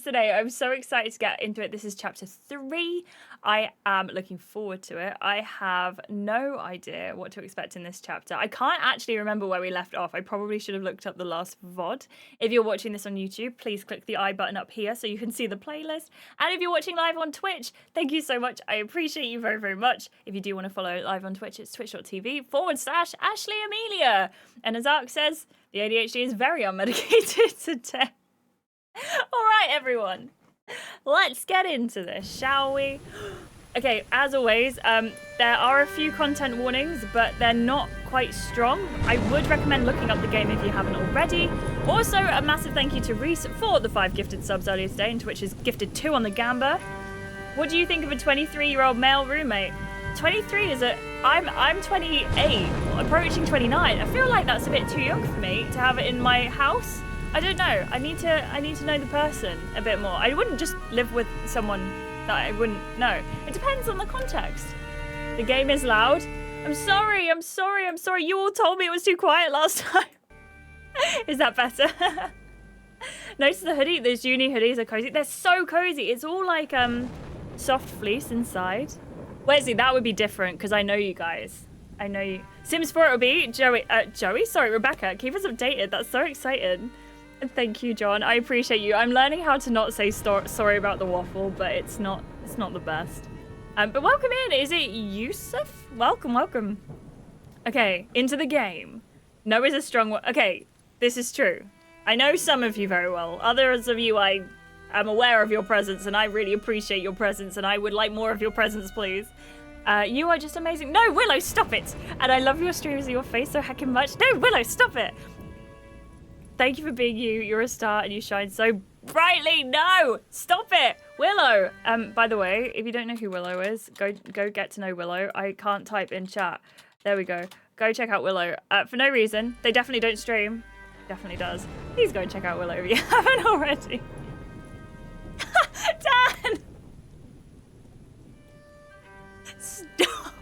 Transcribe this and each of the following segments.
today. I'm so excited to get into it. This is chapter 3. I am looking forward to it. I have no idea what to expect in this chapter. I can't actually remember where we left off. I probably should have looked up the last VOD. If you're watching this on YouTube, please click the I button up here so you can see the playlist. And if you're watching live on Twitch, thank you so much. I appreciate you very, very much. If you do want to follow live on Twitch, it's twitch.tv/Ashley Amelia. And as Ark says, the ADHD is very unmedicated today. All right, everyone. Let's get into this, shall we? Okay, as always, there are a few content warnings, but they're not quite strong. I would recommend looking up the game if you haven't already. Also, a massive thank you to Reese for the 5 gifted subs earlier today, and Twitch has gifted 2 on the Gamba. What do you think of a 23-year-old male roommate? 23 is I'm 28, approaching 29. I feel like that's a bit too young for me to have it in my house. I don't know. I need to know the person a bit more. I wouldn't just live with someone that I wouldn't know. It depends on the context. The game is loud. I'm sorry. You all told me it was too quiet last time. Is that better? Notice the hoodie. Those uni hoodies are cozy. They're so cozy. It's all like soft fleece inside. Wesley, that would be different because I know you guys. I know you. Sims 4 it will be Joey. Sorry, Rebecca. Keep us updated. That's so exciting. And thank you, John. I appreciate you. I'm learning how to not say sorry about the waffle, but it's not the best. But welcome in. Is it Yusuf? Welcome. Okay, into the game. No is a strong word. Okay, this is true. I know some of you very well. Others of you, I am aware of your presence, and I really appreciate your presence, and I would like more of your presence, please. You are just amazing. No, Willow, stop it. And I love your streams and your face so heckin' much. No, Willow, stop it. Thank you for being you. You're a star and you shine so brightly. No, stop it. Willow. By the way, if you don't know who Willow is, go get to know Willow. I can't type in chat. There we go. Go check out Willow. For no reason. They definitely don't stream. Definitely does. Please go and check out Willow if you haven't already. Dan! Stop.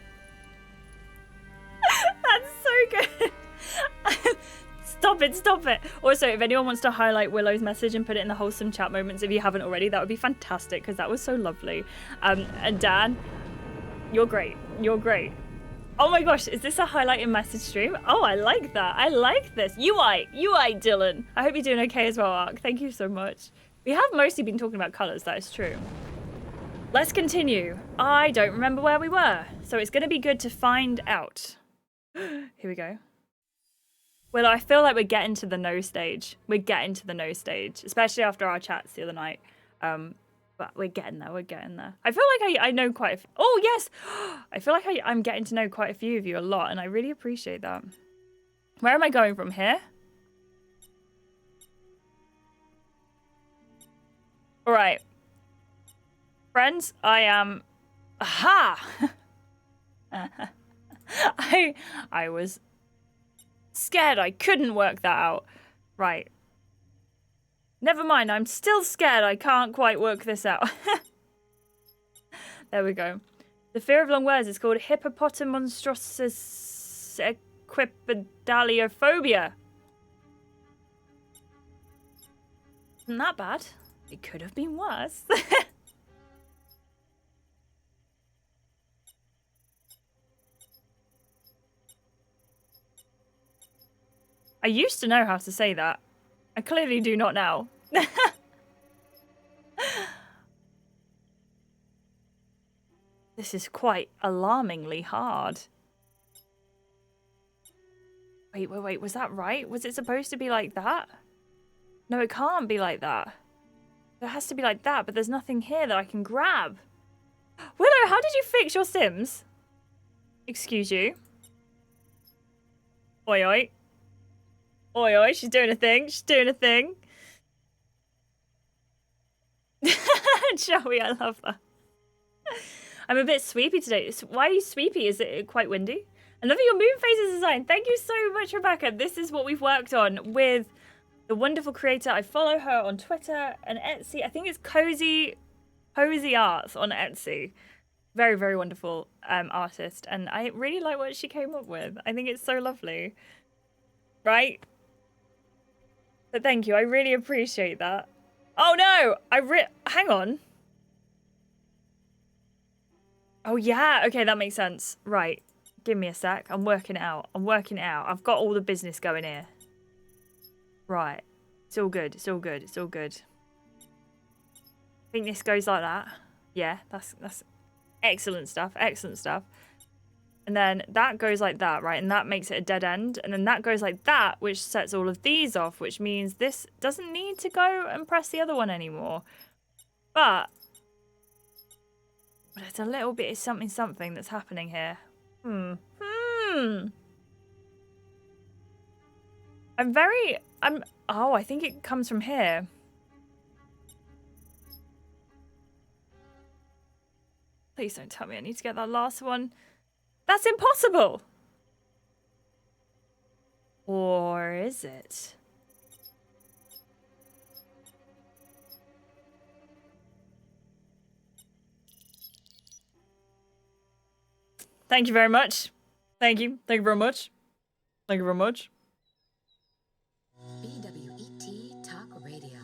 That's so good. Stop it. Also, if anyone wants to highlight Willow's message and put it in the wholesome chat moments, if you haven't already, that would be fantastic because that was so lovely. And Dan, you're great. Oh my gosh, is this a highlighted message stream? Oh, I like that. I like this. UI, Dylan. I hope you're doing okay as well, Ark. Thank you so much. We have mostly been talking about colours, that is true. Let's continue. I don't remember where we were, so it's going to be good to find out. Here we go. Well, I feel like we're getting to the no stage. Especially after our chats the other night. But we're getting there. I feel like I know quite a few. Oh, yes! I feel like I'm getting to know quite a few of you a lot, and I really appreciate that. Where am I going from here? All right. Friends, I am... Aha! I was scared I couldn't work that out. Right. Never mind, I'm still scared I can't quite work this out. There we go. The fear of long words is called hippopotamonstrosis equipedaliophobia. Isn't that bad? It could have been worse. I used to know how to say that. I clearly do not now. This is quite alarmingly hard. Wait, was that right? Was it supposed to be like that? No, it can't be like that. It has to be like that, but there's nothing here that I can grab. Willow, how did you fix your Sims? Excuse you. Oi, oi. Oi, oi, she's doing a thing. Joey, I love that. I'm a bit sweepy today. Why are you sweepy? Is it quite windy? I love your moon phases design. Thank you so much, Rebecca. This is what we've worked on with the wonderful creator. I follow her on Twitter and Etsy. I think it's Cozy Arts on Etsy. Very, very wonderful artist. And I really like what she came up with. I think it's so lovely. Right? But thank you. I really appreciate that. Oh no! Hang on. Oh yeah, okay, that makes sense. Right. Give me a sec. I'm working it out. I've got all the business going here. Right. It's all good. It's all good. I think this goes like that. Yeah, that's excellent stuff. And then that goes like that, right? And that makes it a dead end. And then that goes like that, which sets all of these off, which means this doesn't need to go and press the other one anymore. But it's a little bit of something that's happening here. Oh, I think it comes from here. Please don't tell me I need to get that last one. That's impossible! Or is it? Thank you very much. Thank you. Thank you very much. Thank you very much. BWET Talk Radio.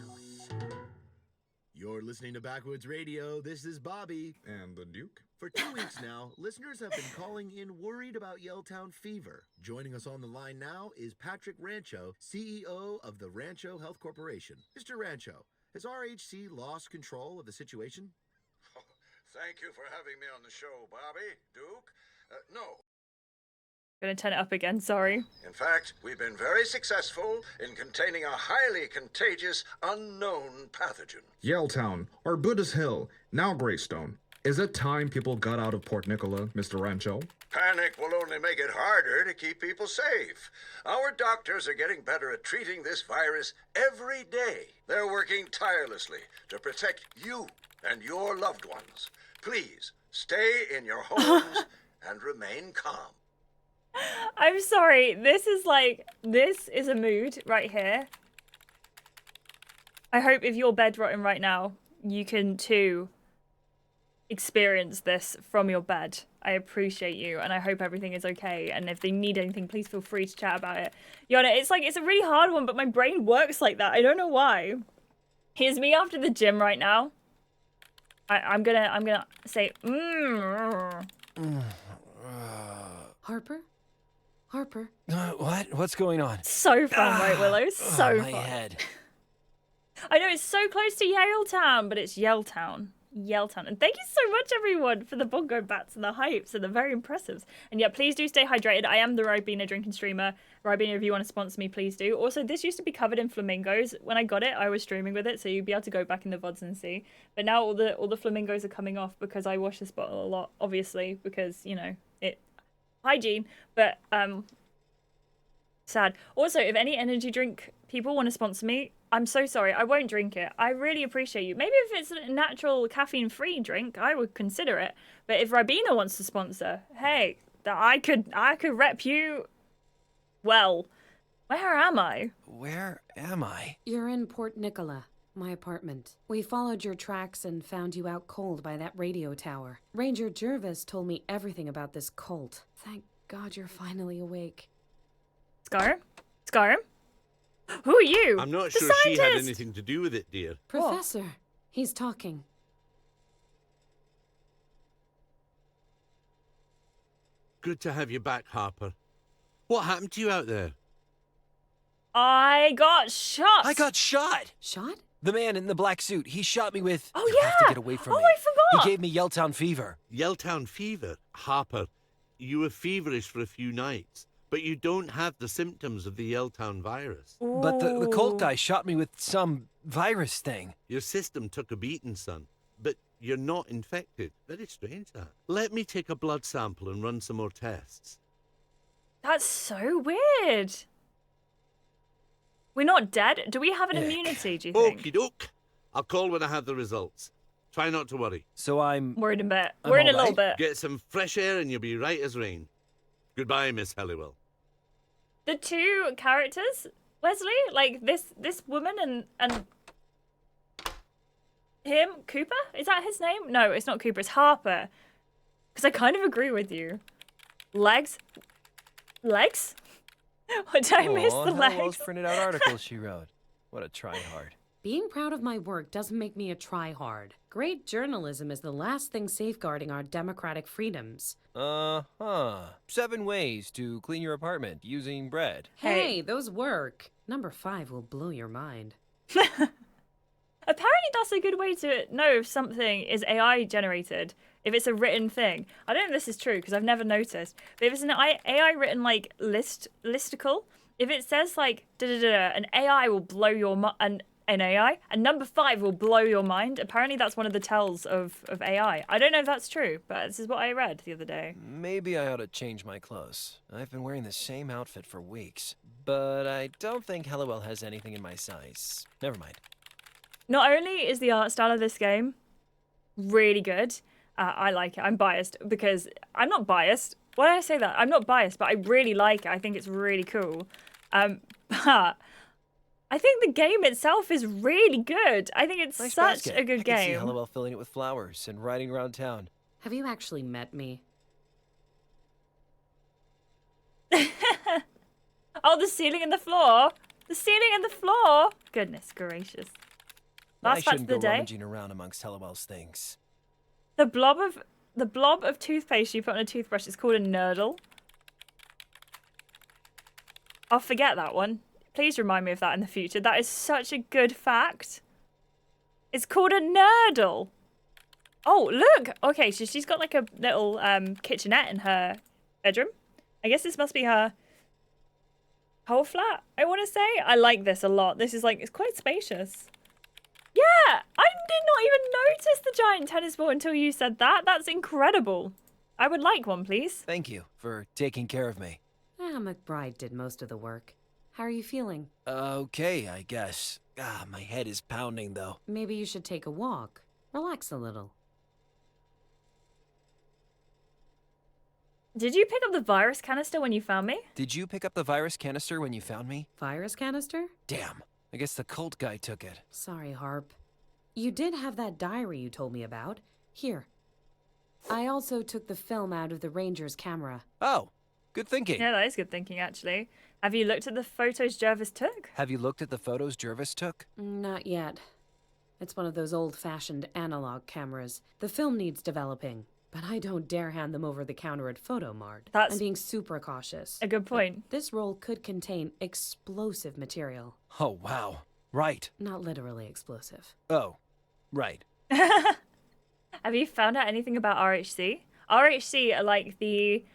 You're listening to Backwoods Radio. This is Bobby. And the Duke. For 2 weeks now, listeners have been calling in worried about Yelltown fever. Joining us on the line now is Patrick Rancho, CEO of the Rancho Health Corporation. Mr. Rancho, has RHC lost control of the situation? Thank you for having me on the show, Bobby. Duke? No. Gonna turn it up again, sorry. In fact, we've been very successful in containing a highly contagious, unknown pathogen. Yelltown, or Buddha's Hill, now Greystone. Is it time people got out of Port Nicola, Mr. Rancho? Panic will only make it harder to keep people safe. Our doctors are getting better at treating this virus every day. They're working tirelessly to protect you and your loved ones. Please, stay in your homes and remain calm. I'm sorry. This is a mood right here. I hope if you're bedrotting right now, you can too experience this from your bed. I appreciate you, and I hope everything is okay. And if they need anything, please feel free to chat about it. Yona, it's a really hard one, but my brain works like that. I don't know why. Here's me after the gym right now. I'm gonna say Harper? What? What's going on? So fun, right, Willow? So my fun. head. I know it's so close to Yaletown, but it's Yelltown. And thank you so much, everyone, for the bongo bats and the hypes and the very impressives. And yeah, please do stay hydrated. I am the Ribena drinking streamer. Ribena, if you want to sponsor me, please do. Also, this used to be covered in flamingos. When I got it, I was streaming with it, so you'd be able to go back in the VODs and see. But now all the flamingos are coming off because I wash this bottle a lot, obviously, because, you know, hygiene. But sad. Also, if any energy drink people want to sponsor me, I'm so sorry. I won't drink it. I really appreciate you. Maybe if it's a natural caffeine-free drink, I would consider it. But if Ribena wants to sponsor, hey, I could rep you. Well, where am I? Where am I? You're in Port Nicola, my apartment. We followed your tracks and found you out cold by that radio tower. Ranger Jervis told me everything about this cult. Thank God you're finally awake. Skyrim? Who are you? I'm not The sure she had scientist! anything to do with it, dear. Professor, he's talking. Good to have you back, Harper. What happened to you out there? I got shot. I got shot! Shot? The man in the black suit, he shot me with... Oh, You have to yeah! get away from Oh, me. I forgot! He gave me Yelltown fever. Yelltown fever? Harper, you were feverish for a few nights, but you don't have the symptoms of the Yelltown virus. But the cult Ooh. guy shot me with some virus thing. Your system took a beating, son, but you're not infected. Very strange, that. Let me take a blood sample and run some more tests. That's so weird. We're not dead? Do we have an Ick. immunity, do you think? Okie doke. I'll call when I have the results. Try not to worry. So I'm... We're in a bit. I'm We're in a all little right. bit. Get some fresh air and you'll be right as rain. Goodbye, Miss Halliwell. The two characters, Wesley, like this woman and him, Cooper? Is that his name? No, it's not Cooper, it's Harper. Because I kind of agree with you. Legs? What did I miss the Hellwell's legs? printed out articles she wrote. What a tryhard. Being proud of my work doesn't make me a try-hard. Great journalism is the last thing safeguarding our democratic freedoms. 7 ways to clean your apartment using bread. Hey, those work. Number 5 will blow your mind. Apparently that's a good way to know if something is AI generated, if it's a written thing. I don't know if this is true because I've never noticed. But if it's an AI written like listicle, if it says like an AI will blow your mind, an AI, and number 5 will blow your mind. Apparently that's one of the tells of AI. I don't know if that's true, but this is what I read the other day. Maybe I ought to change my clothes. I've been wearing the same outfit for weeks. But I don't think Hellowell has anything in my size. Never mind. Not only is the art style of this game really good, I like it. I'm biased because I'm not biased. Why did I say that? I'm not biased, but I really like it. I think it's really cool. But I think the game itself is really good. I think it's Nice such basket. a good I can see game. Hellowell filling it with flowers and riding around town. Have you actually met me? Oh, the ceiling and the floor. The ceiling and the floor. Goodness gracious. I Last fact shouldn't of the go day. rummaging around amongst Hellowell's things. The blob of toothpaste you put on a toothbrush is called a nurdle. I'll forget that one. Please remind me of that in the future. That is such a good fact. It's called a nurdle. Oh, look. Okay, so she's got like a little kitchenette in her bedroom. I guess this must be her whole flat, I want to say. I like this a lot. This is like, it's quite spacious. Yeah, I did not even notice the giant tennis ball until you said that. That's incredible. I would like one, please. Thank you for taking care of me. McBride did most of the work. How are you feeling? Okay, I guess. My head is pounding, though. Maybe you should take a walk. Relax a little. Did you pick up the virus canister when you found me? Did you pick up the virus canister when you found me? Virus canister? Damn. I guess the cult guy took it. Sorry, Harp. You did have that diary you told me about. Here. I also took the film out of the Ranger's camera. Oh, good thinking. Yeah, that is good thinking, actually. Have you looked at the photos Jervis took? Have you looked at the photos Jervis took? Not yet. It's one of those old-fashioned analog cameras. The film needs developing, but I don't dare hand them over the counter at Photomart. That's I'm being super cautious. a good point. This roll could contain explosive material. Oh, wow. Right. Not literally explosive. Oh, right. Have you found out anything about RHC? RHC are like the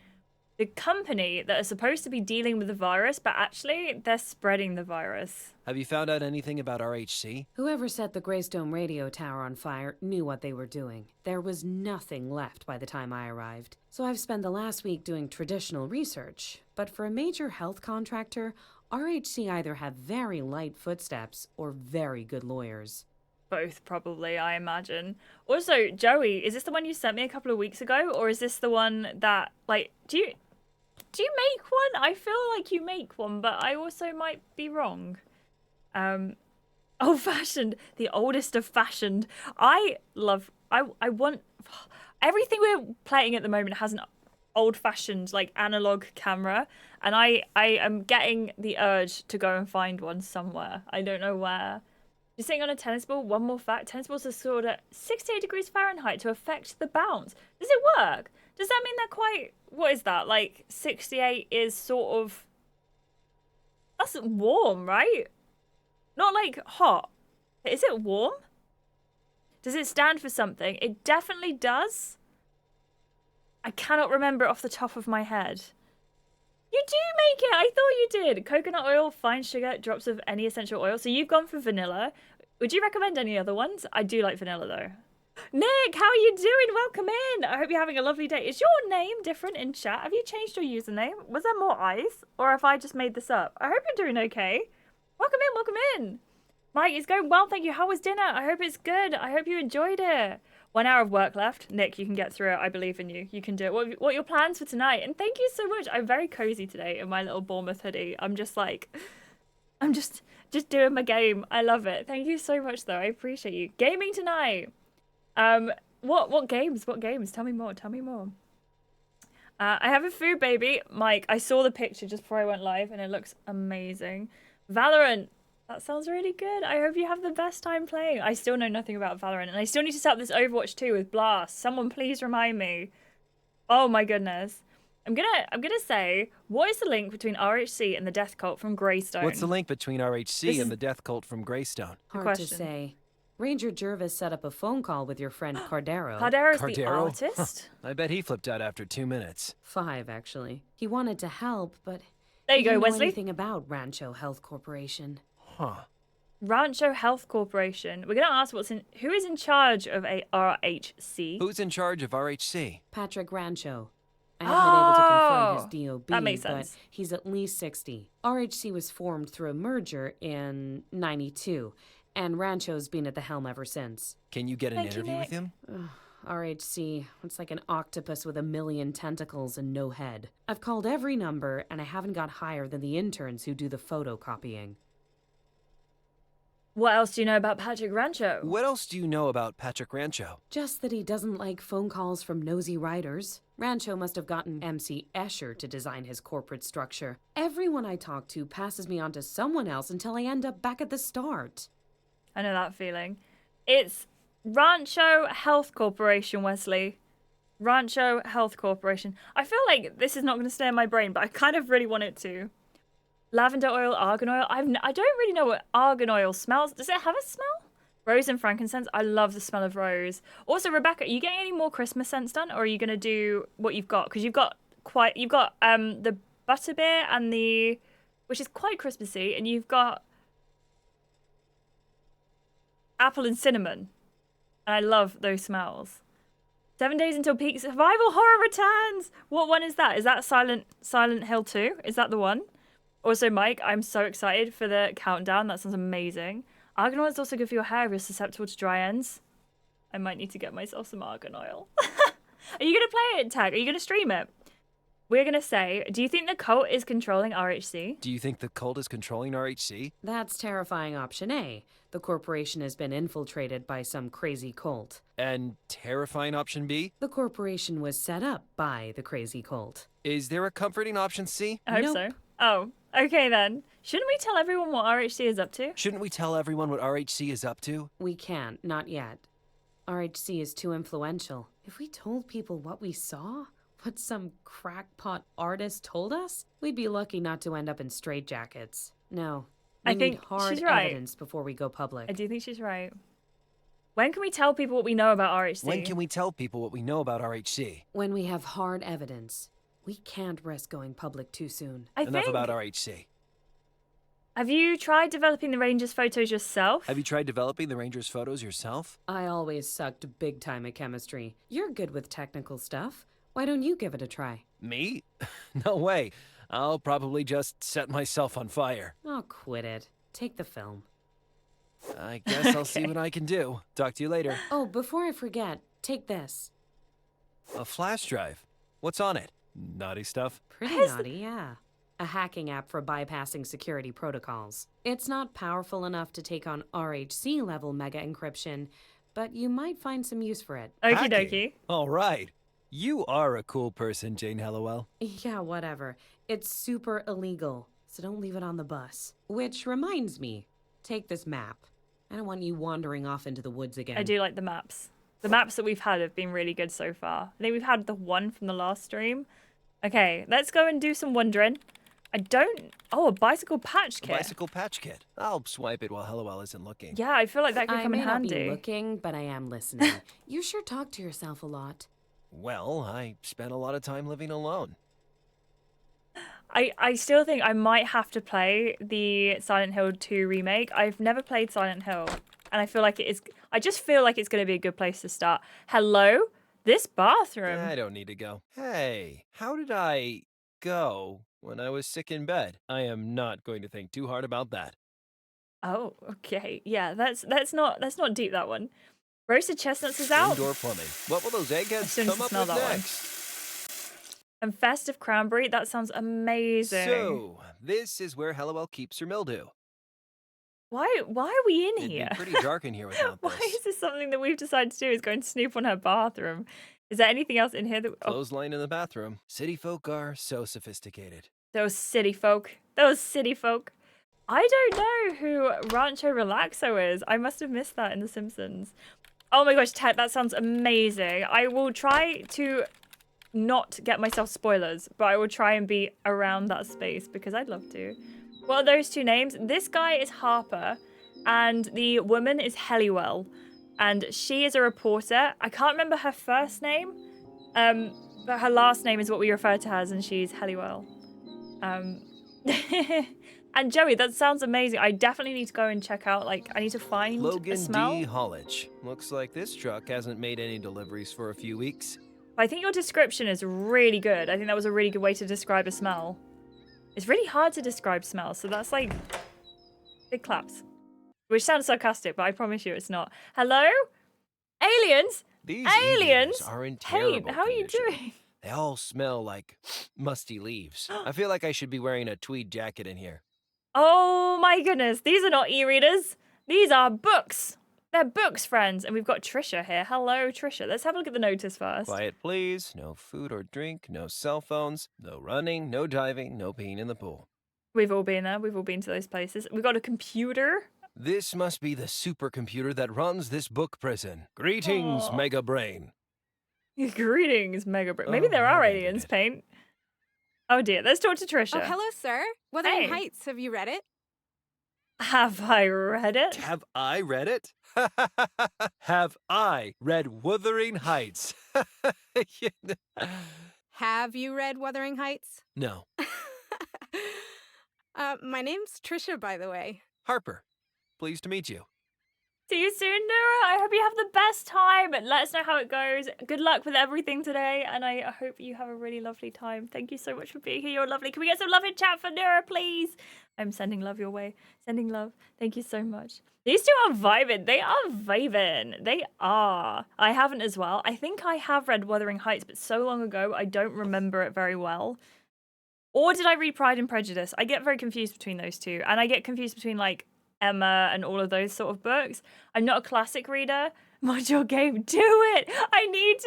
company that are supposed to be dealing with the virus, but actually they're spreading the virus. Have you found out anything about RHC? Whoever set the Greystone radio tower on fire knew what they were doing. There was nothing left by the time I arrived. So I've spent the last week doing traditional research. But for a major health contractor, RHC either have very light footsteps or very good lawyers. Both, probably, I imagine. Also, Joey, is this the one you sent me a couple of weeks ago? Or is this the one that, like, do you make one? I feel like you make one, but I also might be wrong. Old-fashioned, the oldest of fashioned. I want, everything we're playing at the moment has an old-fashioned, like, analog camera. And I am getting the urge to go and find one somewhere. I don't know where. You're sitting on a tennis ball. One more fact. Tennis balls are stored at 68 degrees Fahrenheit to affect the bounce. Does it work? Does that mean they're quite... What is that? Like, 68 is sort of... That's warm, right? Not, like, hot. Is it warm? Does it stand for something? It definitely does. I cannot remember it off the top of my head. You do make it. I thought you did. Coconut oil, fine sugar, drops of any essential oil. So you've gone for vanilla. Would you recommend any other ones? I do like vanilla though. Nick, how are you doing? Welcome in. I hope you're having a lovely day. Is your name different in chat? Have you changed your username? Was there more eyes? Or have I just made this up? I hope you're doing okay. Welcome in, welcome in. Mike, it's going well, thank you. How was dinner? I hope it's good. I hope you enjoyed it. 1 hour of work left. Nick, you can get through it. I believe in you. You can do it. What are your plans for tonight? And thank you so much. I'm very cozy today in my little Bournemouth hoodie. I'm just doing my game. I love it. Thank you so much, though. I appreciate you. Gaming tonight. What games? What games? Tell me more. Tell me more. I have a food baby. Mike, I saw the picture just before I went live, and it looks amazing. Valorant. That sounds really good. I hope you have the best time playing. I still know nothing about Valorant, and I still need to set up this Overwatch 2 with Blast. Someone please remind me. Oh my goodness. I'm gonna say, what is the link between RHC and the Death Cult from Greystone? What's the link between RHC This is- and the Death Cult from Greystone? Good Hard to question. say. Ranger Jervis set up a phone call with your friend Cardero. Cardero's the Cardero? artist. I bet he flipped out after 2 minutes. 5, actually. He wanted to help, but There he you go, didn't know Wesley. anything about Rancho Health Corporation. Huh. Rancho Health Corporation. We're gonna ask who is in charge of a RHC. Who's in charge of RHC? Patrick Rancho. I haven't been able to confirm his Oh, DOB, that makes but sense. he's at least 60. RHC was formed through a merger in 92, and Rancho's been at the helm ever since. Can you get an Thank you, interview with Nick. him? RHC, it's like an octopus with a million tentacles and no head. I've called every number, and I haven't got higher than the interns who do the photocopying. What else do you know about Patrick Rancho? What else do you know about Patrick Rancho? Just that he doesn't like phone calls from nosy writers. Rancho must have gotten MC Escher to design his corporate structure. Everyone I talk to passes me on to someone else until I end up back at the start. I know that feeling. It's Rancho Health Corporation, Wesley. Rancho Health Corporation. I feel like this is not going to stay in my brain, but I kind of really want it to. Lavender oil, argan oil. I don't really know what argan oil smells. Does it have a smell? Rose and frankincense. I love the smell of rose. Also, Rebecca, are you getting any more Christmas scents done, or are you going to do what you've got? Because you've got the butterbeer and which is quite Christmassy, and you've got apple and cinnamon. And I love those smells. 7 days until peak survival horror returns. What one is that? Is that Silent Hill 2? Is that the one? Also, Mike, I'm so excited for the countdown. That sounds amazing. Argan oil is also good for your hair if you're susceptible to dry ends. I might need to get myself some argan oil. Are you going to play it, Tag? Are you going to stream it? We're going to say, do you think the cult is controlling RHC? Do you think the cult is controlling RHC? That's terrifying option A. The corporation has been infiltrated by some crazy cult. And terrifying option B? The corporation was set up by the crazy cult. Is there a comforting option C? I hope Nope. so. Oh, okay then. Shouldn't we tell everyone what RHC is up to? Shouldn't we tell everyone what RHC is up to? We can't, not yet. RHC is too influential. If we told people what we saw, what some crackpot artist told us, we'd be lucky not to end up in straitjackets. No, we I need think hard she's right. evidence before we go public. I do think she's right. When can we tell people what we know about RHC? When can we tell people what we know about RHC? When we have hard evidence, we can't risk going public too soon. Enough about RHC. Have you tried developing the Rangers photos yourself? Have you tried developing the Rangers photos yourself? I always sucked big time at chemistry. You're good with technical stuff. Why don't you give it a try? Me? No way. I'll probably just set myself on fire. Oh, quit it. Take the film. I guess I'll see what I can do. Talk to you later. Oh, before I forget, take this. A flash drive. What's on it? Naughty stuff? Pretty naughty, yeah. A hacking app for bypassing security protocols. It's not powerful enough to take on RHC level mega encryption, but you might find some use for it. Okie Hacking? dokie. All right. You are a cool person, Jane Hallowell. Yeah, whatever. It's super illegal, so don't leave it on the bus. Which reminds me, take this map. I don't want you wandering off into the woods again. I do like the maps. The maps that we've had have been really good so far. I think we've had the one from the last stream. Okay, let's go and do some wandering. Oh, a bicycle patch kit. Bicycle patch kit. I'll swipe it while Hallowell isn't looking. Yeah, I feel like that could I come may in not be handy. looking, but I am listening. You sure talk to yourself a lot. Well, I spent a lot of time living alone. I still think I might have to play the Silent Hill 2 remake. I've never played Silent Hill, and I just feel like it's going to be a good place to start. Hello? This bathroom. I don't need to go. Hey, how did I go when I was sick in bed? I am not going to think too hard about that. Oh, okay. Yeah, that's not deep, that one. Roasted chestnuts is out. Indoor plumbing. What will those eggheads still need come to up smell with that one. next? And festive cranberry. That sounds amazing. So, this is where Hallowell keeps her mildew. Why are we in It'd here? be pretty dark in here without Why this. is this something that we've decided to do? Is go and snoop on her bathroom? Is there anything else in here that? Oh, Clothesline in the bathroom. City folk are so sophisticated. those city folk. Those city folk. I don't know who Rancho Relaxo is. I must have missed that in The Simpsons. Oh my gosh, Ted, that sounds amazing. I will try to not get myself spoilers, but I will try and be around that space because I'd love to. What are those two names? This guy is Harper, and the woman is Helliwell, and she is a reporter. I can't remember her first name, but her last name is what we refer to her as, and she's Helliwell. And Joey, that sounds amazing. I definitely need to go and check out, like, I need to find a Logan smell. D. Hollage. Looks like this truck hasn't made any deliveries for a few weeks. I think your description is really good. I think that was a really good way to describe a smell. It's really hard to describe smells, so that's like big claps. Which sounds sarcastic, but I promise you it's not. Hello? Aliens? These Aliens? are in Hey, terrible how are you condition. doing? They all smell like musty leaves. I feel like I should be wearing a tweed jacket in here. Oh my goodness, these are not e-readers. These are books. They're books, friends. And we've got Trisha here. Hello, Trisha. Let's have a look at the notice first. Quiet, please. No food or drink. No cell phones. No running. No diving. No peeing in the pool. We've all been there. We've all been to those places. We've got a computer. This must be the supercomputer that runs this book prison. Greetings, Mega Brain. Greetings, Mega Brain. Maybe Oh, there I are abandoned aliens, it. Paint. Oh dear, let's talk to Trisha. Oh, hello, sir. Wuthering Hey. Heights. Have you read it? Have I read it? Have I read it? Have I read Wuthering Heights? Have you read Wuthering Heights? No. My name's Trisha, by the way. Harper, pleased to meet you. See you soon, Nora. I hope you have the best time. Let us know how it goes. Good luck with everything today, and I hope you have a really lovely time. Thank you so much for being here. You're lovely. Can we get some love in chat for Nora, please? I'm sending love your way. Sending love. Thank you so much. These two are vibing. They are vibing. They are. I haven't as well. I think I have read Wuthering Heights, but so long ago, I don't remember it very well. Or did I read Pride and Prejudice? I get very confused between those two. And I get confused between, like, Emma and all of those sort of books. I'm not a classic reader. Module game, do it! I need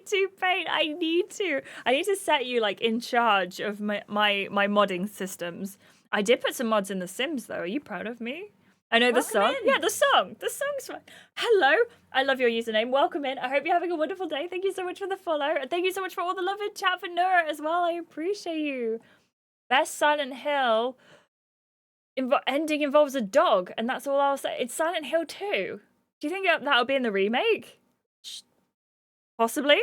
to, Paint. I need to set you, like, in charge of my modding systems. I did put some mods in The Sims, though. Are you proud of me? I know the song. Yeah, the song. The song's fun. Hello. I love your username. Welcome in. I hope you're having a wonderful day. Thank you so much for the follow. And thank you so much for all the love in chat for Nora as well. I appreciate you. Best Silent Hill ending involves a dog, and that's all I'll say. It's Silent Hill 2. Do you think that'll be in the remake? Possibly.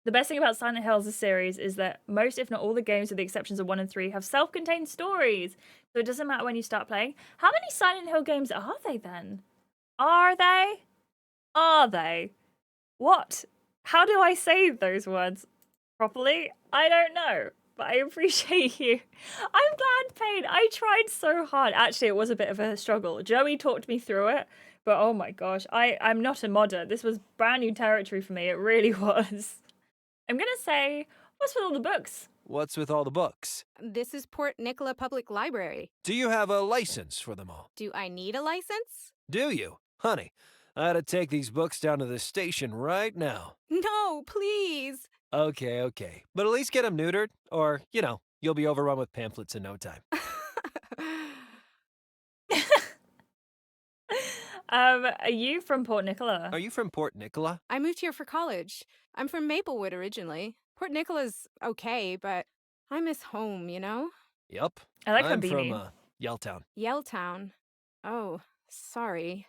The best thing about Silent Hill as a series is that most, if not all, the games, with the exceptions of 1 and 3, have self-contained stories. So it doesn't matter when you start playing. How many Silent Hill games are they then? Are they? Are they? What? How do I say those words properly? I don't know, but I appreciate you. I'm glad, Pain. I tried so hard. Actually, it was a bit of a struggle. Joey talked me through it, but oh my gosh, I'm not a modder. This was brand new territory for me. It really was. I'm going to say, what's with all the books? What's with all the books? This is Port Nicola Public Library. Do you have a license for them all? Do I need a license? Do you? Honey, I ought to take these books down to the station right now. No, please. Okay. But at least get them neutered, or, you'll be overrun with pamphlets in no time. Are you from Port Nicola? Are you from Port Nicola? I moved here for college. I'm from Maplewood originally. Port Nicola's okay, but I miss home, you know? Yup. I like her I'm beanie. from, Yelltown. Yelltown. Oh, sorry.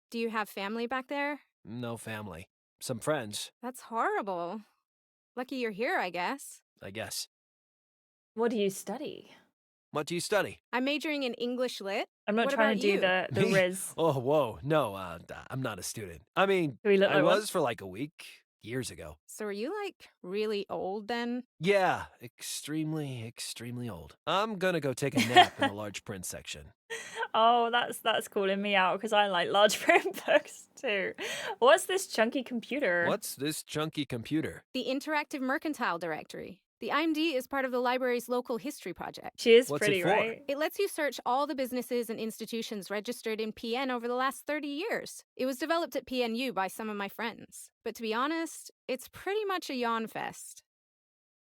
Do you have family back there? No family. Some friends, That's horrible. Lucky you're here, I guess. I guess. What do you study? What do you study? I'm majoring in English Lit. I'm not What trying to about do the Me? Riz. Oh, whoa. No, I'm not a student. I mean, Do we look I like one? was for like a week, years ago. So are you, like, really old then? Yeah, extremely old. I'm gonna go take a nap in the large print section. Oh, that's calling me out because I like large print books too. What's this chunky computer? What's this chunky computer? The Interactive Mercantile Directory. The IMD is part of the library's local history project. She is What's it pretty, for? right? It lets you search all the businesses and institutions registered in PN over the last 30 years. It was developed at PNU by some of my friends. But to be honest, it's pretty much a yawn fest.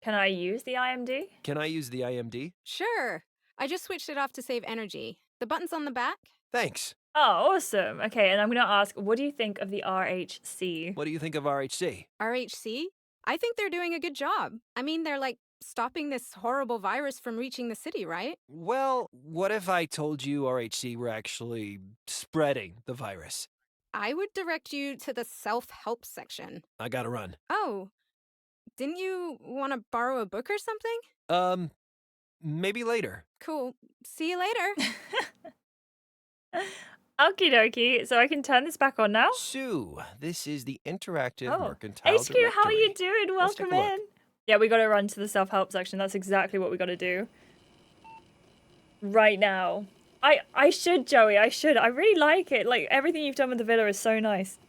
Can I use the IMD? Can I use the IMD? Sure. I just switched it off to save energy. The button's on the back. Thanks. Oh, awesome. Okay, and I'm going to ask, what do you think of the RHC? What do you think of RHC? RHC? I think they're doing a good job. I mean, they're like stopping this horrible virus from reaching the city, right? Well, what if I told you RHC were actually spreading the virus? I would direct you to the self-help section. I gotta run. Oh, didn't you want to borrow a book or something? Maybe later. Cool. See you later. Okie dokie. So I can turn this back on now? Sue, this is the interactive Oh. mercantile HQ, how are you directory. doing? Let's take Welcome a look. in. Yeah, we got to run to the self-help section. That's exactly what we got to do. Right now. I should, Joey. I should. I really like it. Like, everything you've done with the villa is so nice.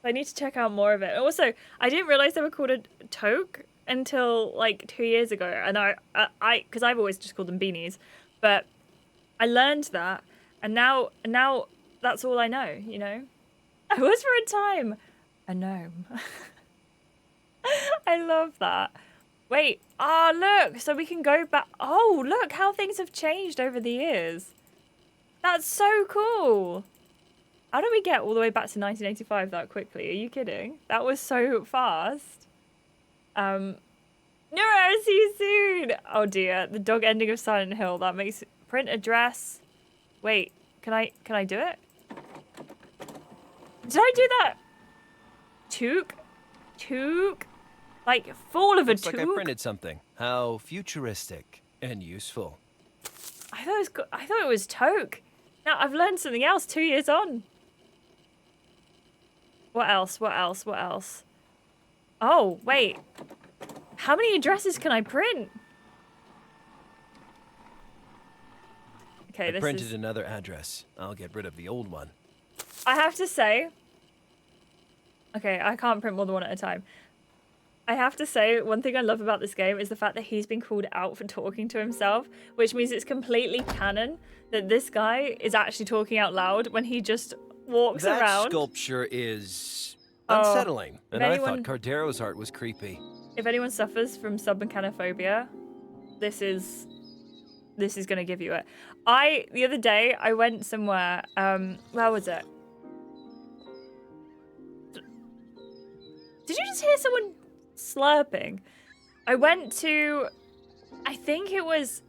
I need to check out more of it. Also, I didn't realize they were called a toque until, like, 2 years ago. And because I've always just called them beanies. But I learned that. And now that's all I know, you know? I was for a time a gnome. I love that. Wait, look, so we can go back. Oh, look how things have changed over the years. That's so cool. How did we get all the way back to 1985 that quickly? Are you kidding? That was so fast. Nora, see you soon. Oh dear, the dog ending of Silent Hill. That makes print address. Wait, can I do it? Did I do that? Toque? Like, full of a Looks toque? like I printed something. How futuristic and useful. I thought it was toque. Now I've learned something else 2 years on. What else? Oh, wait. How many addresses can I print? Okay, I printed another address. I'll get rid of the old one. I have to say... Okay, I can't print more than one at a time. I have to say, one thing I love about this game is the fact that he's been called out for talking to himself, which means it's completely canon that this guy is actually talking out loud when he just walks that around. That sculpture is unsettling, and I thought anyone- Cardero's art was creepy. If anyone suffers from submechanophobia, this is going to give you it. The other day, I went somewhere, where was it? Did you just hear someone slurping? I went to, I think it was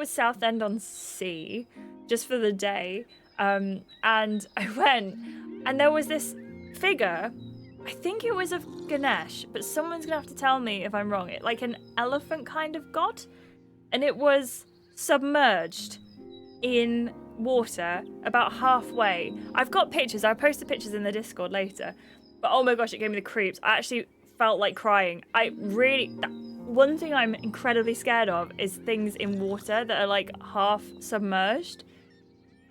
Southend-on-Sea, just for the day, and I went, and there was this figure, I think it was of Ganesh, but someone's gonna have to tell me if I'm wrong, like an elephant kind of god, and it was submerged in water about halfway. I've got pictures, I'll post the pictures in the Discord later, but oh my gosh, it gave me the creeps. I actually felt like crying. One thing I'm incredibly scared of is things in water that are like half submerged.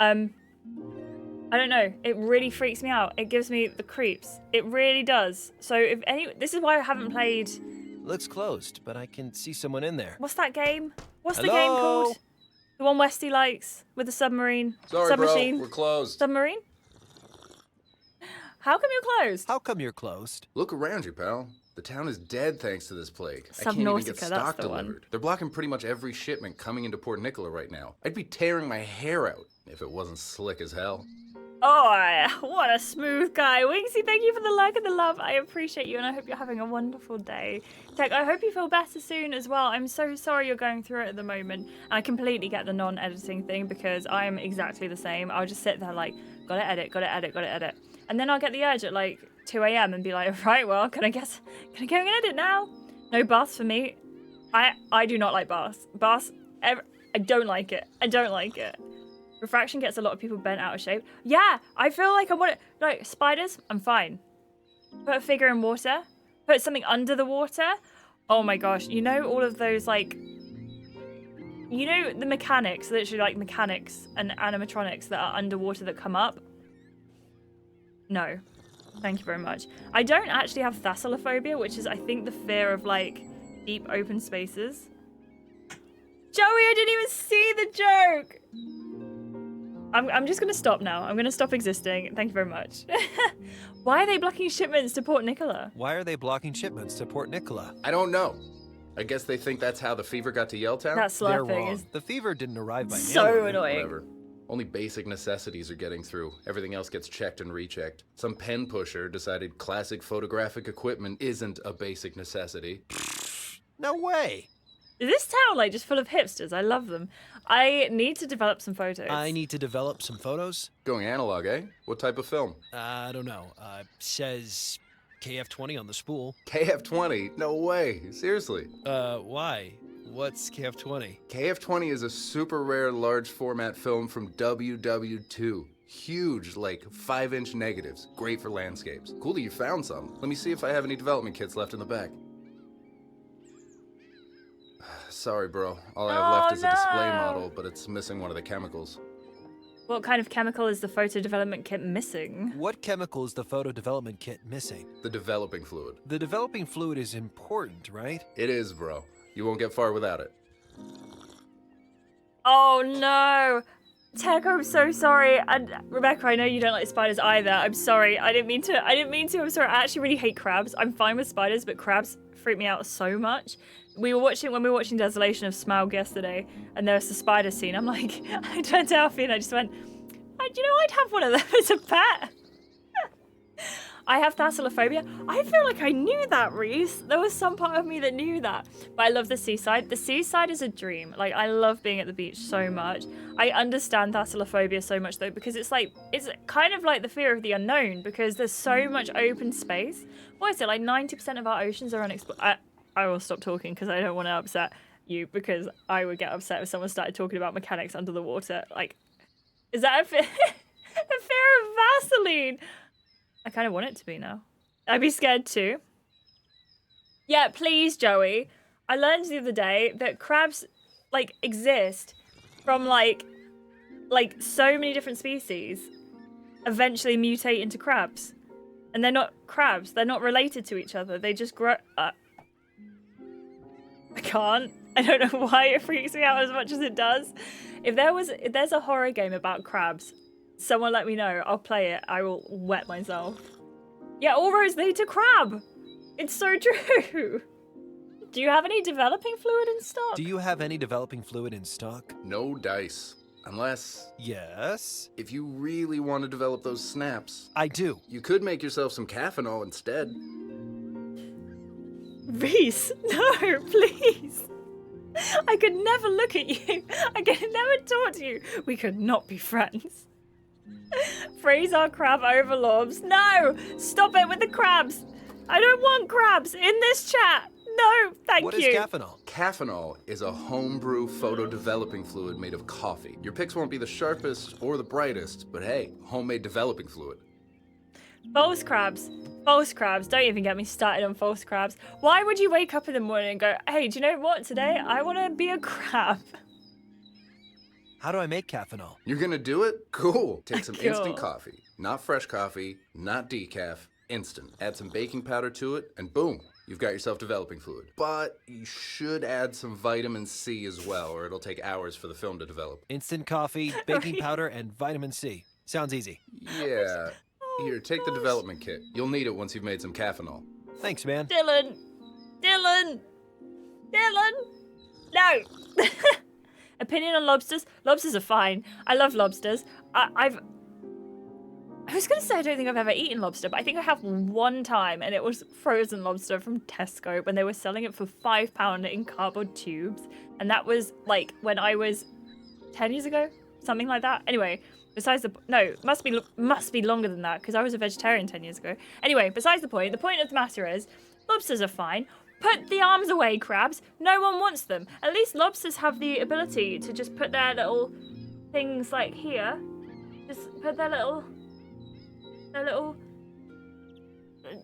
I don't know, it really freaks me out. It gives me the creeps. It really does. So this is why I haven't played... Looks closed, but I can see someone in there. What's that game? What's the Hello? game called? The one Westy likes with the submarine. Sorry, submachine. bro, we're closed. Submarine? How come you're closed? How come you're closed? Look around you, pal. The town is dead thanks to this plague. I can't even get Subnautica, stock that's the one. delivered. They're blocking pretty much every shipment coming into Port Nicola right now. I'd be tearing my hair out if it wasn't slick as hell. Oh, what a smooth guy. Winksy, thank you for the like and the love. I appreciate you, and I hope you're having a wonderful day. Tech, I hope you feel better soon as well. I'm so sorry you're going through it at the moment. And I completely get the non-editing thing because I'm exactly the same. I'll just sit there like, gotta edit. And then I'll get the urge at like 2 a.m. and be like, right, well, can I go and edit now? No baths for me. I do not like baths. I don't like it. Refraction gets a lot of people bent out of shape. Yeah, I feel like I want it. Like, spiders, I'm fine. Put a figure in water. Put something under the water. Oh my gosh. You know all of those, like... You know the mechanics, literally like mechanics and animatronics that are underwater that come up? No. Thank you very much. I don't actually have thalassophobia, which is, I think, the fear of, like, deep open spaces. Joey, I didn't even see the joke! I'm just going to stop now. I'm going to stop existing. Thank you very much. Why are they blocking shipments to Port Nicola? Why are they blocking shipments to Port Nicola? I don't know. I guess they think that's how the fever got to Yelltown? That They're slurping wrong. is The fever didn't arrive by mail so order. annoying. Whatever. Only basic necessities are getting through. Everything else gets checked and rechecked. Some pen pusher decided classic photographic equipment isn't a basic necessity. No way. Is this town like just full of hipsters? I love them. I need to develop some photos. I need to develop some photos. Going analog, eh? What type of film? I don't know. Says KF20 on the spool. KF20? No way. Seriously. Why? What's KF20? KF20 is a super rare large format film from WW2. Huge, like 5-inch negatives. Great for landscapes. Cool that you found some. Let me see if I have any development kits left in the back. Sorry, bro. All I have left is a display model, but it's missing one of the chemicals. What kind of chemical is the photo development kit missing? What chemical is the photo development kit missing? The developing fluid. The developing fluid is important, right? It is, bro. You won't get far without it. Oh no! Tech, I'm so sorry. And Rebecca, I know you don't like spiders either. I'm sorry. I didn't mean to. I'm sorry. I actually really hate crabs. I'm fine with spiders, but crabs freak me out so much. When we were watching Desolation of Smaug yesterday, and there was the spider scene. I'm like, I turned to Alfie and I just went, do you know I'd have one of them as a pet? I have thalassophobia. I feel like I knew that, Reese. There was some part of me that knew that. But I love the seaside. The seaside is a dream. Like, I love being at the beach so much. I understand thalassophobia so much, though, because it's kind of like the fear of the unknown, because there's so much open space. What is it, like 90% of our oceans are unexplored? I will stop talking because I don't want to upset you, because I would get upset if someone started talking about mechanics under the water. Like, is that a fear of Vaseline? I kind of want it to be now. I'd be scared too. Yeah, please, Joey. I learned the other day that crabs, like, exist from, like so many different species eventually mutate into crabs. And they're not crabs. They're not related to each other. They just grow... I can't. I don't know why it freaks me out as much as it does. If there's a horror game about crabs, someone let me know. I'll play it. I will wet myself. Yeah, all roads lead to crab. It's so true. Do you have any developing fluid in stock? Do you have any developing fluid in stock? No dice. Unless... Yes? If you really want to develop those snaps... I do. You could make yourself some caffeinol instead. Reese, no, please. I could never look at you. I could never talk to you. We could not be friends. Freeze our crab over lobs. No! Stop it with the crabs! I don't want crabs in this chat! No, thank you. What is caffeinol? Caffeinol is a homebrew photo-developing fluid made of coffee. Your pics won't be the sharpest or the brightest, but hey, homemade developing fluid. False crabs. False crabs. Don't even get me started on false crabs. Why would you wake up in the morning and go, hey, do you know what, today I want to be a crab? How do I make caffeinol? You're gonna do it? Cool. Take some Cool. instant coffee. Not fresh coffee, not decaf, instant. Add some baking powder to it, and boom, you've got yourself developing fluid. But you should add some vitamin C as well, or it'll take hours for the film to develop. Instant coffee, baking powder, and vitamin C. Sounds easy. Yeah. Here, take the development kit. You'll need it once you've made some caffeinol. Thanks, man. Dylan! No! Opinion on lobsters? Lobsters are fine. I love lobsters. I was going to say I don't think I've ever eaten lobster, but I think I have one time, and it was frozen lobster from Tesco when they were selling it for £5 in cardboard tubes. And that was, like, when I was 10 years ago? Something like that. Anyway, must be longer than that, because I was a vegetarian 10 years ago. Anyway, besides the point of the matter is, lobsters are fine. Put the arms away, crabs. No one wants them. At least lobsters have the ability to just put their little things like here. Just put their little,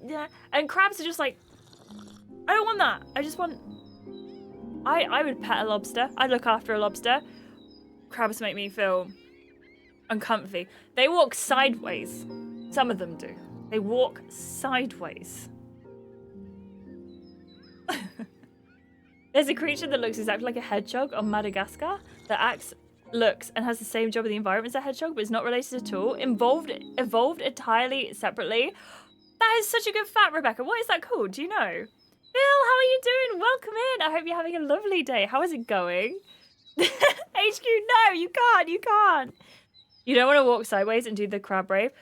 yeah. And crabs are just like, I don't want that. I just want, I would pet a lobster. I'd look after a lobster. Crabs make me feel uncomfy. They walk sideways. Some of them do. They walk sideways. There's a creature that looks exactly like a hedgehog on Madagascar that looks and has the same job in the environment as a hedgehog, but is not related at all. Evolved entirely separately. That is such a good fact, Rebecca. What is that called? Do you know? Bill, how are you doing? Welcome in. I hope you're having a lovely day. How is it going? HQ, no, you can't. You don't want to walk sideways and do the crab rave?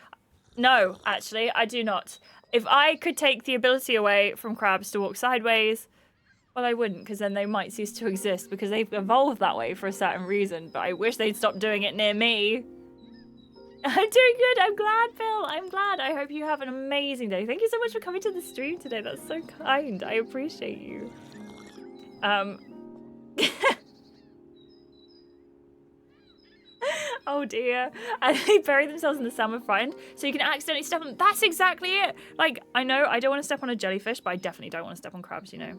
No, actually, I do not. If I could take the ability away from crabs to walk sideways, well, I wouldn't, because then they might cease to exist, because they've evolved that way for a certain reason, but I wish they'd stop doing it near me. I'm doing good. I'm glad, Bill. I'm glad. I hope you have an amazing day. Thank you so much for coming to the stream today. That's so kind. I appreciate you. Oh dear. And they bury themselves in the salmon friend, so you can accidentally step on. That's exactly it. Like, I know I don't want to step on a jellyfish, but I definitely don't want to step on crabs, you know.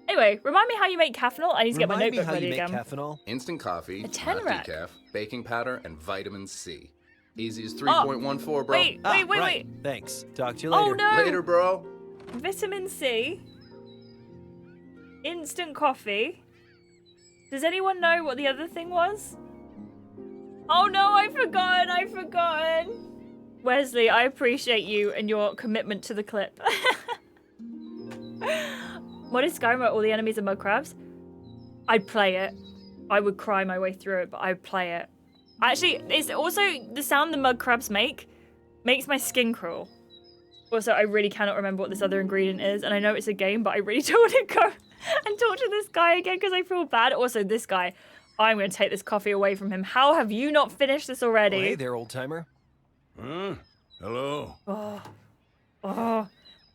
Anyway, remind me how you make caffeinol. I need to get my notebook ready again. Remind me how you make caffeinol. Instant coffee, A 10 not rack. decaf, baking powder, and vitamin C. Easy as 3.14, bro. Wait. Right. Thanks. Talk to you later. Oh no! Later, bro. Vitamin C. Instant coffee. Does anyone know what the other thing was? Oh no, I've forgotten. Wesley, I appreciate you and your commitment to the clip. What is Skyrim where all the enemies are mud crabs? I'd play it. I would cry my way through it, but I'd play it. Actually, it's also the sound the mud crabs makes my skin crawl. Also, I really cannot remember what this other ingredient is, and I know it's a game, but I really don't want to go and talk to this guy again because I feel bad. Also, this guy, I'm going to take this coffee away from him. How have you not finished this already? Oh, hey there, old timer. Hello? Oh.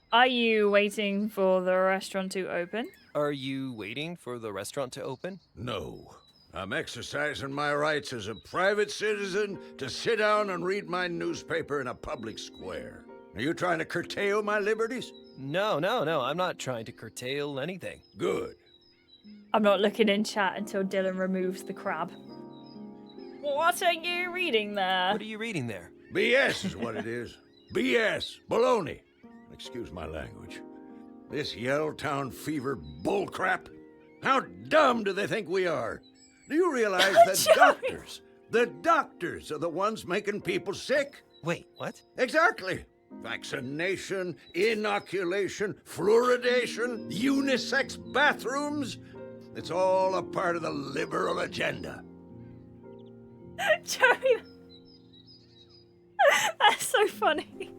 Are you waiting for the restaurant to open? Are you waiting for the restaurant to open? No. I'm exercising my rights as a private citizen to sit down and read my newspaper in a public square. Are you trying to curtail my liberties? No. I'm not trying to curtail anything. Good. I'm not looking in chat until Dylan removes the crab. What are you reading there? What are you reading there? BS is what it is. BS. Baloney. Excuse my language. This Yellowtown fever bullcrap. How dumb do they think we are? Do you realize that the doctors are the ones making people sick? Wait, what? Exactly. Vaccination, inoculation, fluoridation, unisex bathrooms. It's all a part of the liberal agenda. Joey, that's so funny.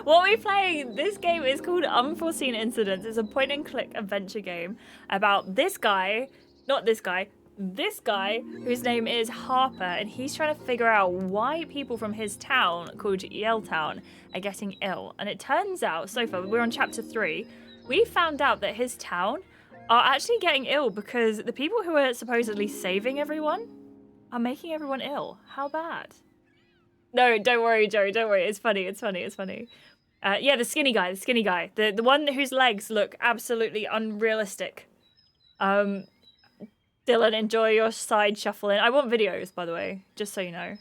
What we're playing, this game is called Unforeseen Incidents. It's a point-and-click adventure game about this guy whose name is Harper, and he's trying to figure out why people from his town, called Yelltown, are getting ill. And it turns out, so far, we're on chapter 3, we found out that his town are actually getting ill because the people who are supposedly saving everyone are making everyone ill. How bad? No, don't worry, Joey, don't worry. It's funny. Yeah, the skinny guy. The one whose legs look absolutely unrealistic. Dylan, enjoy your side shuffling. I want videos, by the way, just so you know.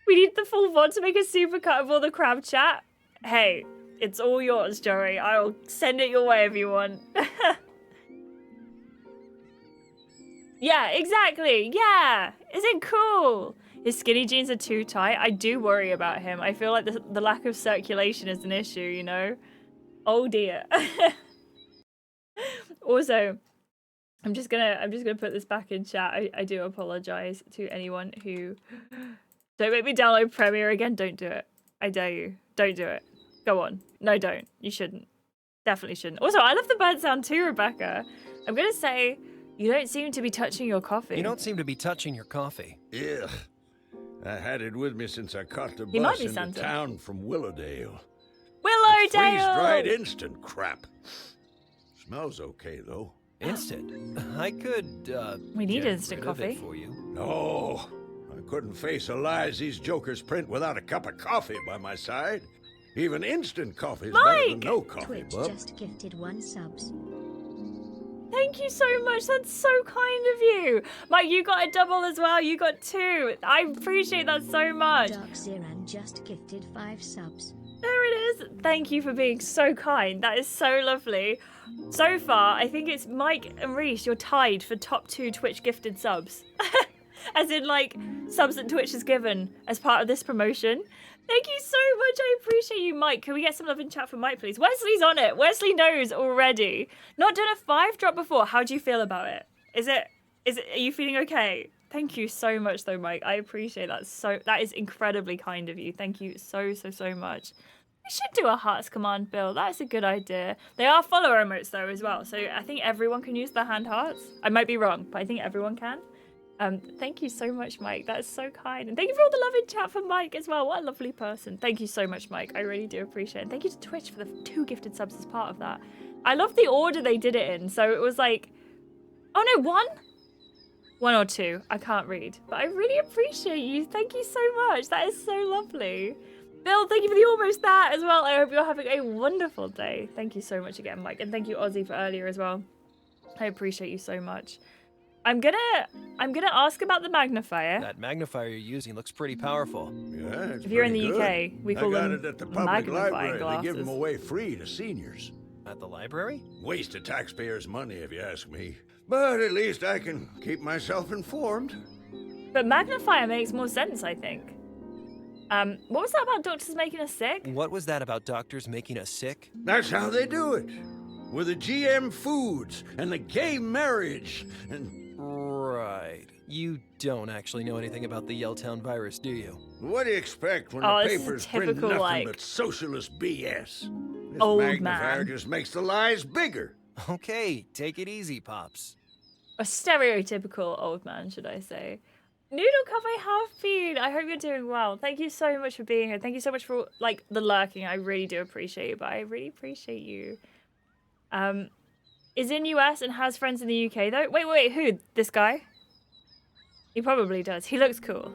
We need the full VOD to make a supercut of all the crab chat. Hey, it's all yours, Joey. I'll send it your way if you want. Yeah, exactly. Yeah. Isn't cool? His skinny jeans are too tight. I do worry about him. I feel like the lack of circulation is an issue, you know? Oh dear. Also, I'm just gonna put this back in chat. I do apologize to anyone who don't make me download Premiere again. Don't do it. I dare you. Don't do it. Go on. No, don't. You shouldn't. Definitely shouldn't. Also, I love the bird sound too, Rebecca. I'm gonna say you don't seem to be touching your coffee. You don't seem to be touching your coffee. Ugh. I had it with me since I caught the He might bus be into Santa. town from Willowdale. Willowdale! Freeze-dried instant crap. Smells okay, though. Instant? I could, We need get instant rid of it coffee. for you. No, I couldn't face the lies these jokers print without a cup of coffee by my side. Even instant coffee is better than no coffee, Twitch bub. just gifted 1 subs. Thank you so much. That's so kind of you. Mike, you got a double as well. You got 2. I appreciate that so much. Dark Ziran just gifted 5 subs. There it is. Thank you for being so kind. That is so lovely. So far, I think it's Mike and Reese. You're tied for top 2 Twitch gifted subs. As in, like, subs that Twitch has given as part of this promotion. Thank you so much. I appreciate you, Mike. Can we get some love in chat for Mike, please? Wesley's on it. Wesley knows already. Not done a 5 drop before. How do you feel about it? Are you feeling okay? Thank you so much, though, Mike. I appreciate that. That is incredibly kind of you. Thank you so much. We should do a hearts command, Bill. That's a good idea. They are follower emotes, though, as well. So I think everyone can use the hand hearts. I might be wrong, but I think everyone can. Thank you so much, Mike. That is so kind. And thank you for all the love in chat for Mike as well. What a lovely person. Thank you so much, Mike. I really do appreciate it. And thank you to Twitch for the 2 gifted subs as part of that. I love the order they did it in. So it was like... Oh, no, 1? 1 or 2. I can't read. But I really appreciate you. Thank you so much. That is so lovely. Bill, thank you for the almost that as well. I hope you're having a wonderful day. Thank you so much again, Mike. And thank you, Ozzy, for earlier as well. I appreciate you so much. I'm gonna ask about the magnifier. That magnifier you're using looks pretty powerful. Yeah, it's If you're in the pretty UK, good. we call I got them it at the public magnifying library. glasses. They give them away free to seniors. At the library? Waste of taxpayers' money, if you ask me. But at least I can keep myself informed. But magnifier makes more sense, I think. What was that about doctors making us sick? What was that about doctors making us sick? That's how they do it. With the GM foods and the gay marriage and... Right. You don't actually know anything about the Yelltown virus, do you? What do you expect when Oh, the this is papers a print typical, nothing like, but socialist BS? This old magnifier man. just makes the lies bigger. Okay, take it easy, Pops. A stereotypical old man, should I say. Noodle Cup, I have been. I hope you're doing well. Thank you so much for being here. Thank you so much for, like, the lurking. I really do appreciate it, but I really appreciate you. Is in US and has friends in the UK, though? Wait, who? This guy? He probably does. He looks cool.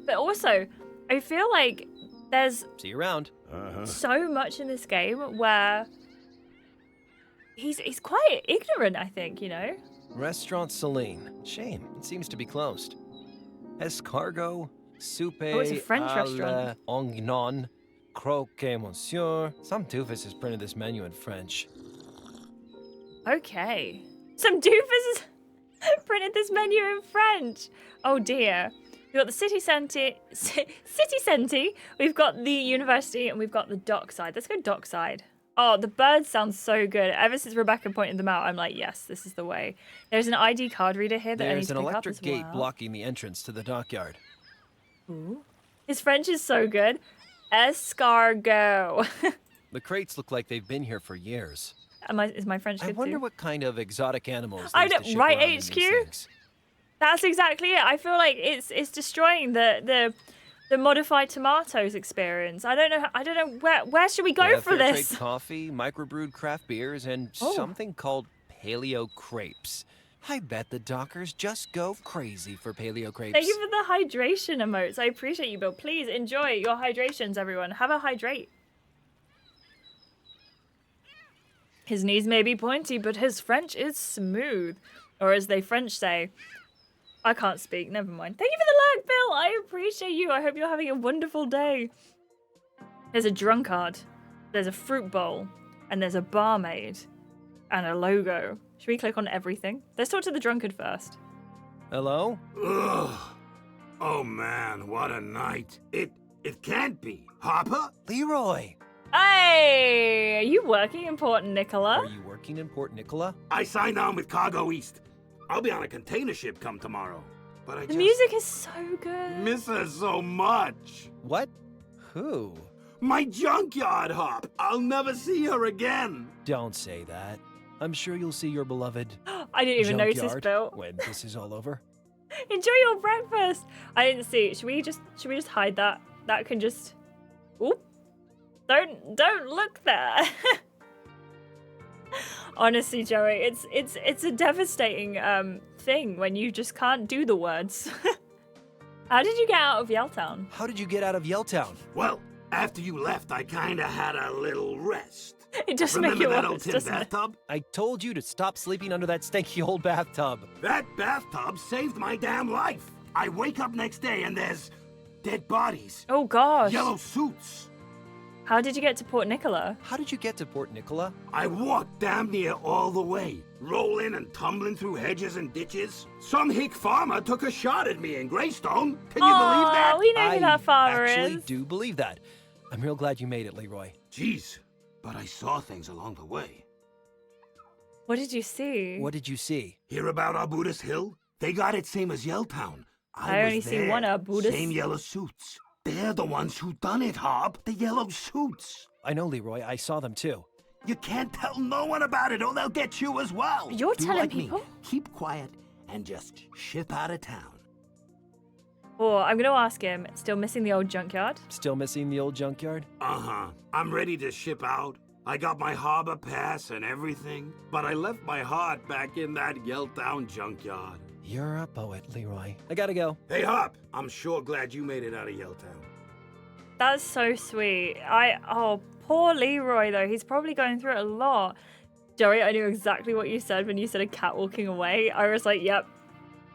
But also, I feel like there's See you around. so much in this game where he's quite ignorant, I think, you know? Restaurant Celine. Shame, it seems to be closed. Escargot, soupe it's a French à restaurant. l'oignon, croquet monsieur. Some doofus has printed this menu in French. Okay. Some doofuses printed this menu in French. Oh dear. We've got the city centre, we've got the university, and we've got the dockside. Let's go dockside. Oh, the birds sound so good. Ever since Rebecca pointed them out, I'm like, yes, this is the way. There's an ID card reader here that I need There's to an pick up electric as gate well. blocking the entrance to the dockyard. Ooh. His French is so good. Escargot. The crates look like they've been here for years. Is my French good I wonder too? what kind of exotic animals I they used don't- to ship right, around in these HQ? things. That's exactly it. I feel like it's destroying the modified tomatoes experience. I don't know where should we They go have for fair this? trade coffee, microbrewed craft beers, and Oh. something called paleo crepes. I bet the dockers just go crazy for paleo crepes. Thank you for the hydration emotes. I appreciate you, Bill. Please enjoy your hydrations, everyone. Have a hydrate. His knees may be pointy, but his French is smooth. Or as they French say. I can't speak, never mind. Thank you for the lurk, Bill. I appreciate you. I hope you're having a wonderful day. There's a drunkard. There's a fruit bowl. And there's a barmaid. And a logo. Should we click on everything? Let's talk to the drunkard first. Hello? Ugh. Oh man, what a night. It can't be. Hopper? Leroy! Hey! Are you working in Port Nicola? Are you working in Port Nicola? I signed on with Cargo East. I'll be on a container ship come tomorrow. But I The just music is so good. miss her so much. What? Who? My junkyard hop. I'll never see her again. Don't say that. I'm sure you'll see your beloved I didn't even notice, junkyard Bill. when this is all over. Enjoy your breakfast. I didn't see it. Should we just hide that? That can just. Oop. Don't look there. Honestly, Joey, it's a devastating thing when you just can't do the words. How did you get out of Yelltown? How did you get out of Yelltown? Well, after you left, I kinda had a little rest. It does Remember make it that worse, old tin doesn't it? bathtub? I told you to stop sleeping under that stinky old bathtub. That bathtub saved my damn life. I wake up next day and there's dead bodies. Oh gosh. Yellow suits. How did you get to Port Nicola? How did you get to Port Nicola? I walked damn near all the way, rolling and tumbling through hedges and ditches. Some hick farmer took a shot at me in Greystone. Can you believe that? Oh, we know who that farmer actually is. do believe that. I'm real glad you made it, Leroy. Jeez, but I saw things along the way. What did you see? What did you see? Hear about Arbutus Hill? They got it same as Yelltown. I only was see there. one Arbutus. Same yellow suits. They're the ones who done it, Hob. The yellow suits. I know, Leroy. I saw them too. You can't tell no one about it or they'll get you as well. You're Do telling like me. people? Keep quiet and just ship out of town. Oh, I'm going to ask him. Still missing the old junkyard? Still missing the old junkyard? Uh-huh. I'm ready to ship out. I got my harbor pass and everything, but I left my heart back in that Yelltown junkyard. You're a poet, Leroy. I gotta go. Hey, Hop, I'm sure glad you made it out of Yelltown. That's so sweet. Oh, poor Leroy, though. He's probably going through it a lot. Joey, I knew exactly what you said when you said a cat walking away. I was like, yep,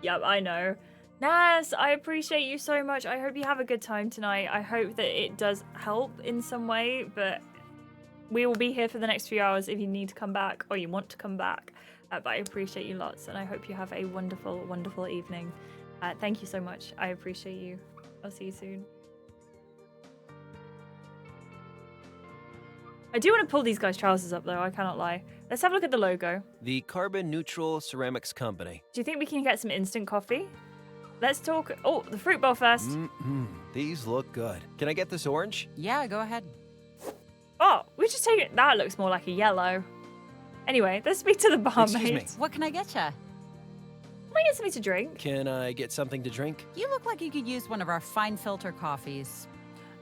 I know. Nas, I appreciate you so much. I hope you have a good time tonight. I hope that it does help in some way, but we will be here for the next few hours if you need to come back or you want to come back. But I appreciate you lots, and I hope you have a wonderful, wonderful evening. Thank you so much. I appreciate you. I'll see you soon. I do want to pull these guys' trousers up, though. I cannot lie. Let's have a look at the logo. The Carbon Neutral Ceramics Company. Do you think we can get some instant coffee? Let's talk... Oh, the fruit bowl first. These look good. Can I get this orange? Yeah, go ahead. Oh, we just take it. That looks more like a yellow. Anyway, let's speak to the barmaid. Excuse me. What can I get you? Can I get something to drink? Can I get something to drink? You look like you could use one of our fine filter coffees.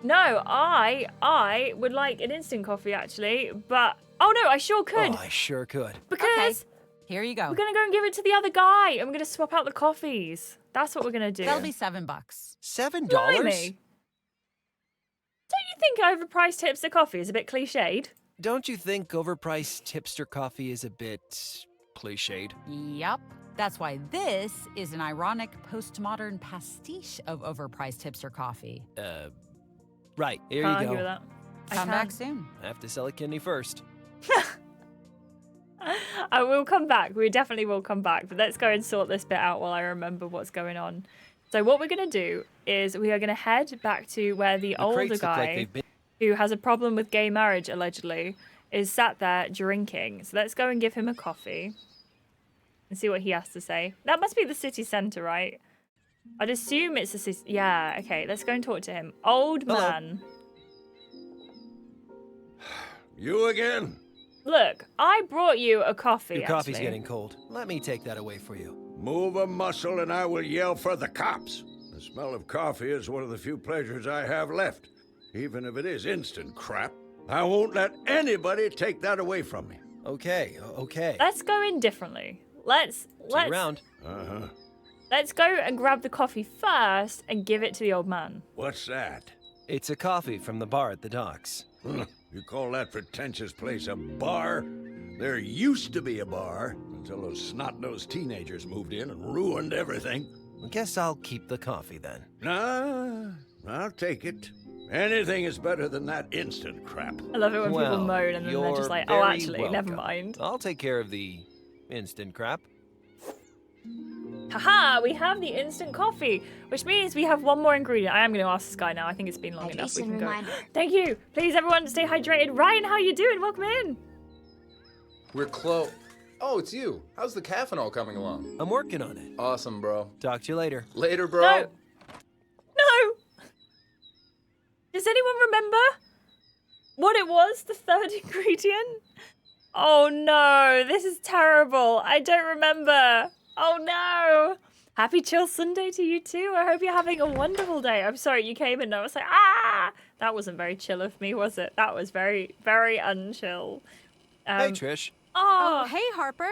No, I would like an instant coffee, actually. But, oh no, I sure could. Oh, I sure could. Because Okay, here you go. we're going to go and give it to the other guy. And we're going to swap out the coffees. That's what we're going to do. That'll be $7. $7? Blimey. Don't you think overpriced hipster coffee is a bit cliched? Don't you think overpriced tipster coffee is a bit cliched? Yup. That's why this is an ironic postmodern pastiche of overpriced hipster coffee. Right. Here Can't you argue go. with that. Come back soon. I have to sell a kidney first. I will come back. We definitely will come back. But let's go and sort this bit out while I remember what's going on. So what we're going to do is we are going to head back to where the older crates look like guy, they've been- who has a problem with gay marriage, allegedly, is sat there drinking. So let's go and give him a coffee and see what he has to say. That must be the city centre, right? I'd assume it's a city... Yeah, okay. Let's go and talk to him. Old Hello. man. You again? Look, I brought you a coffee, Your coffee's actually. getting cold. Let me take that away for you. Move a muscle and I will yell for the cops. The smell of coffee is one of the few pleasures I have left. Even if it is instant crap, I won't let anybody take that away from me. Okay. Let's go in differently. Let's around. Uh-huh. Let's go and grab the coffee first and give it to the old man. What's that? It's a coffee from the bar at the docks. You call that pretentious place a bar? There used to be a bar until those snot-nosed teenagers moved in and ruined everything. I guess I'll keep the coffee then. Nah, I'll take it. Anything is better than that instant crap. I love it when people moan and then they're just like, oh, very actually, never welcome. mind. I'll take care of the instant crap. Haha, we have the instant coffee, which means we have one more ingredient. I am going to ask this guy now. I think it's been long enough. We can go. Thank you. Please, everyone, stay hydrated. Ryan, how you doing? Welcome in. We're close. Oh, it's you. How's the caffeinol coming along? I'm working on it. Awesome, bro. Talk to you later. Later, bro. No. Does anyone remember what it was, the third ingredient? Oh no, this is terrible. I don't remember. Oh no. Happy chill Sunday to you too. I hope you're having a wonderful day. I'm sorry you came in and I was like, ah! That wasn't very chill of me, was it? That was very, very unchill. Hey, Trish. Oh, hey, Harper.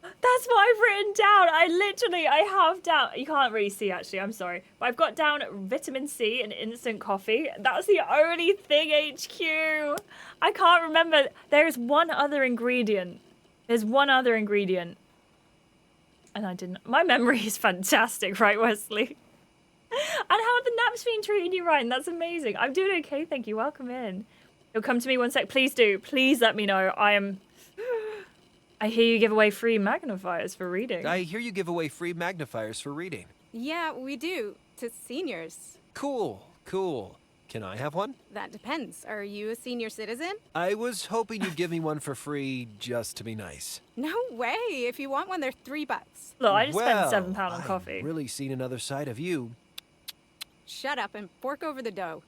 That's what I've written down. I have down. You can't really see, actually. I'm sorry. But I've got down vitamin C and instant coffee. That's the only thing, HQ. I can't remember. There's one other ingredient. And I didn't. My memory is fantastic, right, Wesley? how are the naps been treating you, Ryan? That's amazing. I'm doing okay, thank you. Welcome in. You'll come to me one sec. Please do. Please let me know. I hear you give away free magnifiers for reading. I hear you give away free magnifiers for reading. Yeah, we do. To seniors. Cool. Can I have one? That depends. Are you a senior citizen? I was hoping you'd give me one for free just to be nice. No way. If you want one, they're $3. Look, I just spent £7 on coffee. I've really seen another side of you. Shut up and fork over the dough.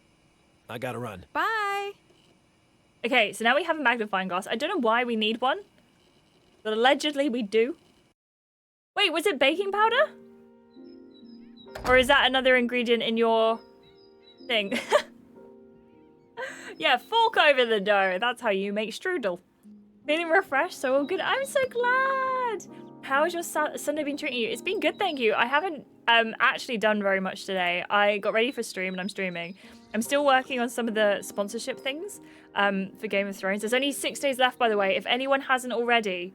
I gotta run. Bye. Okay, so now we have a magnifying glass. I don't know why we need one, but allegedly we do. Wait, was it baking powder? Or is that another ingredient in your thing? Yeah, fork over the dough. That's how you make strudel. Feeling refreshed, so all good. I'm so glad. How's your Sunday been treating you? It's been good, thank you. I haven't actually done very much today. I got ready for stream and I'm streaming. I'm still working on some of the sponsorship things for Game of Thrones. There's only 6 days left, by the way. If anyone hasn't already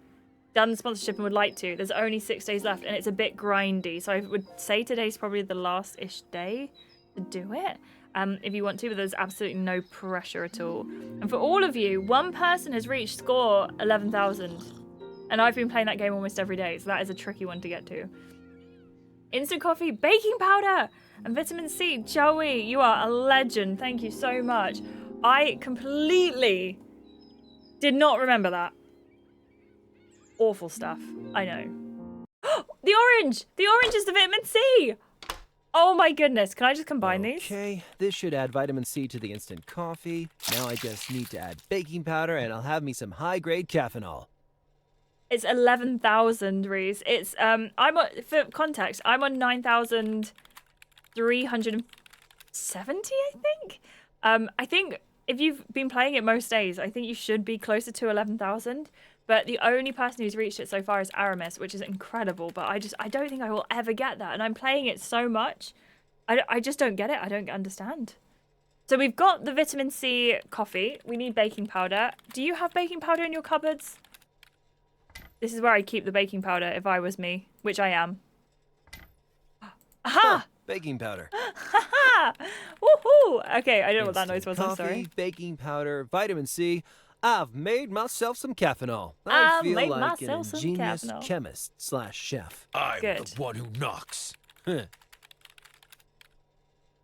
done the sponsorship and would like to, there's only 6 days left and it's a bit grindy. So I would say today's probably the last-ish day to do it. If you want to, but there's absolutely no pressure at all. And for all of you, one person has reached score 11,000. And I've been playing that game almost every day, so that is a tricky one to get to. Instant coffee, baking powder, and vitamin C. Joey, you are a legend. Thank you so much. I completely did not remember that. Awful stuff. I know. The orange! The orange is the vitamin C! Oh my goodness, can I just combine these? Okay, this should add vitamin C to the instant coffee. Now I just need to add baking powder and I'll have me some high-grade caffeinol. It's 11,000, Reese. It's, for context, I'm on 9,370, I think? I think if you've been playing it most days, I think you should be closer to 11,000. But the only person who's reached it so far is Aramis, which is incredible. But I don't think I will ever get that. And I'm playing it so much. I just don't get it. I don't understand. So we've got the vitamin C coffee. We need baking powder. Do you have baking powder in your cupboards? This is where I'd keep the baking powder if I was me, which I am. Aha! Baking powder. Haha! Woohoo! Okay, I don't know what that noise was. Coffee, I'm sorry. Baking powder, vitamin C. I've made myself some caffeinol. I've I feel made like an myself some ingenious caffeinol. chemist/chef. I'm Good. the one who knocks.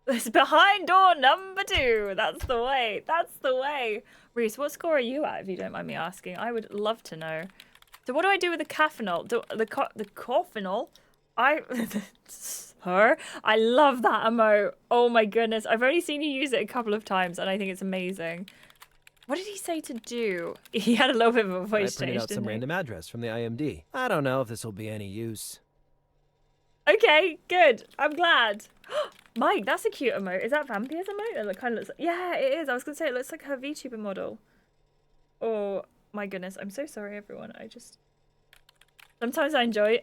It's behind door number 2. That's the way. That's the way. Reese, what score are you at, if you don't mind me asking? I would love to know. So what do I do with the caffeinol? The caffeinol? I love that emote. Oh my goodness. I've only seen you use it a couple of times and I think it's amazing. What did he say to do? He had a little bit of a voice I printed change, out some didn't he? random address from the IMD. I don't know if this will be any use. Okay, good. I'm glad. Mike, that's a cute emote. Is that Vampier's emote? It kind of looks like... Yeah, it is. I was going to say it looks like her VTuber model. Oh, my goodness. I'm so sorry, everyone. Sometimes I indulge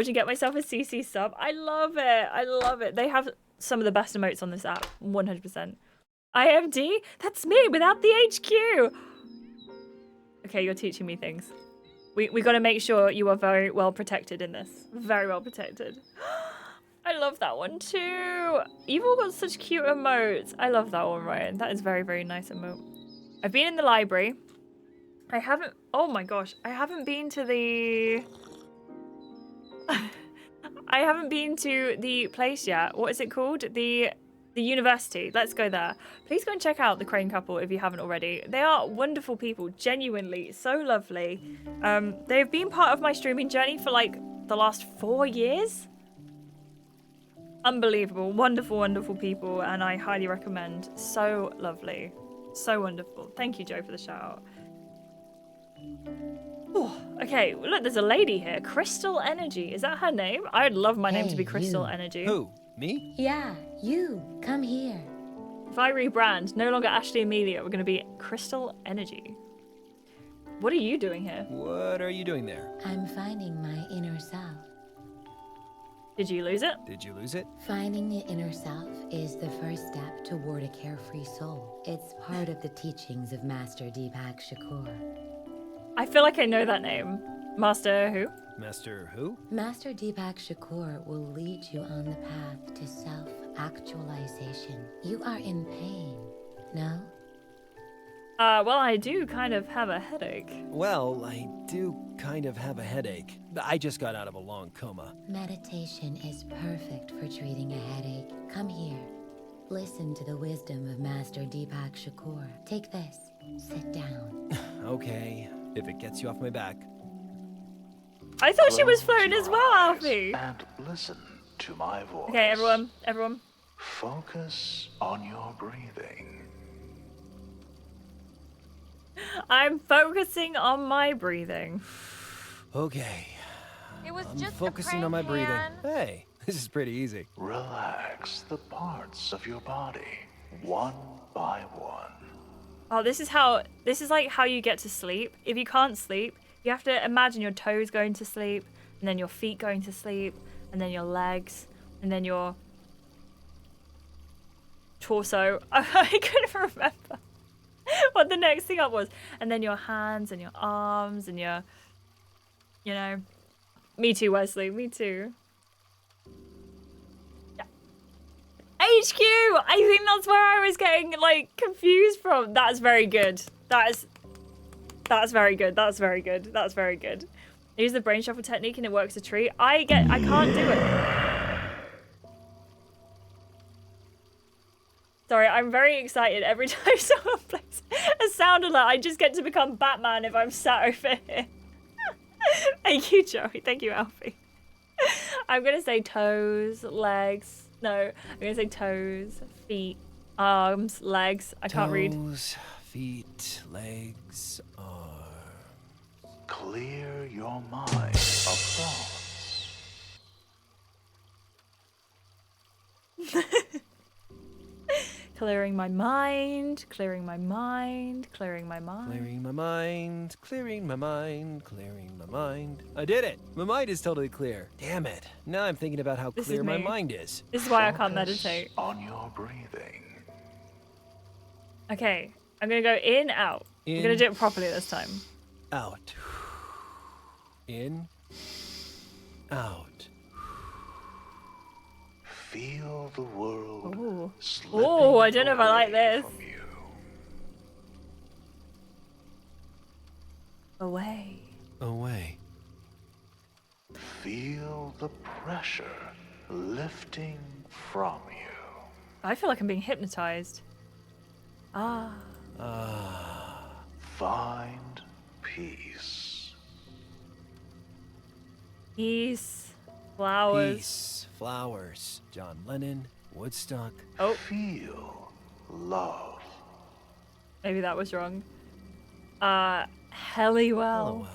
and get myself a CC sub. I love it. I love it. They have some of the best emotes on this app. 100%. IMD? That's me without the HQ. Okay, you're teaching me things. We got to make sure you are very well protected in this. Very well protected. I love that one too. You've all got such cute emotes. I love that one, Ryan. That is very, very nice emote. I've been in the library. I haven't... Oh my gosh. I haven't been to the... I haven't been to the place yet. What is it called? The university. Let's go there. Please go and check out the Crane couple if you haven't already. They are wonderful people, genuinely so lovely. They've been part of my streaming journey for like the last 4 years. Unbelievable, wonderful, wonderful people, and I highly recommend. So lovely, so wonderful. Thank you, Joe, for the shout out. Oh, okay, look, there's a lady here. Crystal Energy. Is that her name? I would love my name to be Crystal Energy. Who? Me? Yeah, you. Come here. If I rebrand, no longer Ashley Amelia, we're going to be Crystal Energy. What are you doing here? What are you doing there? I'm finding my inner self. Did you lose it? Did you lose it? Finding the inner self is the first step toward a carefree soul. It's part of the teachings of Master Deepak Shakur. I feel like I know that name. Master who? Master who? Master Deepak Shakur will lead you on the path to self-actualization. You are in pain, no? Well, I do kind of have a headache. Well, I do kind of have a headache. I just got out of a long coma. Meditation is perfect for treating a headache. Come here. Listen to the wisdom of Master Deepak Shakur. Take this. Sit down. Okay, if it gets you off my back. I thought she was floating as well, Alfie. And listen to my voice. Okay, everyone. Focus on your breathing. I'm focusing on my breathing. Okay. It was I'm just focusing on my breathing. Hey, this is pretty easy. Relax the parts of your body, one by one. Oh, this is like how you get to sleep. If you can't sleep, you have to imagine your toes going to sleep, and then your feet going to sleep, and then your legs, and then your torso. I couldn't remember what the next thing up was. And then your hands and your arms and your, you know. Me too, Wesley. Me too. Yeah. HQ! I think that's where I was getting, like, confused from. That's very good. That's very good. That's very good. That's very good. I use the brain shuffle technique and it works a treat. I can't do it. Sorry, I'm very excited every time someone plays a sound alert. I just get to become Batman if I'm sat over here. Thank you, Joey. Thank you, Alfie. I'm gonna say toes, legs. No, I'm gonna say toes, feet, arms, legs. I can't read. Toes, feet, legs, arms. Clear your mind of thoughts. Clearing my mind, clearing my mind, clearing my mind. Clearing my mind, clearing my mind, clearing my mind. I did it! My mind is totally clear. Damn it. Now I'm thinking about how This clear is my me. mind is. This is why I can't meditate. On your breathing. Okay, I'm gonna go in, out. I'm gonna In. do it properly this time. Out. In. Out. Feel the world Ooh. slipping Ooh, I don't know if I like away this. from you. Away. Away. Feel the pressure lifting from you. I feel like I'm being hypnotized. Ah. Find peace. Peace. Flowers. Peace. Flowers. John Lennon. Woodstock. Oh. Feel love. Maybe that was wrong. Helliwell. LOL.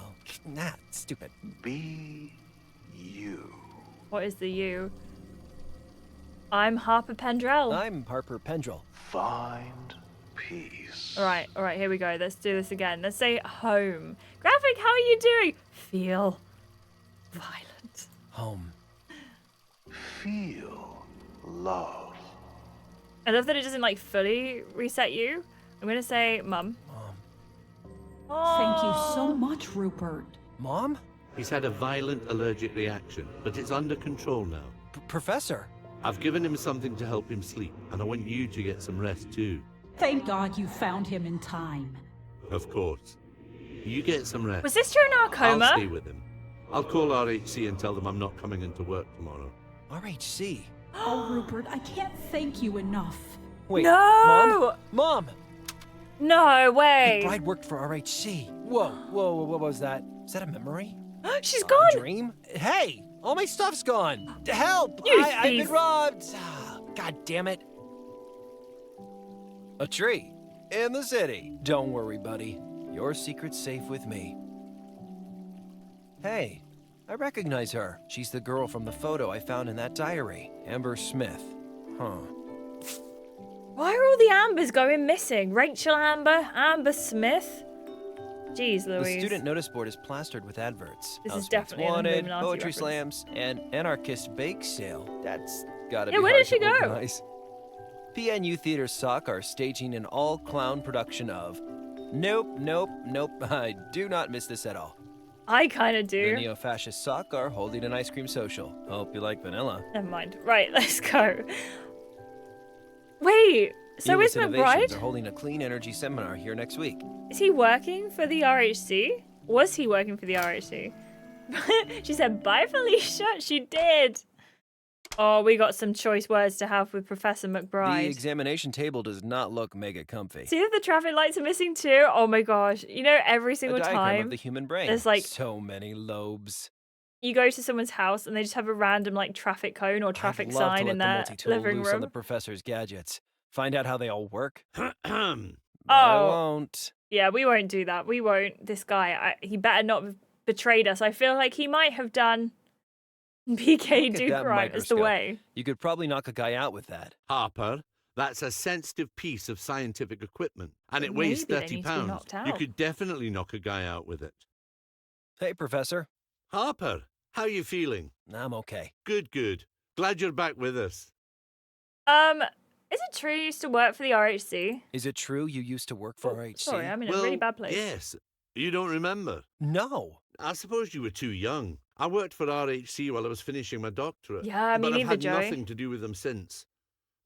Nah, stupid. Be you. What is the you? I'm Harper Pendrell. I'm Harper Pendrell. Find peace. All right, here we go. Let's do this again. Let's say home. Graphic, how are you doing? Feel violent. Home. Feel love. I love that it doesn't like fully reset you. I'm gonna say mum. Thank you so much, Rupert. Mom? He's had a violent allergic reaction, but it's under control now. Professor? I've given him something to help him sleep, and I want you to get some rest too. Thank God you found him in time. Of course. You get some rest. Was this during our coma? I'll stay with him. I'll call RHC and tell them I'm not coming into work tomorrow. RHC? Oh, Rupert, I can't thank you enough. Wait, No! Mom! No way. The bride worked for RHC. Whoa, what was that? Is that a memory? She's A gone. dream? Hey, all my stuff's gone. Help! You I've thief. been robbed. God damn it. A tree in the city. Don't worry, buddy. Your secret's safe with me. Hey, I recognize her. She's the girl from the photo I found in that diary. Amber Smith. Huh. Why are all the Ambers going missing? Rachel Amber, Amber Smith. Jeez, Louise. The student notice board is plastered with adverts. This is Housemates definitely an wanted, Illuminati poetry reference. slams, and anarchist bake sale. That's gotta Yeah, be where hard did she to go? organize. PNU Theater Suck are staging an all-clown production of Nope, I do not miss this at all. I kind of The do. neo-fascist sock are holding an ice cream social. Hope you like vanilla. Never mind. Right, let's go. Wait, so is Elis Innovations McBride? are holding a clean energy seminar here next week. Is he working for the RHC? Was he working for the RHC? She said, bye, Felicia. She did. Oh, we got some choice words to have with Professor McBride. The examination table does not look mega comfy. See if the traffic lights are missing too? Oh my gosh. You know, every single A diagram time of the human brain. there's like, so many lobes. you go to someone's house and they just have a random like traffic cone or traffic I'd love sign to in let the their multi-tool living loose on room. the professor's gadgets. Find out how they all work. Oh. I won't. Yeah, we won't do that. We won't. This guy, he better not have betrayed us. I feel like he might have done. BK Look do at that crime is the microscope. way. You could probably knock a guy out with that. Harper, that's a sensitive piece of scientific equipment, and it Maybe weighs they 30 need to be pounds. knocked You out. could definitely knock a guy out with it. Hey, Professor. Harper, how you feeling? I'm okay. Good, good. Glad you're back with us. Is it true you used to work for the RHC? Is it true you used to work for RHC? Sorry, I'm in a really bad place. Yes. You don't remember? No. I suppose you were too young. I worked for RHC while I was finishing my doctorate. Yeah, me but neither, I've had Joey. nothing to do with them since.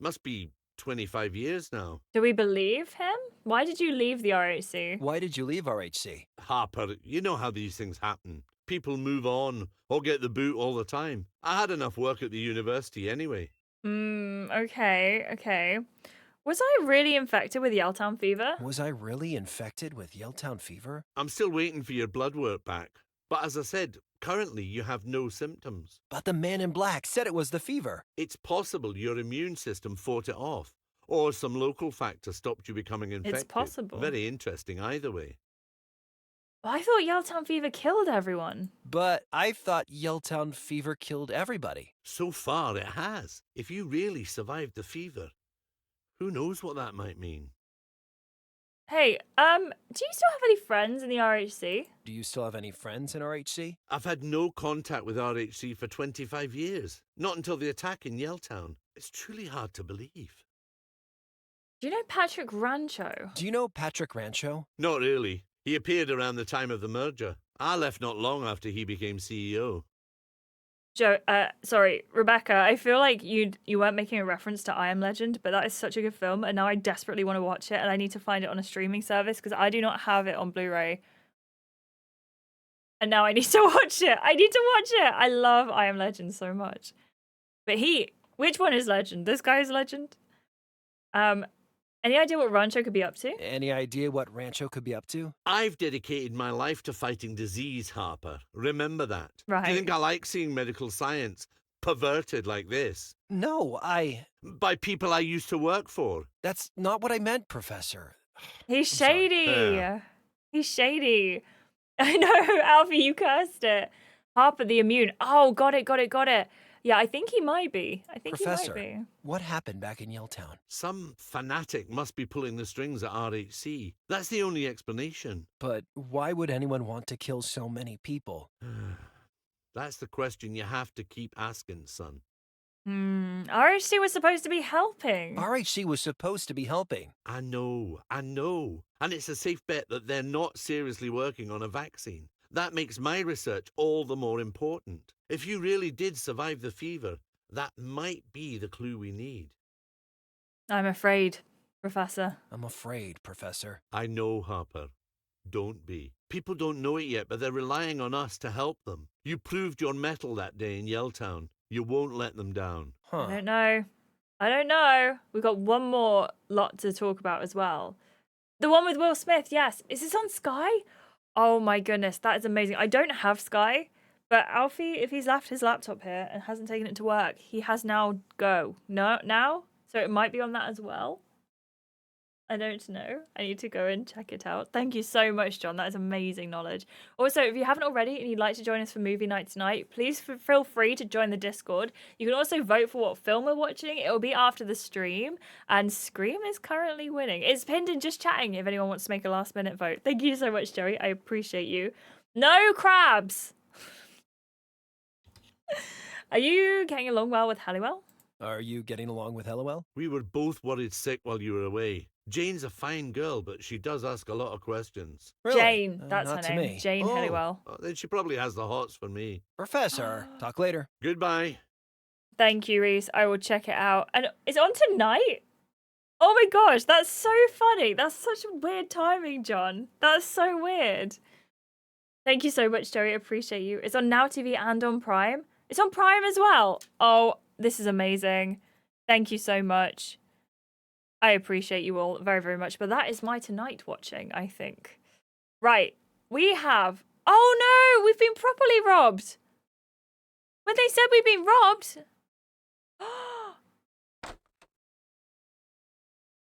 Must be 25 years now. Do we believe him? Why did you leave the RHC? Why did you leave RHC? Harper, you know how these things happen. People move on or get the boot all the time. I had enough work at the university anyway. Okay. Was I really infected with Yelltown fever? Was I really infected with Yelltown fever? I'm still waiting for your blood work back. But as I said, currently you have no symptoms. But the man in black said it was the fever. It's possible your immune system fought it off, or some local factor stopped you becoming infected. It's possible. Very interesting either way. I thought Yelltown fever killed everyone. But I thought Yelltown fever killed everybody. So far it has. If you really survived the fever, who knows what that might mean? Hey, do you still have any friends in the RHC? Do you still have any friends in RHC? I've had no contact with RHC for 25 years. Not until the attack in Yelltown. It's truly hard to believe. Do you know Patrick Rancho? Do you know Patrick Rancho? Not really. He appeared around the time of the merger. I left not long after he became CEO. Sorry, Rebecca, I feel like you weren't making a reference to I Am Legend, but that is such a good film, and now I desperately want to watch it, and I need to find it on a streaming service, because I do not have it on Blu-ray. And now I need to watch it. I love I Am Legend so much. But which one is Legend? This guy is Legend? Any idea what Rancho could be up to? Any idea what Rancho could be up to? I've dedicated my life to fighting disease, Harper. Remember that. Right. Do you think I like seeing medical science perverted like this? No, By people I used to work for. That's not what I meant, Professor. He's shady. He's shady. I know, Alfie, you cursed it. Harper the Immune. Oh, got it. Yeah, I think he might be. Professor, what happened back in Yelltown? Some fanatic must be pulling the strings at RHC. That's the only explanation. But why would anyone want to kill so many people? That's the question you have to keep asking, son. RHC was supposed to be helping. RHC was supposed to be helping. I know. And it's a safe bet that they're not seriously working on a vaccine. That makes my research all the more important. If you really did survive the fever, that might be the clue we need. I'm afraid, Professor. I'm afraid, Professor. I know, Harper. Don't be. People don't know it yet, but they're relying on us to help them. You proved your mettle that day in Yelltown. You won't let them down. Huh. I don't know. We've got one more lot to talk about as well. The one with Will Smith, yes. Is this on Sky? Oh my goodness, that is amazing. I don't have Sky, but Alfie, if he's left his laptop here and hasn't taken it to work, he has now now? So it might be on that as well. I don't know. I need to go and check it out. Thank you so much, John. That is amazing knowledge. Also, if you haven't already and you'd like to join us for movie night tonight, please feel free to join the Discord. You can also vote for what film we're watching. It will be after the stream. And Scream is currently winning. It's pinned in Just Chatting if anyone wants to make a last minute vote. Thank you so much, Joey. I appreciate you. No crabs! Are you getting along well with Halliwell? Are you getting along with Hellowell? We were both worried sick while you were away. Jane's a fine girl, but she does ask a lot of questions. Really? Jane, that's not her to name. me. Jane Halliwell. Then she probably has the hots for me. Professor, talk later. Goodbye. Thank you, Reese. I will check it out. And it's on tonight? Oh my gosh, that's so funny. That's such weird timing, John. That's so weird. Thank you so much, Joey. I appreciate you. It's on Now TV and on Prime. It's on Prime as well. Oh, this is amazing. Thank you so much. I appreciate you all very, very much. But that is my tonight watching, I think. Right. We have... Oh no! We've been properly robbed! When they said we've been robbed...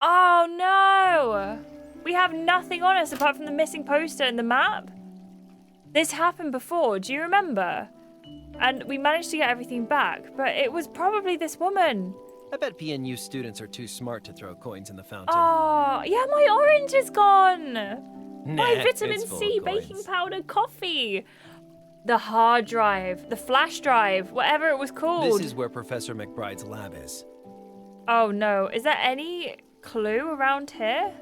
Oh no! We have nothing on us apart from the missing poster and the map. This happened before, do you remember? And we managed to get everything back, but it was probably this woman. I bet PNU students are too smart to throw coins in the fountain. Oh, yeah, my orange is gone. My Nah, vitamin it's full C, of baking coins. powder, coffee. The hard drive, the flash drive, whatever it was called. This is where Professor McBride's lab is. Oh no, is there any clue around here?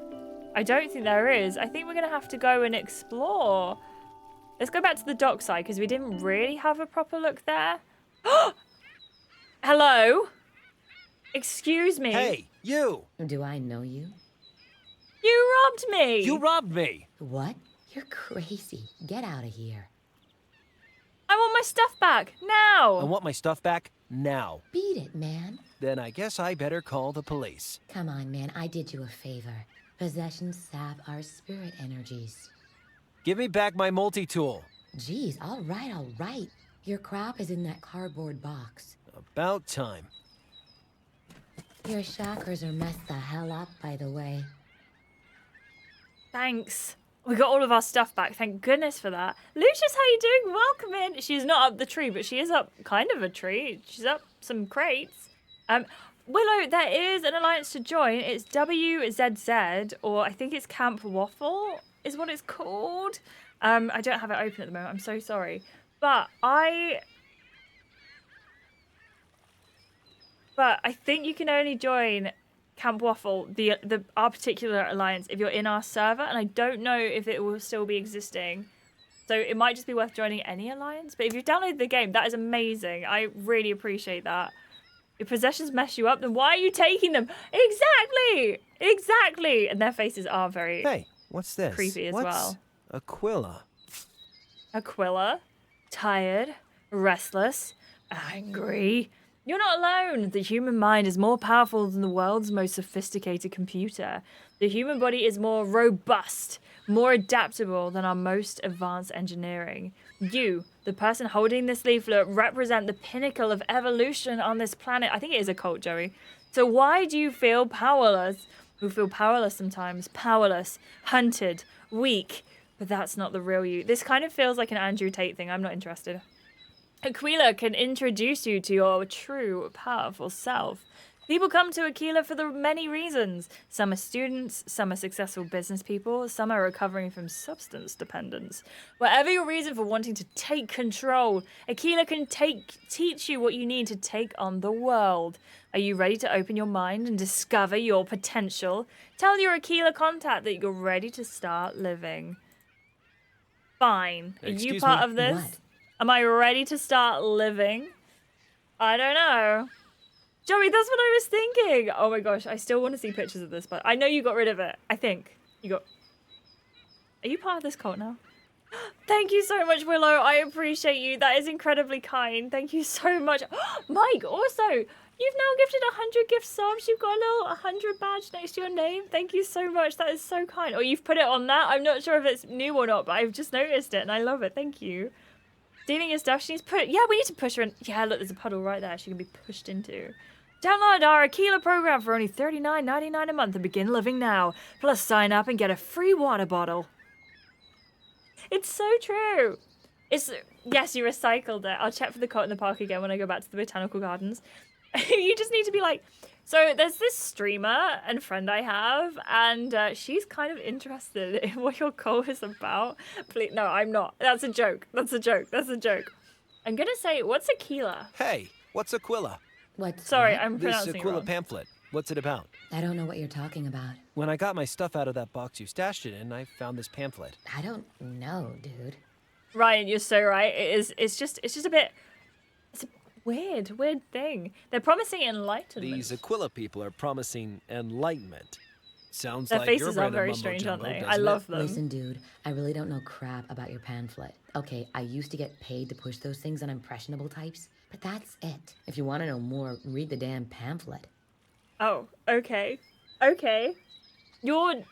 I don't think there is. I think we're gonna have to go and explore. Let's go back to the dockside because we didn't really have a proper look there. Hello? Excuse me. Hey, you! Do I know you? You robbed me! You robbed me! What? You're crazy. Get out of here. I want my stuff back, now! I want my stuff back now. Beat it, man. Then I guess I better call the police. Come on, man. I did you a favor. Possessions sap our spirit energies. Give me back my multi-tool. Geez, all right, all right. Your crop is in that cardboard box. About time. Your chakras are messed the hell up, by the way. Thanks. We got all of our stuff back. Thank goodness for that. Lucius, how you doing? Welcome in. She's not up the tree, but she is up kind of a tree. She's up some crates. Willow, there is an alliance to join. It's WZZ, or I think it's Camp Waffle is what it's called. I don't have it open at the moment. I'm so sorry. But I think you can only join Camp Waffle, our particular alliance, if you're in our server, and I don't know if it will still be existing. So it might just be worth joining any alliance. But if you've downloaded the game, that is amazing. I really appreciate that. If possessions mess you up, then why are you taking them? Exactly! Exactly! And their faces are very what's this? creepy as What's well. Aquila? Aquila? Tired? Restless? Angry? You're not alone. The human mind is more powerful than the world's most sophisticated computer. The human body is more robust, more adaptable than our most advanced engineering. You, the person holding this leaflet, represent the pinnacle of evolution on this planet. I think it is a cult, Joey. So why do you feel powerless? We feel powerless sometimes. Powerless, hunted, weak. But that's not the real you. This kind of feels like an Andrew Tate thing. I'm not interested. Aquila can introduce you to your true, powerful self. People come to Aquila for the many reasons. Some are students, some are successful business people, some are recovering from substance dependence. Whatever your reason for wanting to take control, Aquila can teach you what you need to take on the world. Are you ready to open your mind and discover your potential? Tell your Aquila contact that you're ready to start living. Fine. Are you part of this? What? Am I ready to start living? I don't know. Joey, that's what I was thinking. Oh my gosh, I still want to see pictures of this, but I know you got rid of it. I think. Are you part of this cult now? Thank you so much, Willow. I appreciate you. That is incredibly kind. Thank you so much. Mike, also, you've now gifted 100 gift subs. You've got a little 100 badge next to your name. Thank you so much. That is so kind. Or you've put it on that. I'm not sure if it's new or not, but I've just noticed it and I love it. Thank you. Stealing your stuff, she needs to yeah, we need to push her in. Yeah, look, there's a puddle right there she can be pushed into. Download our Aquila program for only $39.99 a month and begin living now. Plus sign up and get a free water bottle. It's so true. Yes, you recycled it. I'll check for the cot in the park again when I go back to the botanical gardens. You just need to be like, so there's this streamer and friend I have, and she's kind of interested in what your goal is about. Please, no, I'm not. That's a joke. That's a joke. That's a joke. I'm gonna say, what's Aquila? Hey, what's Aquila? Sorry, what? I'm This pronouncing it Aquila wrong. pamphlet. What's it about? I don't know what you're talking about. When I got my stuff out of that box you stashed it in, I found this pamphlet. I don't know, dude. Ryan, you're so right. It's just a bit. It's a weird thing. They're promising enlightenment. These Aquila people are promising enlightenment. Sounds Their like your faces are brand of very mumbo strange, aren't jumbo, they? I doesn't it? love them. Listen, dude, I really don't know crap about your pamphlet. Okay, I used to get paid to push those things on impressionable types, but that's it. If you want to know more, read the damn pamphlet. Oh, okay. You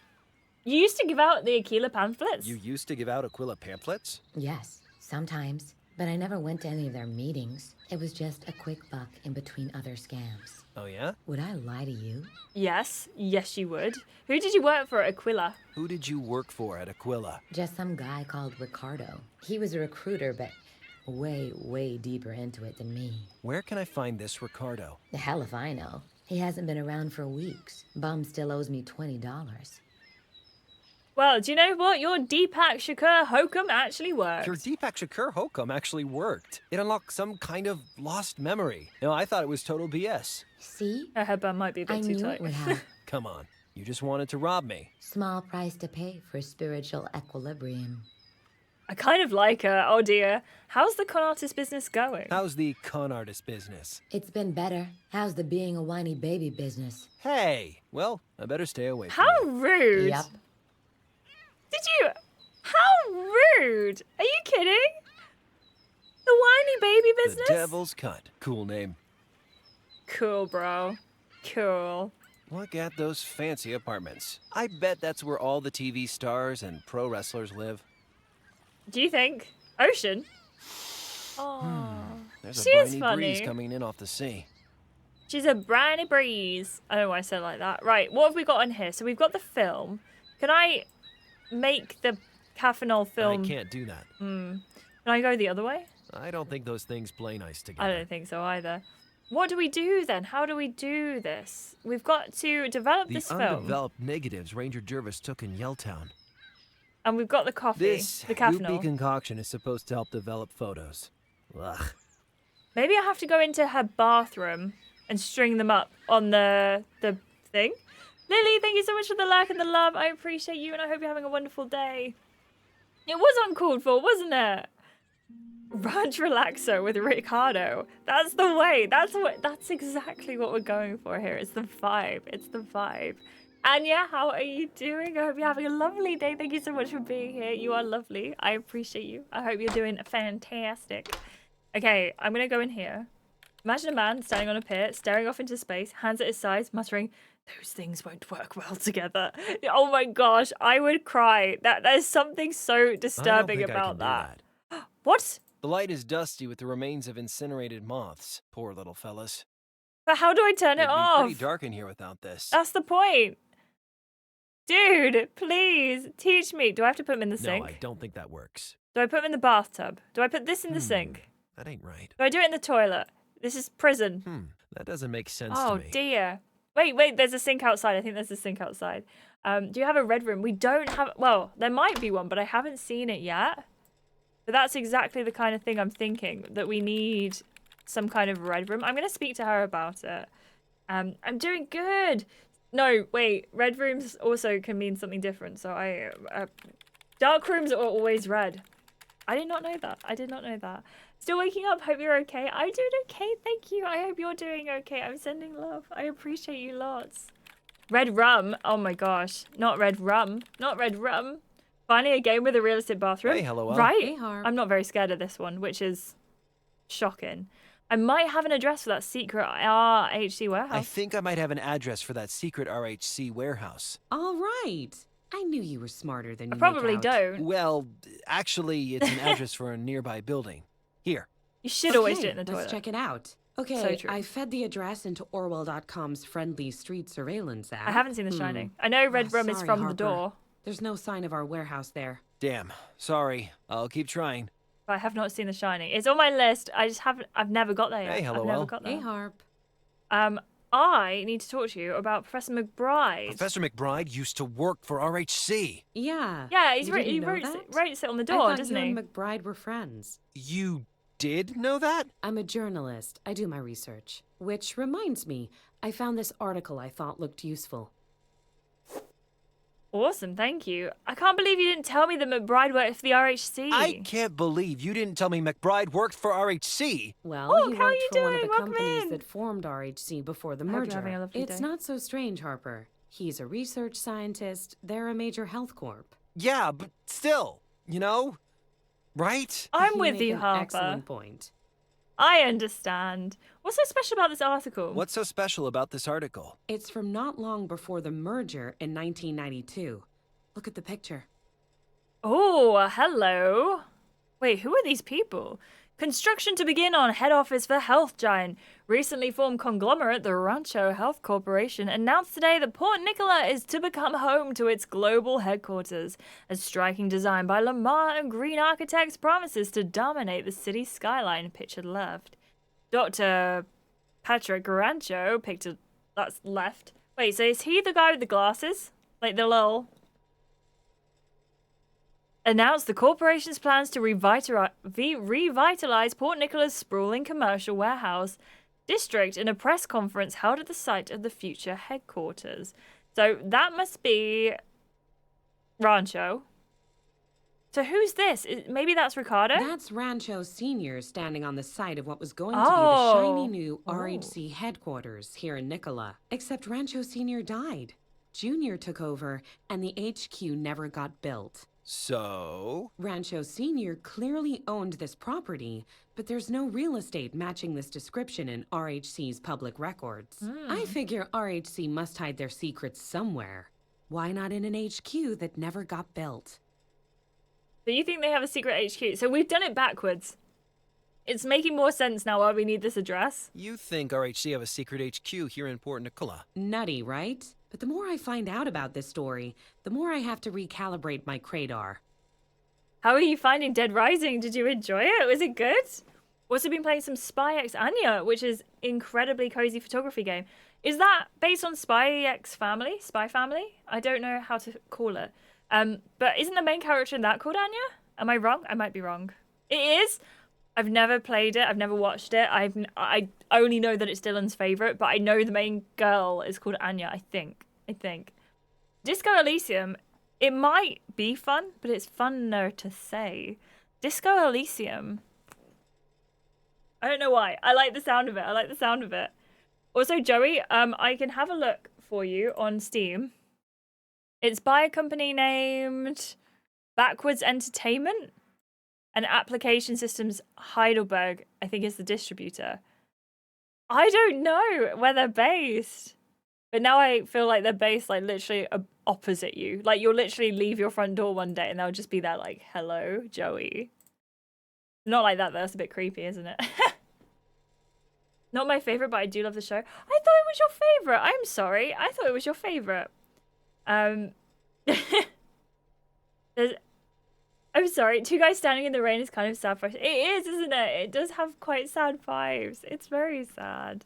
used to give out the Aquila pamphlets? You used to give out Aquila pamphlets? Yes, sometimes. But I never went to any of their meetings. It was just a quick buck in between other scams. Oh, yeah? Would I lie to you? Yes, you would. Who did you work for at Aquila? Who did you work for at Aquila? Just some guy called Ricardo. He was a recruiter, but way deeper into it than me. Where can I find this Ricardo? The hell if I know. He hasn't been around for weeks. Bum still owes me $20. Well, do you know what? Your Deepak Shakur hokum actually worked. Your Deepak Shakur hokum actually worked. It unlocked some kind of lost memory. No, I thought it was total BS. See? Her headband might be a bit too I knew tight. it would have. Come on. You just wanted to rob me. Small price to pay for spiritual equilibrium. I kind of like her. Oh dear. How's the con artist business going? How's the con artist business? It's been better. How's the being a whiny baby business? Hey! Well, I better stay away from How rude. Yep. Did you... How rude. Are you kidding? The whiny baby business? The Devil's Cut. Cool name. Cool, bro. Cool. Look at those fancy apartments. I bet that's where all the TV stars and pro wrestlers live. Do you think? Ocean? Oh. There's She a is briny funny. breeze coming in off the sea. She's a briny breeze. I don't know why I said it like that. Right, what have we got on here? So we've got the film. Can I make the Caffeinol film? I can't do that. Can I go the other way? I don't think those things play nice together. I don't think so either. What do we do then? How do we do this? We've got to develop The this film. undeveloped negatives Ranger Jervis took in Yelltown. And we've got the coffee, This the goopy Caffeinol. concoction is supposed to help develop photos. Ugh. Maybe I have to go into her bathroom and string them up on the thing. Lily, thank you so much for the like and the love. I appreciate you and I hope you're having a wonderful day. It was uncalled for, wasn't it? Ranch Relaxo with Ricardo. That's the way. That's exactly what we're going for here. It's the vibe. It's the vibe. Anya, how are you doing? I hope you're having a lovely day. Thank you so much for being here. You are lovely. I appreciate you. I hope you're doing fantastic. Okay, I'm gonna go in here. Imagine a man standing on a pier, staring off into space, hands at his sides, muttering, "Those things won't work well together." Oh my gosh, I would cry. There's something so disturbing about that. What? The light is dusty with the remains of incinerated moths. Poor little fellas. But how do I turn it It'd be off? pretty dark in here without this. That's the point. Dude, please teach me. Do I have to put them in the No, sink? I don't think that works. Do I put them in the bathtub? Do I put this in the sink? That ain't right. Do I do it in the toilet? This is prison. That doesn't make sense Oh to me. dear. Wait, there's a sink outside. I think there's a sink outside. Do you have a red room? We don't have, well, there might be one, but I haven't seen it yet. But that's exactly the kind of thing I'm thinking, that we need some kind of red room. I'm going to speak to her about it. I'm doing good. No, wait, red rooms also can mean something different. So dark rooms are always red. I did not know that. I did not know that. Still waking up. Hope you're okay. I'm doing okay. Thank you. I hope you're doing okay. I'm sending love. I appreciate you lots. Red rum. Oh my gosh. Not red rum. Not red rum. Finally a game with a realistic bathroom. Hey, hello. Right. Hey, Harp. I'm not very scared of this one, which is shocking. I might have an address for that secret RHC warehouse. I think I might have an address for that secret RHC warehouse. All right. I knew you were smarter than you I probably make out. don't. Well, actually, it's an address for a nearby building. Here. You should always do it in the toilet. Let's check it out. Okay, So true. I fed the address into Orwell.com's friendly street surveillance app. I haven't seen The Shining. I know red rum is Sorry, from the Harper. door, There's no sign of our warehouse there. Damn. Sorry. I'll keep trying. but I have not seen The Shining. It's on my list. I just haven't. I've never got there yet. Hey, hello, I've never Elle. got there. Hey, Harp. I need to talk to you about Professor McBride. Professor McBride used to work for RHC. Yeah. Yeah, You didn't know he that? writes it on the I door, thought doesn't you he? and McBride were friends. You did know that? I'm a journalist. I do my research. Which reminds me, I found this article I thought looked useful. Awesome, thank you. I can't believe you didn't tell me that McBride worked for the RHC. I can't believe you didn't tell me McBride worked for RHC. Well, he how are worked you for one of doing? the Welcome companies in. that formed RHC before the I hope you're having a merger. lovely It's day. not so strange, Harper. He's a research scientist. They're a major health corp. Yeah, but still, you know? Right? I'm You with make you, an Harper. excellent point. I understand. What's so special about this article? What's so special about this article? It's from not long before the merger in 1992. Look at the picture. Oh, hello. Wait, who are these people? Construction to begin on head office for health giant. Recently formed conglomerate, the Rancho Health Corporation, announced today that Port Nicola is to become home to its global headquarters. A striking design by Lamar and Green Architects promises to dominate the city's skyline, pictured left. Dr. Patrick Rancho, pictured that's left. Wait, so is he the guy with the glasses? Like the little... announced the corporation's plans to revitalize Port Nicola's sprawling commercial warehouse district in a press conference held at the site of the future headquarters. So that must be Rancho. So who's this? Maybe that's Ricardo? That's Rancho Sr. standing on the site of what was going to be the shiny new RHC headquarters here in Nicola. Except Rancho Sr. died. Junior took over, and the HQ never got built. So? Rancho Sr. clearly owned this property, but there's no real estate matching this description in RHC's public records. I figure RHC must hide their secrets somewhere. Why not in an HQ that never got built? So you think they have a secret HQ? So we've done it backwards. It's making more sense now why we need this address. You think RHC have a secret HQ here in Port Nicola? Nutty, right? But the more I find out about this story, the more I have to recalibrate my Cradar. How are you finding Dead Rising? Did you enjoy it? Was it good? Also been playing some Spy X Anya, which is incredibly cozy photography game. Is that based on Spy X Family? Spy Family? I don't know how to call it. But isn't the main character in that called Anya? Am I wrong? I might be wrong. It is? I've never played it. I've never watched it. I only know that it's Dylan's favorite, but I know the main girl is called Anya, I think. Disco Elysium, it might be fun, but it's funner to say. Disco Elysium. I don't know why. I like the sound of it. Also, Joey, I can have a look for you on Steam. It's by a company named Backwards Entertainment. And Application Systems Heidelberg, I think, is the distributor. I don't know where they're based. But now I feel like they're based, like, literally opposite you. Like, you'll literally leave your front door one day and they'll just be there like, hello, Joey. Not like that, that's a bit creepy, isn't it? Not my favorite, but I do love the show. I thought it was your favorite. I'm sorry. I thought it was your favorite. I'm sorry, two guys standing in the rain is kind of sad. It is, isn't it? It does have quite sad vibes. It's very sad.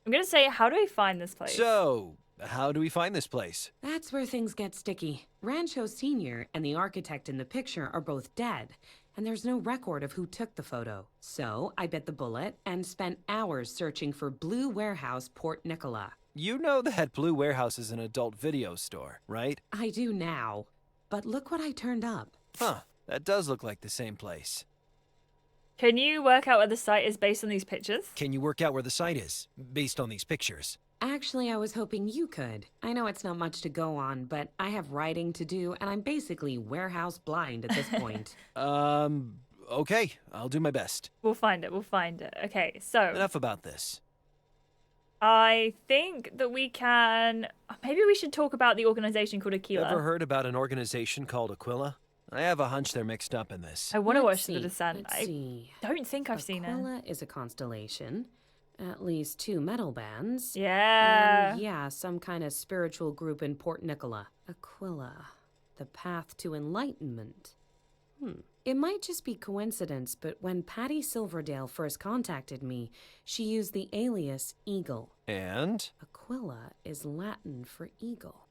I'm going to say, how do I find this place? So, how do we find this place? That's where things get sticky. Rancho Sr. and the architect in the picture are both dead, and there's no record of who took the photo. So, I bit the bullet and spent hours searching for Blue Warehouse, Port Nicola. You know that Blue Warehouse is an adult video store, right? I do now. But look what I turned up. Huh, that does look like the same place. Can you work out where the site is based on these pictures? Can you work out where the site is, based on these pictures? Actually, I was hoping you could. I know it's not much to go on, but I have writing to do, and I'm basically warehouse blind at this point. Okay, I'll do my best. We'll find it. Okay, so... Enough about this. I think that we can... Maybe we should talk about the organization called Aquila. Ever heard about an organization called Aquila? I have a hunch they're mixed up in this. I want to watch The Descent. Let's see. Don't think I've seen it. Aquila is a constellation. At least 2 metal bands. Yeah. Yeah, some kind of spiritual group in Port Nicola. Aquila. The path to enlightenment. It might just be coincidence, but when Patty Silverdale first contacted me, she used the alias Eagle. And? Aquila is Latin for eagle.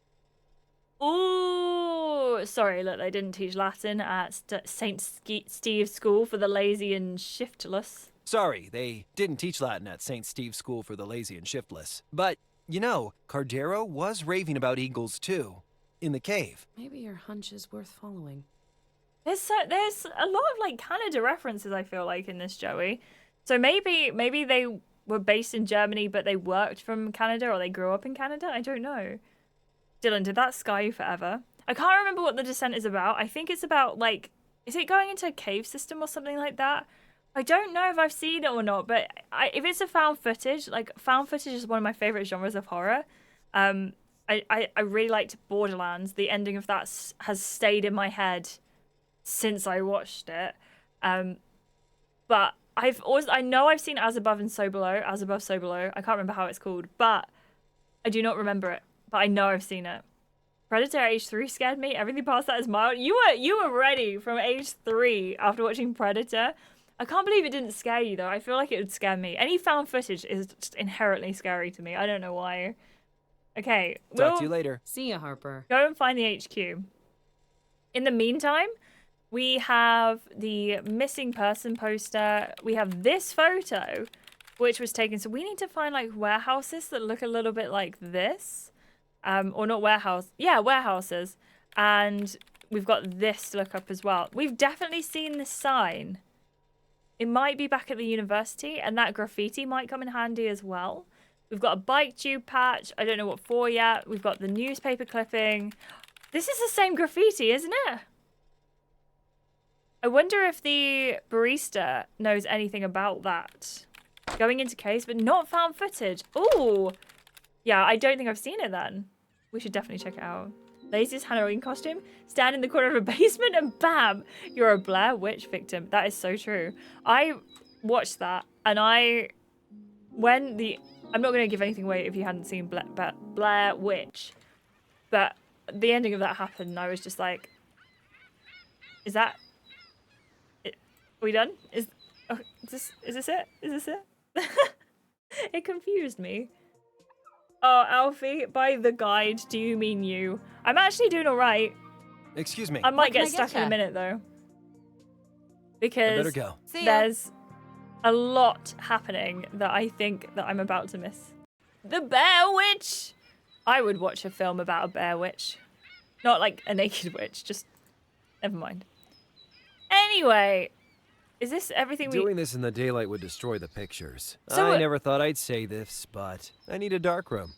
Ooh, Oh, sorry, look, they didn't teach Latin at St. Steve's School for the Lazy and Shiftless. Sorry, they didn't teach Latin at St. Steve's School for the Lazy and Shiftless. But, you know, Cardero was raving about eagles too. In the cave. Maybe your hunch is worth following. There's a lot of like Canada references, I feel like, in this, Joey. So maybe they were based in Germany but they worked from Canada, or they grew up in Canada. I don't know. Dylan, did that scar you forever? I can't remember what the descent is about. I think it's about like, is it going into a cave system or something like that? I don't know if I've seen it or not, but if it's a found footage, like found footage is one of my favorite genres of horror. I really liked Borderlands. The ending of that has stayed in my head since I watched it. But I know I've seen As Above and So Below, As Above, So Below. I can't remember how it's called, but I do not remember it. But I know I've seen it. Predator at age 3 scared me. Everything past that is mild. You were ready from age 3 after watching Predator. I can't believe it didn't scare you though. I feel like it would scare me. Any found footage is just inherently scary to me. I don't know why. Okay. Talk to you later. See ya, Harper. Go and find the HQ. In the meantime, we have the missing person poster. We have this photo, which was taken. So we need to find like warehouses that look a little bit like this. Or not warehouse. Yeah, warehouses. And we've got this to look up as well. We've definitely seen this sign. It might be back at the university, and that graffiti might come in handy as well. We've got a bike tube patch. I don't know what for yet. We've got the newspaper clipping. This is the same graffiti, isn't it? I wonder if the barista knows anything about that. Going into case, but not found footage. Ooh. Yeah, I don't think I've seen it then. We should definitely check it out. Lazy's Halloween costume. Stand in the corner of a basement and bam, you're a Blair Witch victim. That is so true. I watched that and I'm not going to give anything away if you hadn't seen Blair Witch. But the ending of that happened and I was just like, is that it? Are we done? Is this it? Is this it? It confused me. Oh, Alfie, by the guide, do you mean you? I'm actually doing all right. Excuse me. I might get stuck in a minute, though. Because I better go. There's a lot happening that I think that I'm about to miss. The Bear Witch! I would watch a film about a bear witch. Not like a naked witch, just... Never mind. Anyway, is this everything Doing this in the daylight would destroy the pictures. So I never thought I'd say this, but I need a dark room.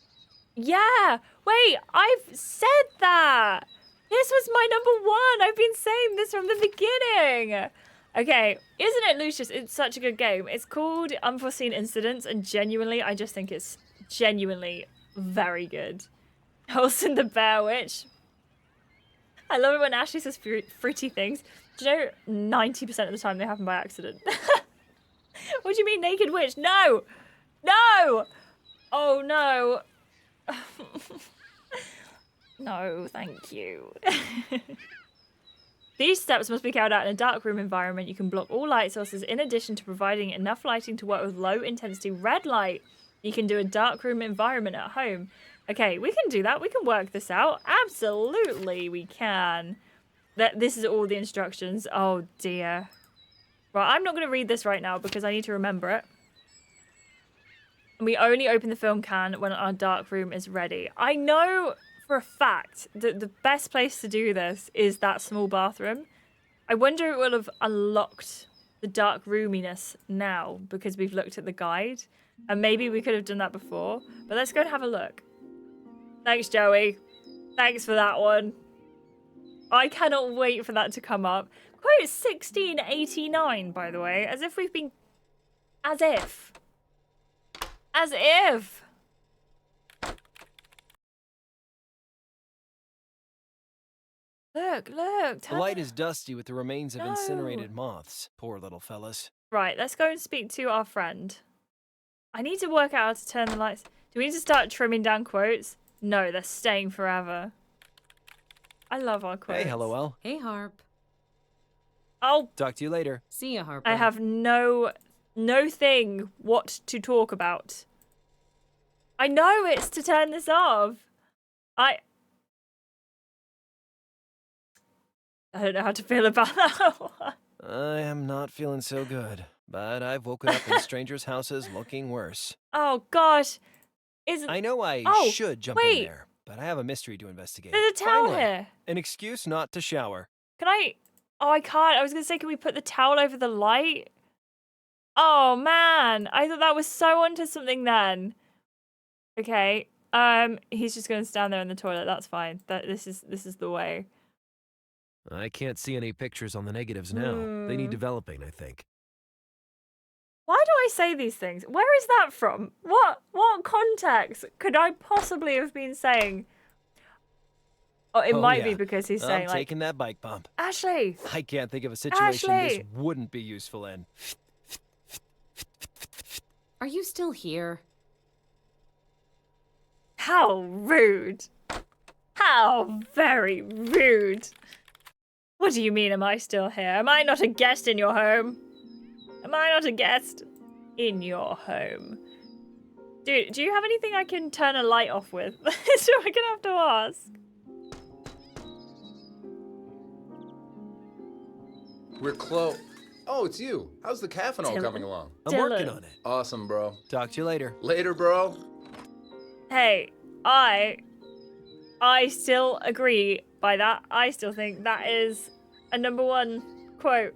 Yeah! Wait, I've said that! This was my #1! I've been saying this from the beginning! Okay, isn't it, Lucius? It's such a good game. It's called Unforeseen Incidents, and genuinely, I just think it's genuinely very good. Olsen the Bear Witch. I love it when Ashley says fruity things. Do you know 90% of the time they happen by accident? What do you mean, naked witch? No! No! Oh, no. No, thank you. These steps must be carried out in a dark room environment. You can block all light sources in addition to providing enough lighting to work with low intensity red light. You can do a dark room environment at home. Okay, we can do that. We can work this out. Absolutely, we can. This is all the instructions. Oh, dear. Right, I'm not going to read this right now because I need to remember it. And we only open the film can when our dark room is ready. I know for a fact that the best place to do this is that small bathroom. I wonder if it will have unlocked the dark roominess now because we've looked at the guide. And maybe we could have done that before. But let's go and have a look. Thanks, Joey. Thanks for that one. I cannot wait for that to come up. Quote 1689, by the way. As if we've been... As if. As if. Look. The light is dusty with the remains of incinerated moths. Poor little fellas. Right, let's go and speak to our friend. I need to work out how to turn the lights. Do we need to start trimming down quotes? No, they're staying forever. I love our quotes. Hey, LOL. Hey, Harp. I'll talk to you later. See ya, Harper. I have no thing what to talk about. I know it's to turn this off. I don't know how to feel about that one. I am not feeling so good, but I've woken up in strangers' houses looking worse. Oh, gosh. I know I Oh, should jump wait. in there, but I have a mystery to investigate. There's a towel Finally, here. an excuse not to shower. Can I? Oh, I can't. I was going to say, can we put the towel over the light? Oh, man. I thought that was so onto something then. Okay. He's just going to stand there in the toilet. That's fine. This is the way. I can't see any pictures on the negatives now. They need developing, I think. Why do I say these things? Where is that from? What context could I possibly have been saying? Oh, it might be because he's saying, I'm like, taking that bike bump. Ashley! I can't think of a situation this Ashley! wouldn't be useful in. Are you still here? How rude. How very rude. What do you mean, am I still here? Am I not a guest in your home? Am I not a guest in your home? Dude, do you have anything I can turn a light off with? So I'm gonna have to ask. We're close. Oh, it's you. How's the caffeinol coming along? I'm working on it. Awesome, bro. Talk to you later. Later, bro. Hey, I still agree by that. I still think that is a #1 quote.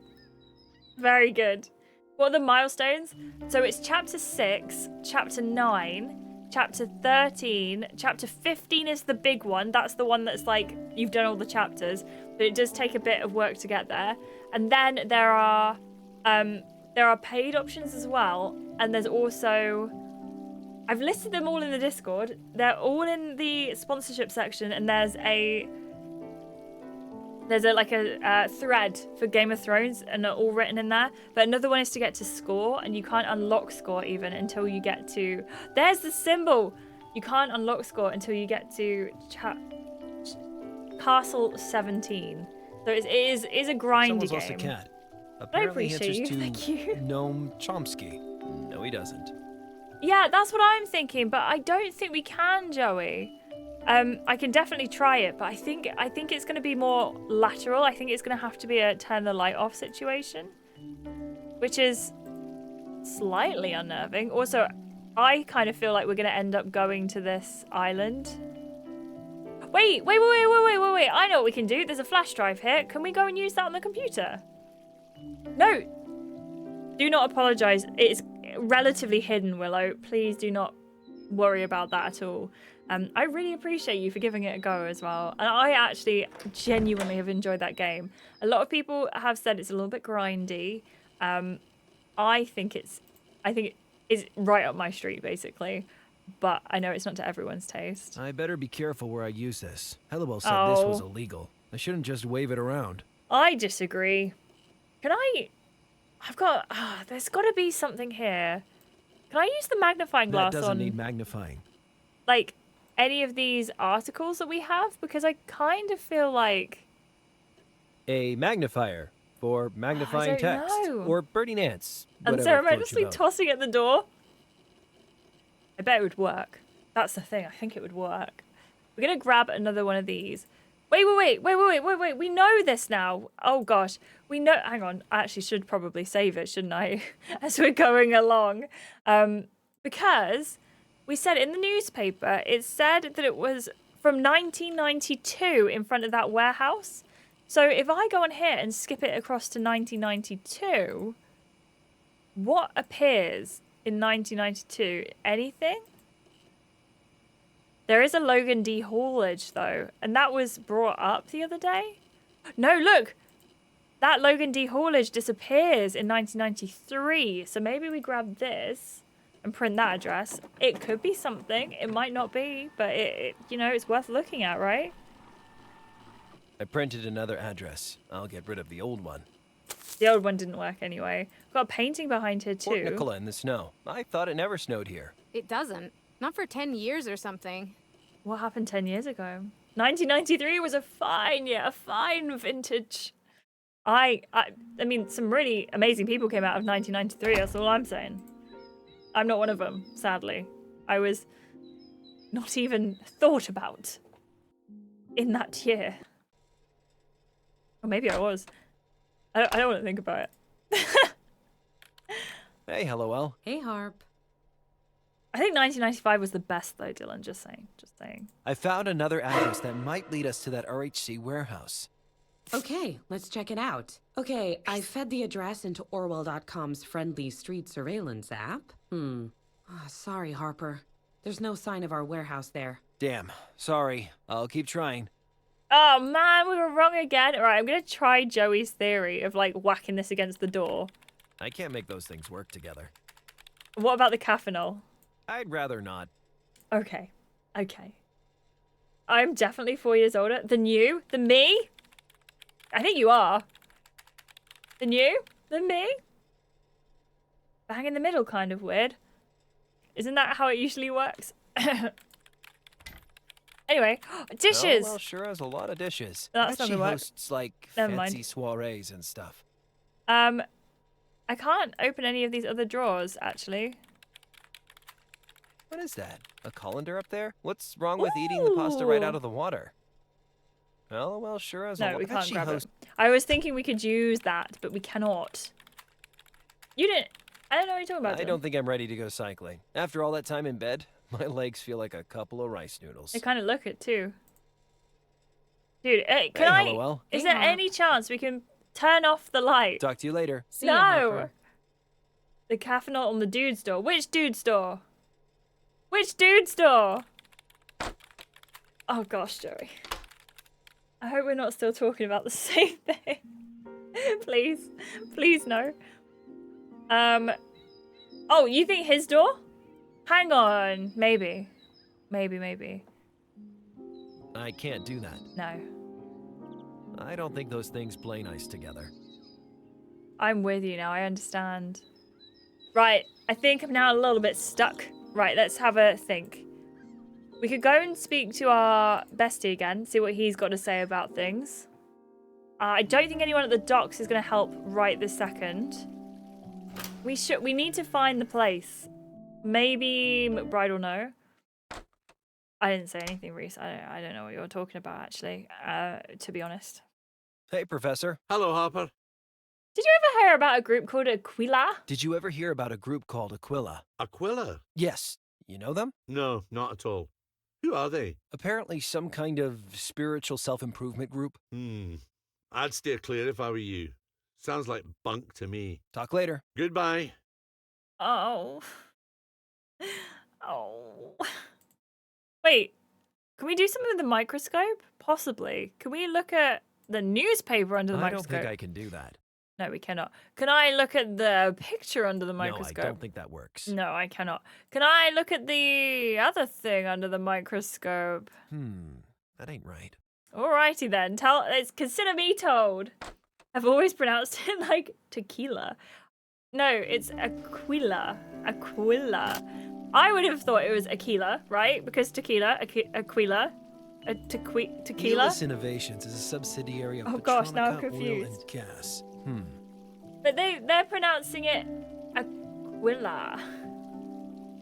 Very good. What are the milestones? So it's chapter 6, chapter 9, chapter 13, chapter 15 is the big one. That's the one that's like, you've done all the chapters, but it does take a bit of work to get there. And then there are paid options as well. And there's also, I've listed them all in the Discord. They're all in the sponsorship section, and there's a thread for Game of Thrones, and they're all written in there. But another one is to get to score, and you can't unlock score even until you get to. There's the symbol. You can't unlock score until you get to Castle 17. So it is a grindy Someone's game. lost a cat. I Apparently he appreciate answers you. to Thank you. Noam Chomsky. No, he doesn't. Yeah, that's what I'm thinking, but I don't think we can, Joey. I can definitely try it, but I think it's going to be more lateral. I think it's going to have to be a turn the light off situation, which is slightly unnerving. Also, I kind of feel like we're going to end up going to this island. Wait. I know what we can do. There's a flash drive here. Can we go and use that on the computer? No. Do not apologize. It's relatively hidden, Willow. Please do not worry about that at all. I really appreciate you for giving it a go as well. And I actually genuinely have enjoyed that game. A lot of people have said it's a little bit grindy. I think it's right up my street, basically. But I know it's not to everyone's taste. I better be careful where I use this. Hellawell said this was illegal. I shouldn't just wave it around. I disagree. Can I... there's got to be something here. Can I use the magnifying glass That doesn't on... need magnifying. Like, any of these articles that we have? Because I kind of feel like... A magnifier for magnifying text. know. Or birding ants. Unceremoniously tossing at the door. I bet it would work. That's the thing. I think it would work. We're going to grab another one of these. Wait. We know this now. Oh, gosh. We know... Hang on. I actually should probably save it, shouldn't I? As we're going along. Because we said in the newspaper, it said that it was from 1992 in front of that warehouse. So if I go on here and skip it across to 1992, what appears in 1992? Anything? There is a Logan D. haulage, though, and that was brought up the other day. No, look! That Logan D. haulage disappears in 1993, so maybe we grab this and print that address. It could be something. It might not be, but it's worth looking at, right? I printed another address. I'll get rid of the old one. The old one didn't work anyway. We've got a painting behind here, too. Port Nicola in the snow. I thought it never snowed here. It doesn't. Not for 10 years or something. What happened 10 years ago? 1993 was a fine vintage. I mean, some really amazing people came out of 1993, that's all I'm saying. I'm not one of them, sadly. I was not even thought about in that year. Or maybe I was. I don't want to think about it. Hey, LOL. Hey, Harp. I think 1995 was the best though, Dylan. Just saying. Just saying. I found another address that might lead us to that RHC warehouse. Okay, let's check it out. Okay, I fed the address into Orwell.com's friendly street surveillance app. Sorry, Harper. There's no sign of our warehouse there. Damn. Sorry. I'll keep trying. Oh man, we were wrong again. All right, I'm gonna try Joey's theory of like whacking this against the door. I can't make those things work together. What about the caffeinol? I'd rather not. Okay. Okay. I'm definitely 4 years older than you. Than me? I think you are. Than you? Than me? Bang in the middle, kind of weird. Isn't that how it usually works? Anyway, dishes! Oh, well, sure has a lot of dishes. That's I bet not she gonna work. hosts, like, Never fancy mind. soirees and stuff. I can't open any of these other drawers, actually. What is that? A colander up there? What's wrong with eating the pasta right out of the water? Oh, well, sure has a lot. No, we I bet can't she grab it. hosts- I was thinking we could use that, but we cannot. You didn't... I don't know what you're talking about. I Dylan. don't think I'm ready to go cycling. After all that time in bed, my legs feel like a couple of rice noodles. They kind of look it, too. Dude, can Hey, I... LOL. Is Hey, there Harp. any chance we can turn off the light? Talk to you later. See ya, Harper. The caffeinol on the dude's door. Which dude's door? Which dude's door? Oh gosh, Joey. I hope we're not still talking about the same thing. Please. Please no. Oh, you think his door? Hang on. Maybe. Maybe. I can't do that. No. I don't think those things play nice together. I'm with you now. I understand. Right. I think I'm now a little bit stuck. Right. Let's have a think. We could go and speak to our bestie again, see what he's got to say about things. I don't think anyone at the docks is going to help right this second. We need to find the place. Maybe McBride will know. I didn't say anything, Reese. I don't know what you're talking about, actually, to be honest. Hey, Professor. Hello, Harper. Did you ever hear about a group called Aquila? Did you ever hear about a group called Aquila? Aquila? Yes. You know them? No, not at all. Who are they? Apparently some kind of spiritual self-improvement group. I'd steer clear if I were you. Sounds like bunk to me. Talk later. Goodbye. Oh. Oh. Wait, can we do something with the microscope? Possibly. Can we look at the newspaper under the I don't microscope? think I can do that. No, we cannot. Can I look at the picture under the microscope? No, I don't think that works. No, I cannot. Can I look at the other thing under the microscope? That ain't right. Alrighty then. Consider me told. I've always pronounced it like tequila. No, it's Aquila. Aquila. I would have thought it was Aquila, right? Because tequila, Aquila, tequila. Elis Innovations is a subsidiary of Oh gosh, now I'm Petronica Oil confused. and Gas. But they're pronouncing it Aquila.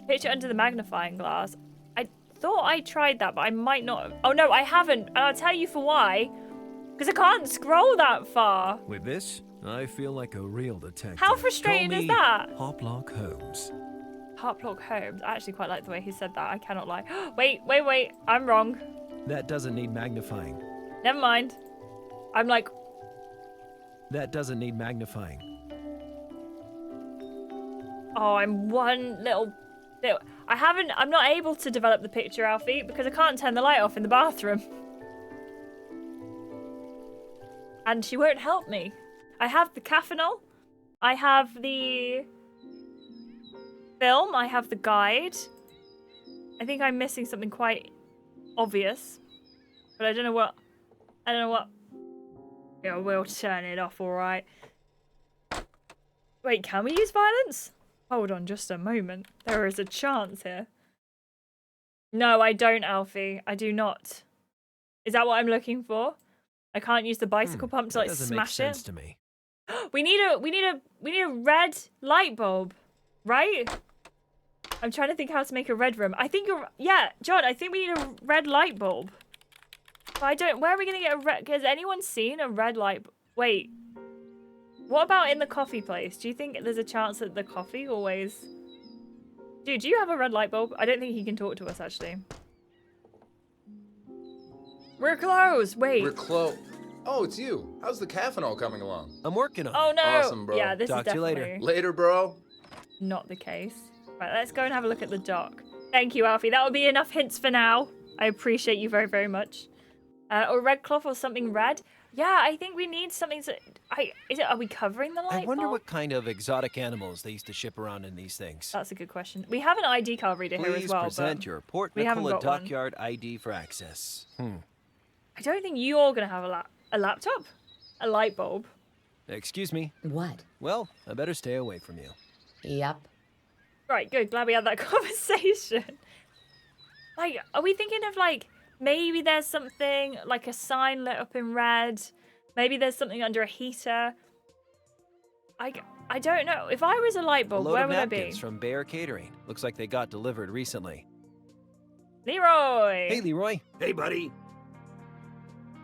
Picture under the magnifying glass. I thought I tried that, but I might not have. Oh no, I haven't. And I'll tell you for why. Because I can't scroll that far. With this, I feel like a real detective. How frustrating Call is me that? Hoplock Holmes. Hoplock Holmes. I actually quite like the way he said that. I cannot lie. Wait. I'm wrong. That doesn't need magnifying. Never mind. I'm like, That doesn't need magnifying. oh, I'm one little bit. I'm not able to develop the picture, Alfie, because I can't turn the light off in the bathroom. And she won't help me. I have the caffeinol. I have the film. I have the guide. I think I'm missing something quite obvious. But I don't know what. Yeah, we'll turn it off, alright. Wait, can we use violence? Hold on just a moment. There is a chance here. No, I don't, Alfie. I do not. Is that what I'm looking for? I can't use the bicycle pump to like doesn't smash make sense it. to me. We need a red light bulb, right? I'm trying to think how to make a red room. I think yeah, John, I think we need a red light bulb. But I don't. Where are we gonna get a red? Has anyone seen a red light? Wait. What about in the coffee place? Do you think there's a chance that the coffee always? Dude, do you have a red light bulb? I don't think he can talk to us actually. We're closed. Wait. We're close. Oh, it's you. How's the caffeinol coming along? I'm working on it. Oh no. Awesome, bro. Yeah, this Talk is to you definitely later. Later, bro. not the case. Right, let's go and have a look at the dock. Thank you, Alfie. That will be enough hints for now. I appreciate you very, very much. Or red cloth or something red. Yeah, I think we need something. Are we covering the light I wonder bulb? what kind of exotic animals they used to ship around in these things. That's a good question. We have an ID card reader here as Please well. present but your Port we haven't Nicola got one. Dockyard ID for access. I don't think you're going to have a laptop. A light bulb. Excuse me. What? Well, I better stay away from you. Yep. Right, good. Glad we had that conversation. Like, are we thinking of, like, maybe there's something, like a sign lit up in red? Maybe there's something under a heater? I don't know. If I was a light A bulb, load where of would I be? napkins from Bear Catering. Looks like they got delivered recently. Leroy! Hey, Leroy. Hey, buddy.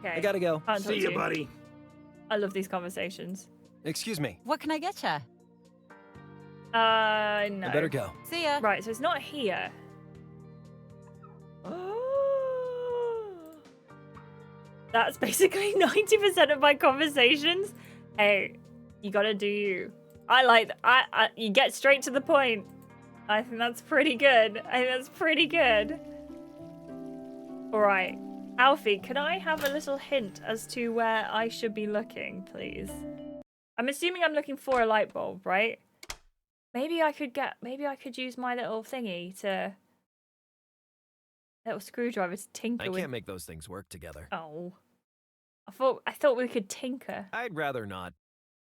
Okay. I gotta go. Can't talk See to you, buddy. I love these conversations. Excuse me. What can I get ya? No. I better go. See ya. Right, so it's not here. That's basically 90% of my conversations. Hey, you gotta do you. I like you get straight to the point. I think that's pretty good. All right. Alfie, can I have a little hint as to where I should be looking, please? I'm assuming I'm looking for a light bulb, right? Maybe I could use my little thingy to little screwdriver to tinker I with. can't make those things work together. Oh. I thought we could tinker. I'd rather not.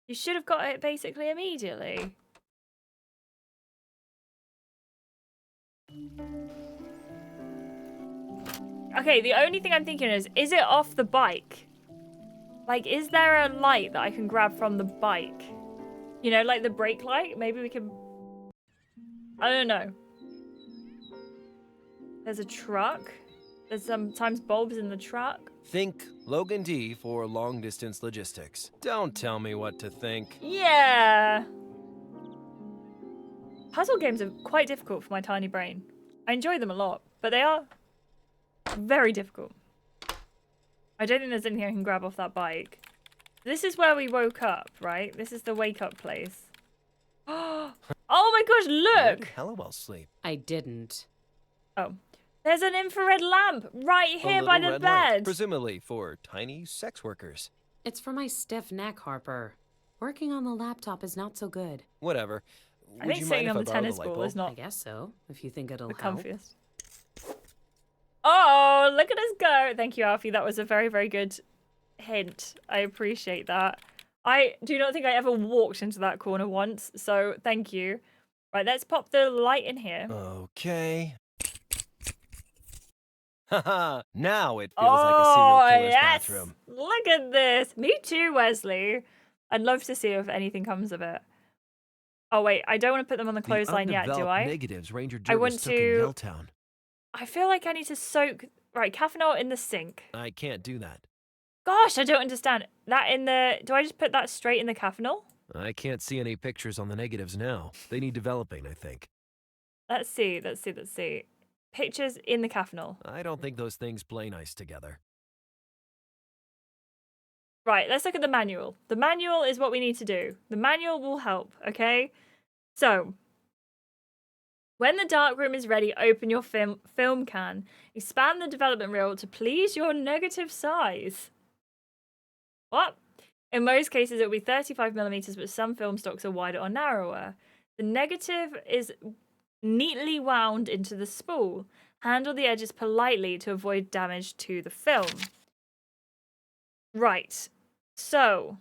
You should have got it basically immediately. Okay, the only thing I'm thinking is it off the bike? Like, is there a light that I can grab from the bike? You know, like the brake light? Maybe we can... I don't know. There's a truck. There's sometimes bulbs in the truck. Think Logan D for long distance logistics. Don't tell me what to think. Yeah. Puzzle games are quite difficult for my tiny brain. I enjoy them a lot, but they are very difficult. I don't think there's anything I can grab off that bike. This is where we woke up, right? This is the wake up place. Oh my gosh, Where look! did Hallowell sleep? I didn't. Oh. There's an infrared lamp right here by the red light, bed. presumably for tiny sex workers. It's for my stiff neck, Harper. Working on the laptop is not so good. Whatever. I Would think you sitting mind on if the I borrow tennis light ball bulb? is not I guess so, if you think it'll the help. comfiest. Oh, look at us go. Thank you, Alfie. That was a very, very good hint. I appreciate that. I do not think I ever walked into that corner once, so thank you. Right, let's pop the light in here. Okay. Haha, now it feels like a serial killer's yes! bathroom. Look at this. Me too, Wesley. I'd love to see if anything comes of it. Oh, wait. I don't want to put them on the clothesline yet, do undeveloped I? negatives Ranger I Jervis want took in to... Yelltown. I feel like I need to soak... Right, caffeinol in the sink. I can't do that. Gosh, I don't understand. That in the... Do I just put that straight in the caffeinol? I can't see any pictures on the negatives now. They need developing, I think. Let's see. Pictures in the caffeinol. I don't think those things play nice together. Right, let's look at the manual. The manual is what we need to do. The manual will help, okay? So, when the darkroom is ready, open your film can. Expand the development reel to please your negative size. What? In most cases, it will be 35mm, but some film stocks are wider or narrower. The negative is neatly wound into the spool. Handle the edges politely to avoid damage to the film. Right. So,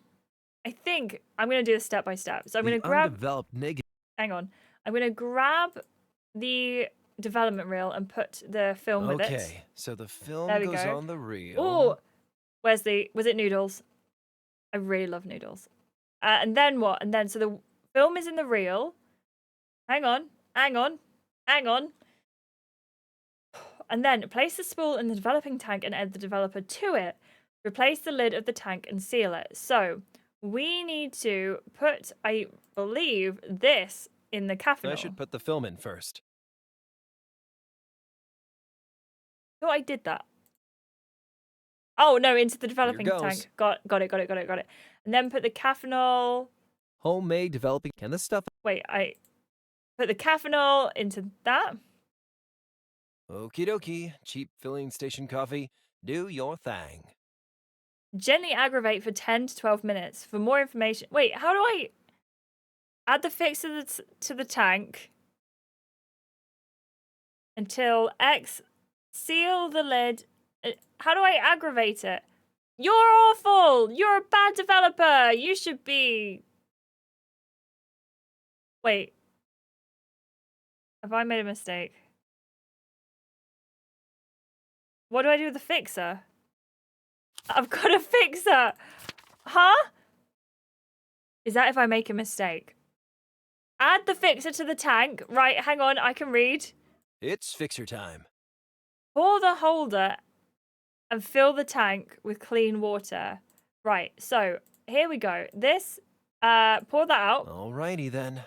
I think I'm going to do this step by step. So I'm going to grab... Undeveloped negative... Hang on. I'm going to grab the development reel and put the film with it. Okay, so the film There we goes go. on the reel. Oh, Wesley, was it noodles? I really love noodles. And then what? And then, so the film is in the reel. Hang on. And then place the spool in the developing tank and add the developer to it. Replace the lid of the tank and seal it. So we need to put, I believe, this in the cafenol. I should put the film in first. Oh, I did that. Oh, no, into the developing Here tank. goes. Got it. And then put the cafenol... Homemade developing... Can this stuff... Wait, I put the cafenol into that. Okie dokie. Cheap filling station coffee. Do your thing. Gently aggravate for 10 to 12 minutes. For more information... Wait, how do I... Add the fix to the tank. Until X... Seal the lid... How do I aggravate it? You're awful! You're a bad developer! You should be... Wait. Have I made a mistake? What do I do with the fixer? I've got a fixer! Huh? Is that if I make a mistake? Add the fixer to the tank. Right, hang on, I can read. It's fixer time. Pour the holder and fill the tank with clean water. Right, so here we go. This, pour that out. Alrighty then.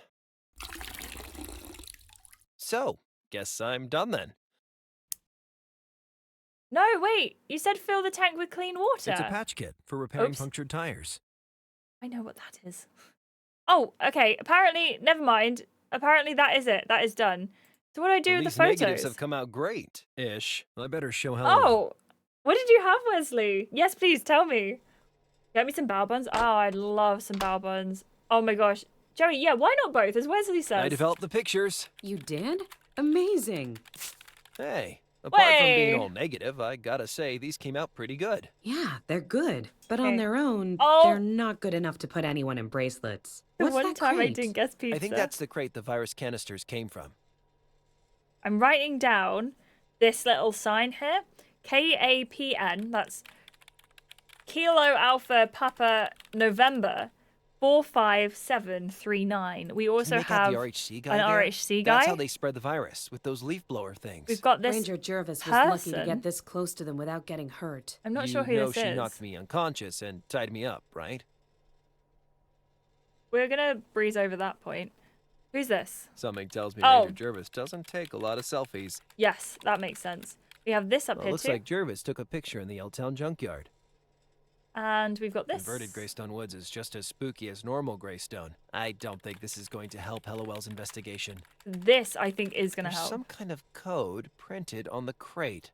So, guess I'm done then. No, wait. You said fill the tank with clean water. It's a patch kit for repairing Oops. punctured tires. I know what that is. Oh, okay. Apparently, never mind. Apparently that is it. That is done. So what do I do with the These photos? negatives have come out great-ish. I better show hello. Oh, what did you have, Wesley? Yes, please tell me. Get me some bao buns. Oh, I'd love some bao buns. Oh my gosh. Joey, yeah, why not both, as Wesley says? I developed the pictures. You did? Amazing. Hey, apart from Way. being all negative, I gotta say, these came out pretty good. Yeah, they're good. But on Okay. their own, Oh. they're not good enough to put anyone in bracelets. The What's one that time crate? I didn't guess pizza. I think that's the crate the virus canisters came from. I'm writing down this little sign here. KAPN, that's Kilo Alpha Papa November 45739. We also Can you make out have the RHC guy an there? RHC guy. That's how they spread the virus, with those leaf blower things. We've got this Ranger Jervis was person. lucky to get this close to them without getting hurt. I'm not You sure who know this she is. knocked me unconscious and tied me up, right? We're gonna breeze over that point. Who's this? Something tells me Oh. Ranger Jervis doesn't take a lot of selfies. Yes, that makes sense. We have this up Well, here looks too. like Jervis took a picture in the L-Town junkyard. And we've got this. Converted Greystone Woods is just as spooky as normal Greystone. I don't think this is going to help Hellowell's investigation. This, I think, is gonna There's help. some kind of code printed on the crate.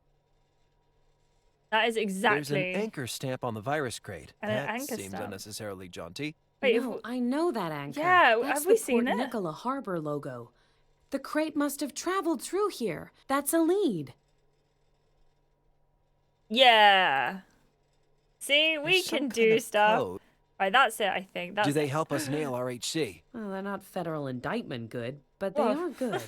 That is exactly. There's an anchor stamp on the virus crate. And an that anchor seems stamp. unnecessarily jaunty. Wait, no, I know that anchor. Yeah, That's have we the seen Port it? Nicola Harbor logo. The crate must have traveled through here. That's a lead. Yeah. See, we There's some can kind do of stuff. code. Right, that's it, I think. That's Do they it. help us nail RHC? Well, they're not federal indictment good, but they Well. are good.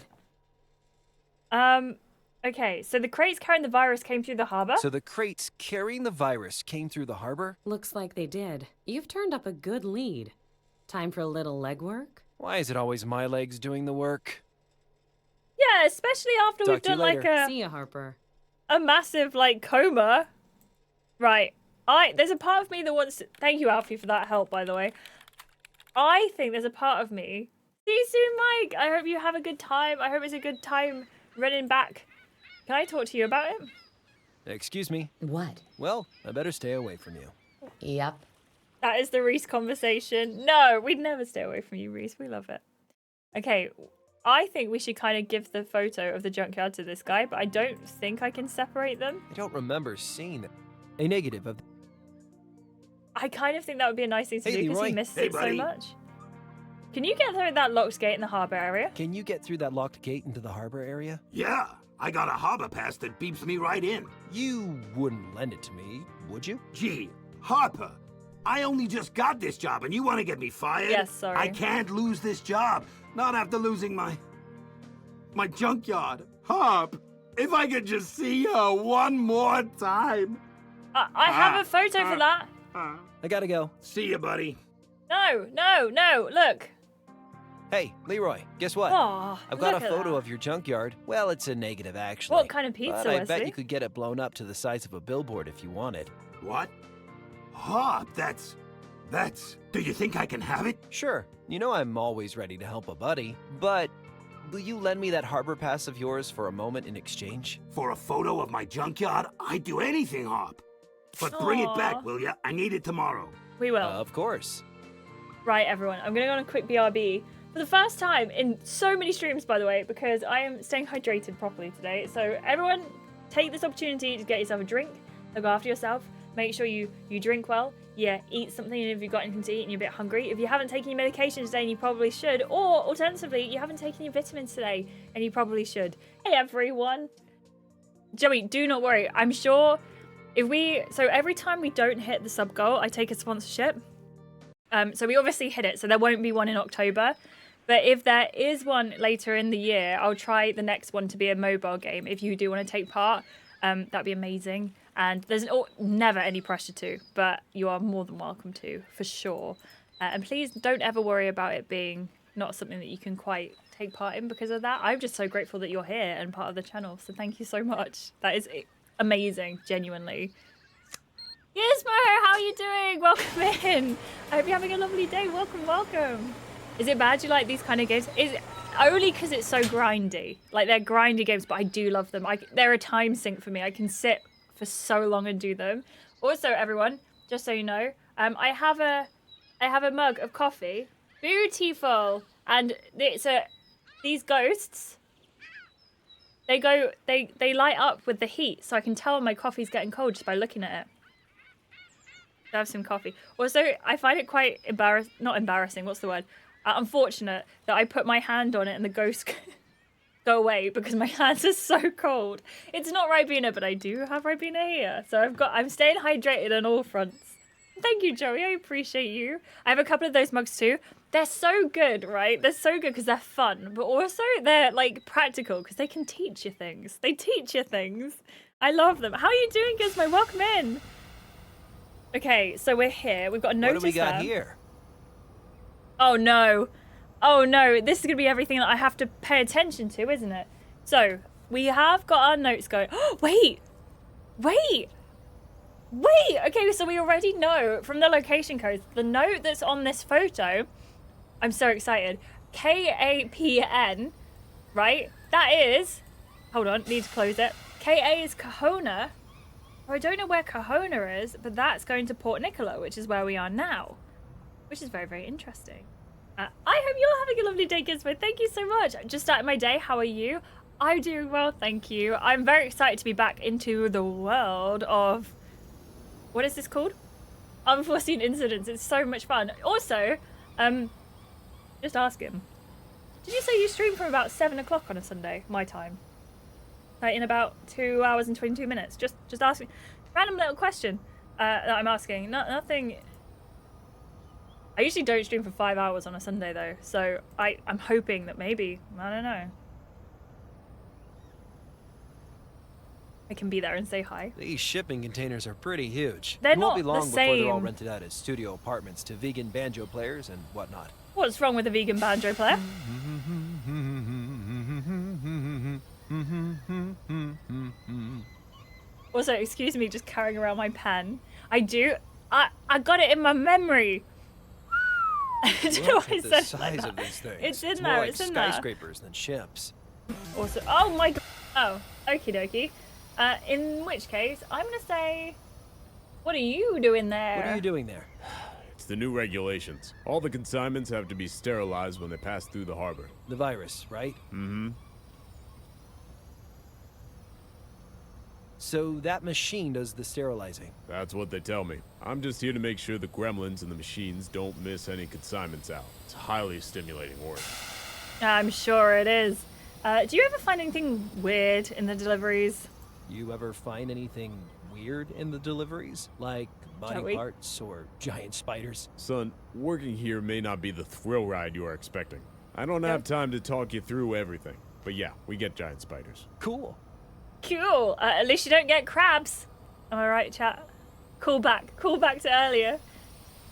Okay, so the crates carrying the virus came through the harbor? So the crates carrying the virus came through the harbor? Looks like they did. You've turned up a good lead. Time for a little legwork? Why is it always my legs doing the work? Yeah, especially after Talk we've to you done like later. a See ya, Harper. massive like coma. Right. There's a part of me that wants to... Thank you, Alfie, for that help, by the way. I think there's a part of me... See you soon, Mike! I hope you have a good time. I hope it's a good time running back. Can I talk to you about it? Excuse me. What? Well, I better stay away from you. Yep. That is the Reese conversation. No, we'd never stay away from you, Reese. We love it. Okay, I think we should kind of give the photo of the junkyard to this guy, but I don't think I can separate them. I don't remember seeing a negative of... I kind of think that would be a nice thing to Hey, do because he Leroy. missed Hey, it so buddy. much. Can you get through that locked gate in the harbour area? Can you get through that locked gate into the harbor area? Yeah, I got a harbor pass that beeps me right in. You wouldn't lend it to me, would you? Gee, Harper, I only just got this job and you want to get me fired? Yes, sorry. I can't lose this job. Not after losing my junkyard. Harp, if I could just see her one more time. I have a photo for that. I gotta go. See you, buddy. No, look. Hey, Leroy, guess what? Aw, I've got a look at photo that. of your junkyard. Well, it's a negative, actually. What kind of pizza, But I bet Wesley? you could get it blown up to the size of a billboard if you wanted. What? Hop, that's... Do you think I can have it? Sure. You know I'm always ready to help a buddy. But will you lend me that harbor pass of yours for a moment in exchange? For a photo of my junkyard? I'd do anything, Hop. But bring it Aw. back, will ya? I need it tomorrow. We will. Of course. Right, everyone. I'm going to go on a quick BRB for the first time in so many streams, by the way, because I am staying hydrated properly today. So everyone, take this opportunity to get yourself a drink, look after yourself, make sure you drink well, yeah, eat something if you've got anything to eat and you're a bit hungry. If you haven't taken your medication today, and you probably should, or alternatively, you haven't taken your vitamins today and you probably should. Hey, everyone. Joey, do not worry. I'm sure so every time we don't hit the sub goal, I take a sponsorship. So we obviously hit it, so there won't be one in October. But if there is one later in the year, I'll try the next one to be a mobile game. If you do want to take part, that'd be amazing. And there's never any pressure to, but you are more than welcome to, for sure. And please don't ever worry about it being not something that you can quite take part in because of that. I'm just so grateful that you're here and part of the channel. So thank you so much. That is amazing, genuinely. Gizmo, how are you doing? Welcome in. I hope you're having a lovely day. Welcome, welcome. Is it bad you like these kind of games? Is it only because it's so grindy? Like, they're grindy games, but I do love them. They're a time sink for me. I can sit for so long and do them. Also, everyone, just so you know, I have a mug of coffee. Beautiful. And these ghosts, they light up with the heat, so I can tell when my coffee's getting cold just by looking at it. I have some coffee. Also, I find it quite not embarrassing, what's the word? Unfortunate that I put my hand on it and the ghosts go away because my hands are so cold. It's not Ribena, but I do have Ribena here. So I'm staying hydrated on all fronts. Thank you, Joey. I appreciate you. I have a couple of those mugs too. They're so good, right? They're so good because they're fun, but also they're like practical because they can teach you things. They teach you things. I love them. How are you doing, Gizmo? Welcome in. Okay, so we're here. We've got a notice. What do we got there. here? Oh no. Oh no, this is going to be everything that I have to pay attention to, isn't it? So, we have got our notes going. Oh, wait! Okay, so we already know from the location codes, the note that's on this photo, I'm so excited, KAPN, right? That is, hold on, need to close it. KA is Kahona. Oh, I don't know where Kahona is, but that's going to Port Nicola, which is where we are now, which is very, very interesting. I hope you're having a lovely day, Gizmo. Thank you so much. Just started my day. How are you? I'm doing well, thank you. I'm very excited to be back into the world of... What is this called? Unforeseen Incidents. It's so much fun. Also, just asking. Did you say you stream from about 7 o'clock on a Sunday, my time? Like in about 2 hours and 22 minutes? Just asking. Random little question that I'm asking. Nothing... I usually don't stream for 5 hours on a Sunday though, so I'm hoping that maybe, I don't know, I can be there and say hi. These shipping containers are pretty huge. They're It won't not be long the before they're all same. rented out as studio apartments to vegan banjo players and whatnot. What's wrong with a vegan banjo player? Also, excuse me, just carrying around my pen. I got it in my memory. I don't know Look why I at the said size like of that. these things. It's in It's there, more like it's in there. skyscrapers than ships. Also, oh my god. Oh, okie dokie. In which case, I'm gonna say, what are you doing there? What are you doing there? It's the new regulations. All the consignments have to be sterilized when they pass through the harbor. The virus, right? Mm-hmm. So that machine does the sterilizing. That's what they tell me. I'm just here to make sure the gremlins and the machines don't miss any consignments out. It's highly stimulating work. I'm sure it is. Do you ever find anything weird in the deliveries? You ever find anything weird in the deliveries? Like body Joey? parts or giant spiders? Son, working here may not be the thrill ride you are expecting. I don't have time to talk you through everything. But yeah, we get giant spiders. Cool. Cool. At least you don't get crabs. Am I right, chat? Call back to earlier.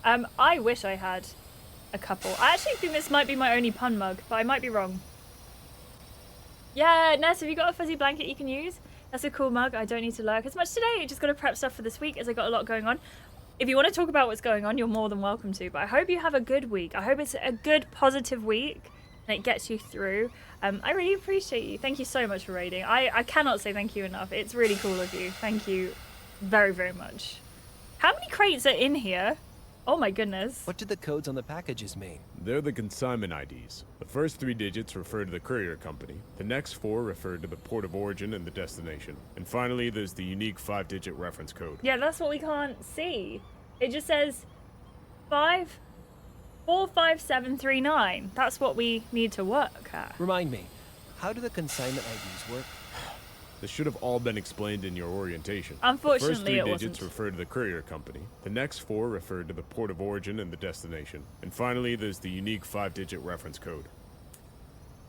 I wish I had a couple. I actually think this might be my only pun mug, but I might be wrong. Yeah, Ness, have you got a fuzzy blanket you can use? That's a cool mug. I don't need to lurk as much today. I just got to prep stuff for this week as I got a lot going on. If you want to talk about what's going on, you're more than welcome to. But I hope you have a good week. I hope it's a good, positive week and it gets you through. I really appreciate you. Thank you so much for raiding. I cannot say thank you enough. It's really cool of you. Thank you very, very much. How many crates are in here? Oh my goodness. What did the codes on the packages mean? They're the consignment IDs. The first 3 digits refer to the courier company. The next 4 refer to the port of origin and the destination. And finally, there's the unique 5-digit reference code. Yeah, that's what we can't see. It just says 45739. That's what we need to work at. Remind me, how do the consignment IDs work? This should have all been explained in your orientation. Unfortunately, the first 3 it digits wasn't. refer to the courier company. The next 4 refer to the port of origin and the destination. And finally, there's the unique 5-digit reference code.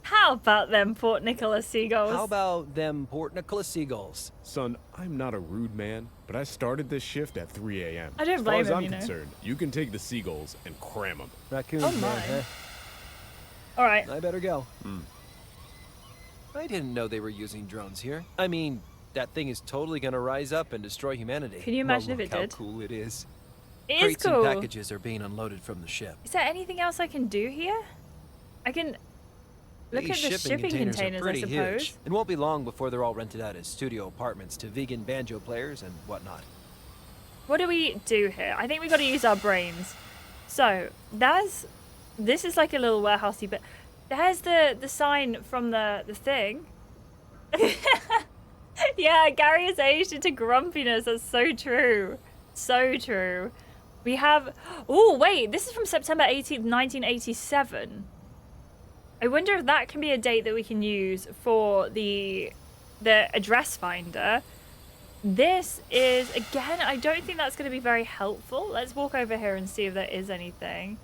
How about them Port Nicholas Seagulls? How about them Port Nicholas Seagulls? Son, I'm not a rude man, but I started this shift at 3 a.m. I don't blame As him, far as I'm you know. concerned, you can take the seagulls and cram them. Raccoons, Oh man, my. huh? All right. I better go. I didn't know they were using drones here. I mean, that thing is totally gonna rise up and destroy humanity. Can you imagine Well, if it look did? How cool it is. It is Crates cool. and packages are being unloaded from the ship. Is there anything else I can do here? I can look These at the shipping containers, are pretty I suppose. huge. It won't be long before they're all rented out as studio apartments to vegan banjo players and whatnot. What do we do here? I think we got to use our brains. So this is like a little warehousey, but there's the sign from the thing. Yeah, Gary has aged into grumpiness. That's so true. So true. We have... Oh, wait. This is from September 18th, 1987. I wonder if that can be a date that we can use for the address finder. This is, again, I don't think that's going to be very helpful. Let's walk over here and see if there is anything.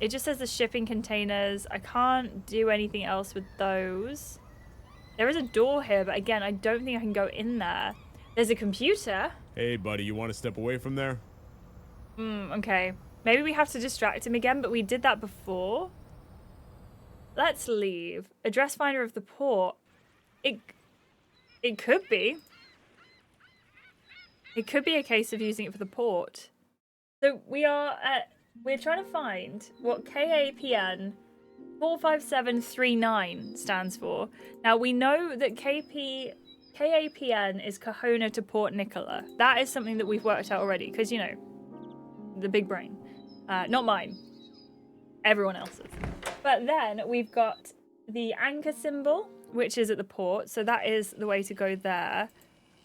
It just says the shipping containers. I can't do anything else with those. There is a door here, but again, I don't think I can go in there. There's a computer. Hey, buddy, you want to step away from there? Okay. Maybe we have to distract him again, but we did that before. Let's leave. Address finder of the port. It could be. It could be a case of using it for the port. So we're trying to find what KAPN 45739 stands for. Now we know that KAPN is Kahuna to Port Nicola. That is something that we've worked out already, because you know, the big brain. Not mine. Everyone else's. But then we've got the anchor symbol, which is at the port, so that is the way to go there.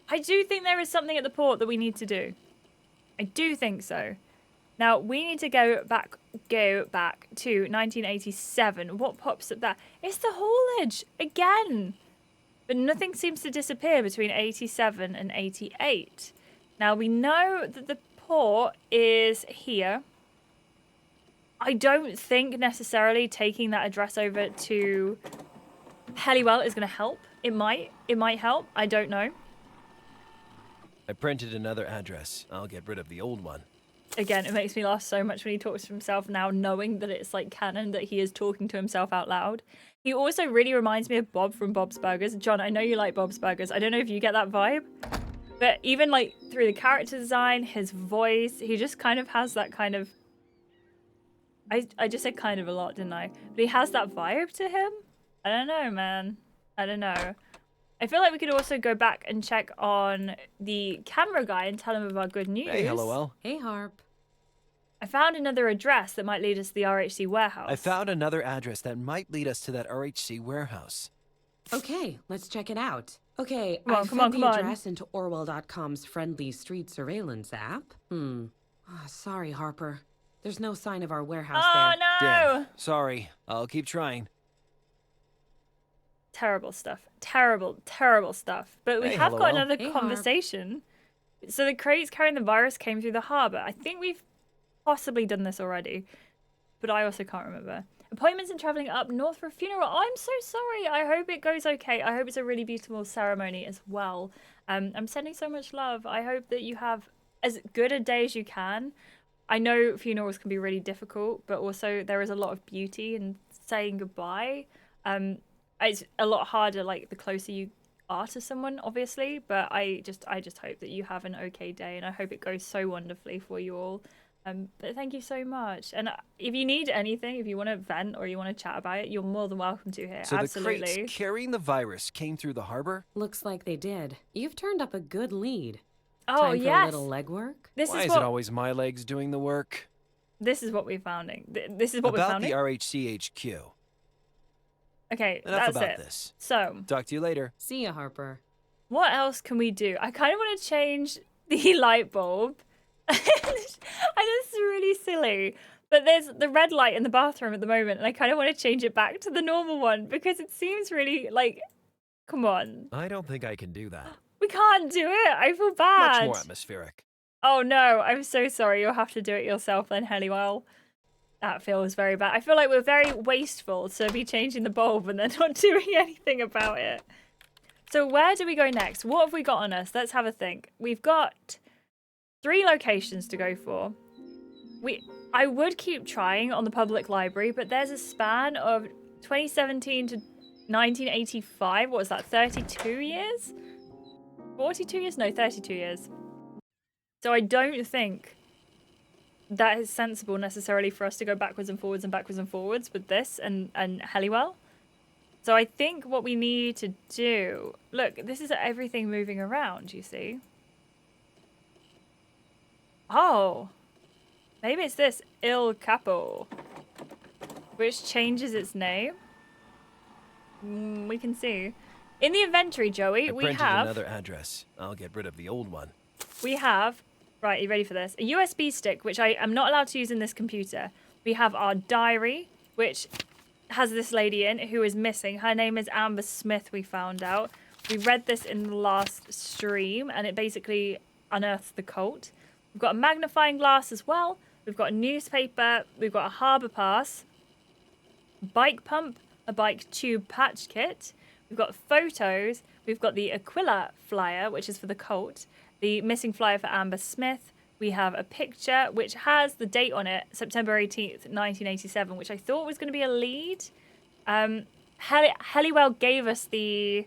I do think there is something at the port that we need to do. I do think so. Now, we need to go back to 1987. What pops up there? It's the haulage again. But nothing seems to disappear between 87 and 88. Now, we know that the port is here. I don't think necessarily taking that address over to Hellywell is going to help. It might help. I don't know. I printed another address. I'll get rid of the old one. Again, it makes me laugh so much when he talks to himself now, knowing that it's like canon that he is talking to himself out loud. He also really reminds me of Bob from Bob's Burgers. John, I know you like Bob's Burgers. I don't know if you get that vibe, but even like through the character design, his voice, he just kind of has that kind of... I just said kind of a lot, didn't I? But he has that vibe to him. I don't know, man. I don't know. I feel like we could also go back and check on the camera guy and tell him of our good news. Hey, LOL. Hey, Harp. I found another address that might lead us to the RHC warehouse. I found another address that might lead us to that RHC warehouse. Okay, let's check it out. Okay, Come on, I come fed on, the come on. address into Orwell.com's friendly street surveillance app. Sorry, Harper. There's no sign of our warehouse there. Oh, no! Damn. Sorry. I'll keep trying. Terrible stuff. Terrible, terrible stuff. But we Hey, have got LOL. another Hey, conversation. So the crates carrying the virus came through the harbour. I think we've possibly done this already, but I also can't remember. Appointments and travelling up north for a funeral. Oh, I'm so sorry. I hope it goes okay. I hope it's a really beautiful ceremony as well. I'm sending so much love. I hope that you have as good a day as you can. I know funerals can be really difficult, but also there is a lot of beauty in saying goodbye. It's a lot harder, like the closer you are to someone, obviously. But I just hope that you have an okay day, and I hope it goes so wonderfully for you all. But thank you so much. And if you need anything, if you want to vent or you want to chat about it, you're more than welcome to here. So Absolutely. the crates carrying the virus came through the harbor? Looks like they did. You've turned up a good lead. Oh, Time for yes. a little legwork? Why is it always my legs doing the work? This is what we're founding. This is what we're About founding. the RHCHQ. Okay, Enough that's about it. this. So, Talk to you later. See ya, Harper. what else can we do? I kind of want to change the light bulb. I know this is really silly, but there's the red light in the bathroom at the moment, and I kind of want to change it back to the normal one because it seems really like, come on. I don't think I can do that. We can't do it. I feel bad. Much more atmospheric. Oh no, I'm so sorry. You'll have to do it yourself then, Helliwell. That feels very bad. I feel like we're very wasteful to be changing the bulb and then not doing anything about it. So where do we go next? What have we got on us? Let's have a think. We've got 3 locations to go for. I would keep trying on the public library, but there's a span of 2017 to 1985. What was that, 32 years? 42 years? No, 32 years. So I don't think that is sensible necessarily for us to go backwards and forwards with this and Helliwell. So I think what we need to do... Look, this is everything moving around, you see. Oh. Maybe it's this Il Capo, which changes its name. We can see. In the inventory, Joey, I we printed have... another address. I'll get rid of the old one. We have... Right, you ready for this? A USB stick, which I am not allowed to use in this computer. We have our diary, which has this lady in who is missing. Her name is Amber Smith, we found out. We read this in the last stream, and it basically unearthed the cult. We've got a magnifying glass as well. We've got a newspaper. We've got a harbour pass. Bike pump. A bike tube patch kit. We've got photos. We've got the Aquila flyer, which is for the cult. The missing flyer for Amber Smith. We have a picture which has the date on it, September 18th, 1987, which I thought was going to be a lead. Helliwell gave us the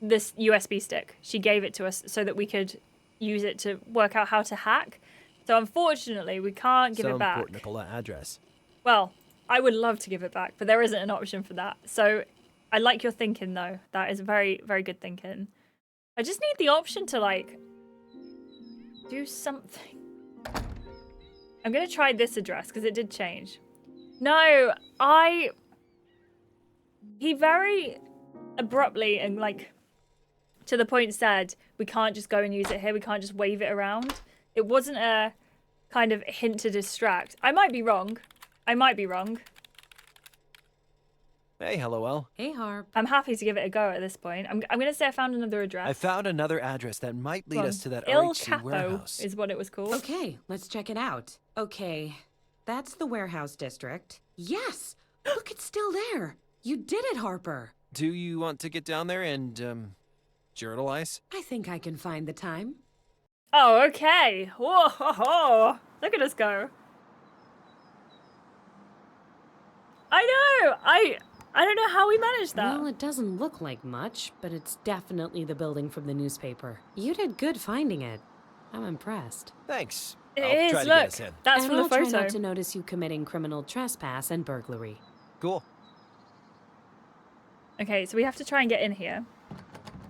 this USB stick. She gave it to us so that we could use it to work out how to hack. So unfortunately, we can't give it back. Port Nicola address. Well, I would love to give it back, but there isn't an option for that. So I like your thinking, though. That is very, very good thinking. I just need the option to, like, do something. I'm going to try this address because it did change. No, he very abruptly and, like, to the point said, we can't just go and use it here. We can't just wave it around. It wasn't a kind of hint to distract. I might be wrong. I might be wrong. Hey, Helliwell. Hey, Harp. I'm happy to give it a go at this point. I'm going to say I found another address. I found another address that might lead us to that Il RHC Capo warehouse. is what it was called. Okay, let's check it out. Okay, that's the warehouse district. Yes! Look, it's still there. You did it, Harper. Do you want to get down there and, journalize? I think I can find the time. Oh, okay. Whoa, ho, ho. Look at us go. I know. I don't know how we managed that. Well, it doesn't look like much, but it's definitely the building from the newspaper. You did good finding it. I'm impressed. Thanks. It I'll is, try to look. get us in. That's and from the I'll try photo. not to notice you committing criminal trespass and burglary. Cool. Okay, so we have to try and get in here.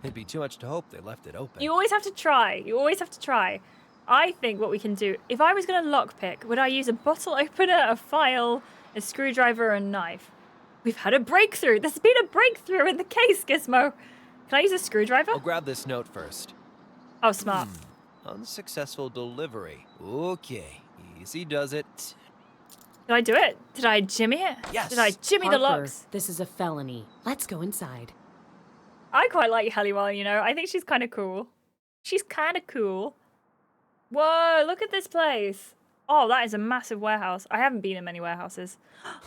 It'd be too much to hope they left it open. You always have to try. You always have to try. I think what we can do, if I was going to lockpick, would I use a bottle opener, a file, a screwdriver, or a knife? We've had a breakthrough. There's been a breakthrough in the case, Gizmo. Can I use a screwdriver? I'll grab this note first. Oh, smart. Unsuccessful delivery. Okay. Easy does it. Did I do it? Did I jimmy it? Yes. Did I jimmy the Harper, locks? this is a felony. Let's go inside. I quite like Helliwell, you know. I think she's kind of cool. She's kind of cool. Whoa, look at this place. Oh, that is a massive warehouse. I haven't been in many warehouses.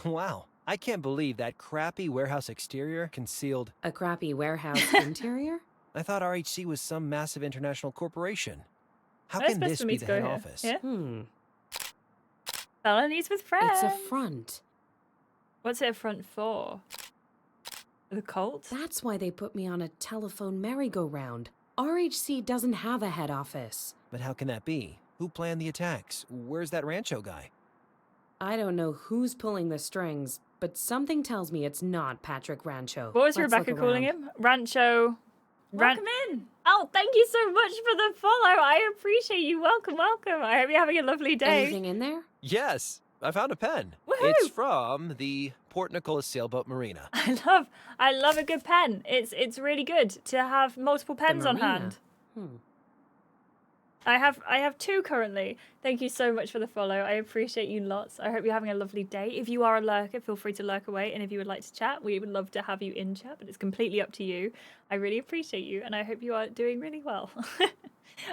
Wow. I can't believe that crappy warehouse exterior concealed... A crappy warehouse interior? I thought RHC was some massive international corporation. How It's can best this for me be to the go head here. office? Yeah. Felonies with friends. It's a front. What's it a front for? The cult? That's why they put me on a telephone merry-go-round. RHC doesn't have a head office. But how can that be? Who planned the attacks? Where's that Rancho guy? I don't know who's pulling the strings, but something tells me it's not Patrick Rancho. What was Let's Rebecca look calling around. him? Rancho. Welcome in. Oh, thank you so much for the follow. I appreciate you. Welcome, welcome. I hope you're having a lovely day. Anything in there? Yes, I found a pen. Woohoo! It's from the Port Nicholas Sailboat Marina. I love a good pen. It's really good to have multiple pens on marina. hand. Hmm. I have 2 currently. Thank you so much for the follow. I appreciate you lots. I hope you're having a lovely day. If you are a lurker, feel free to lurk away. And if you would like to chat, we would love to have you in chat, but it's completely up to you. I really appreciate you, and I hope you are doing really well.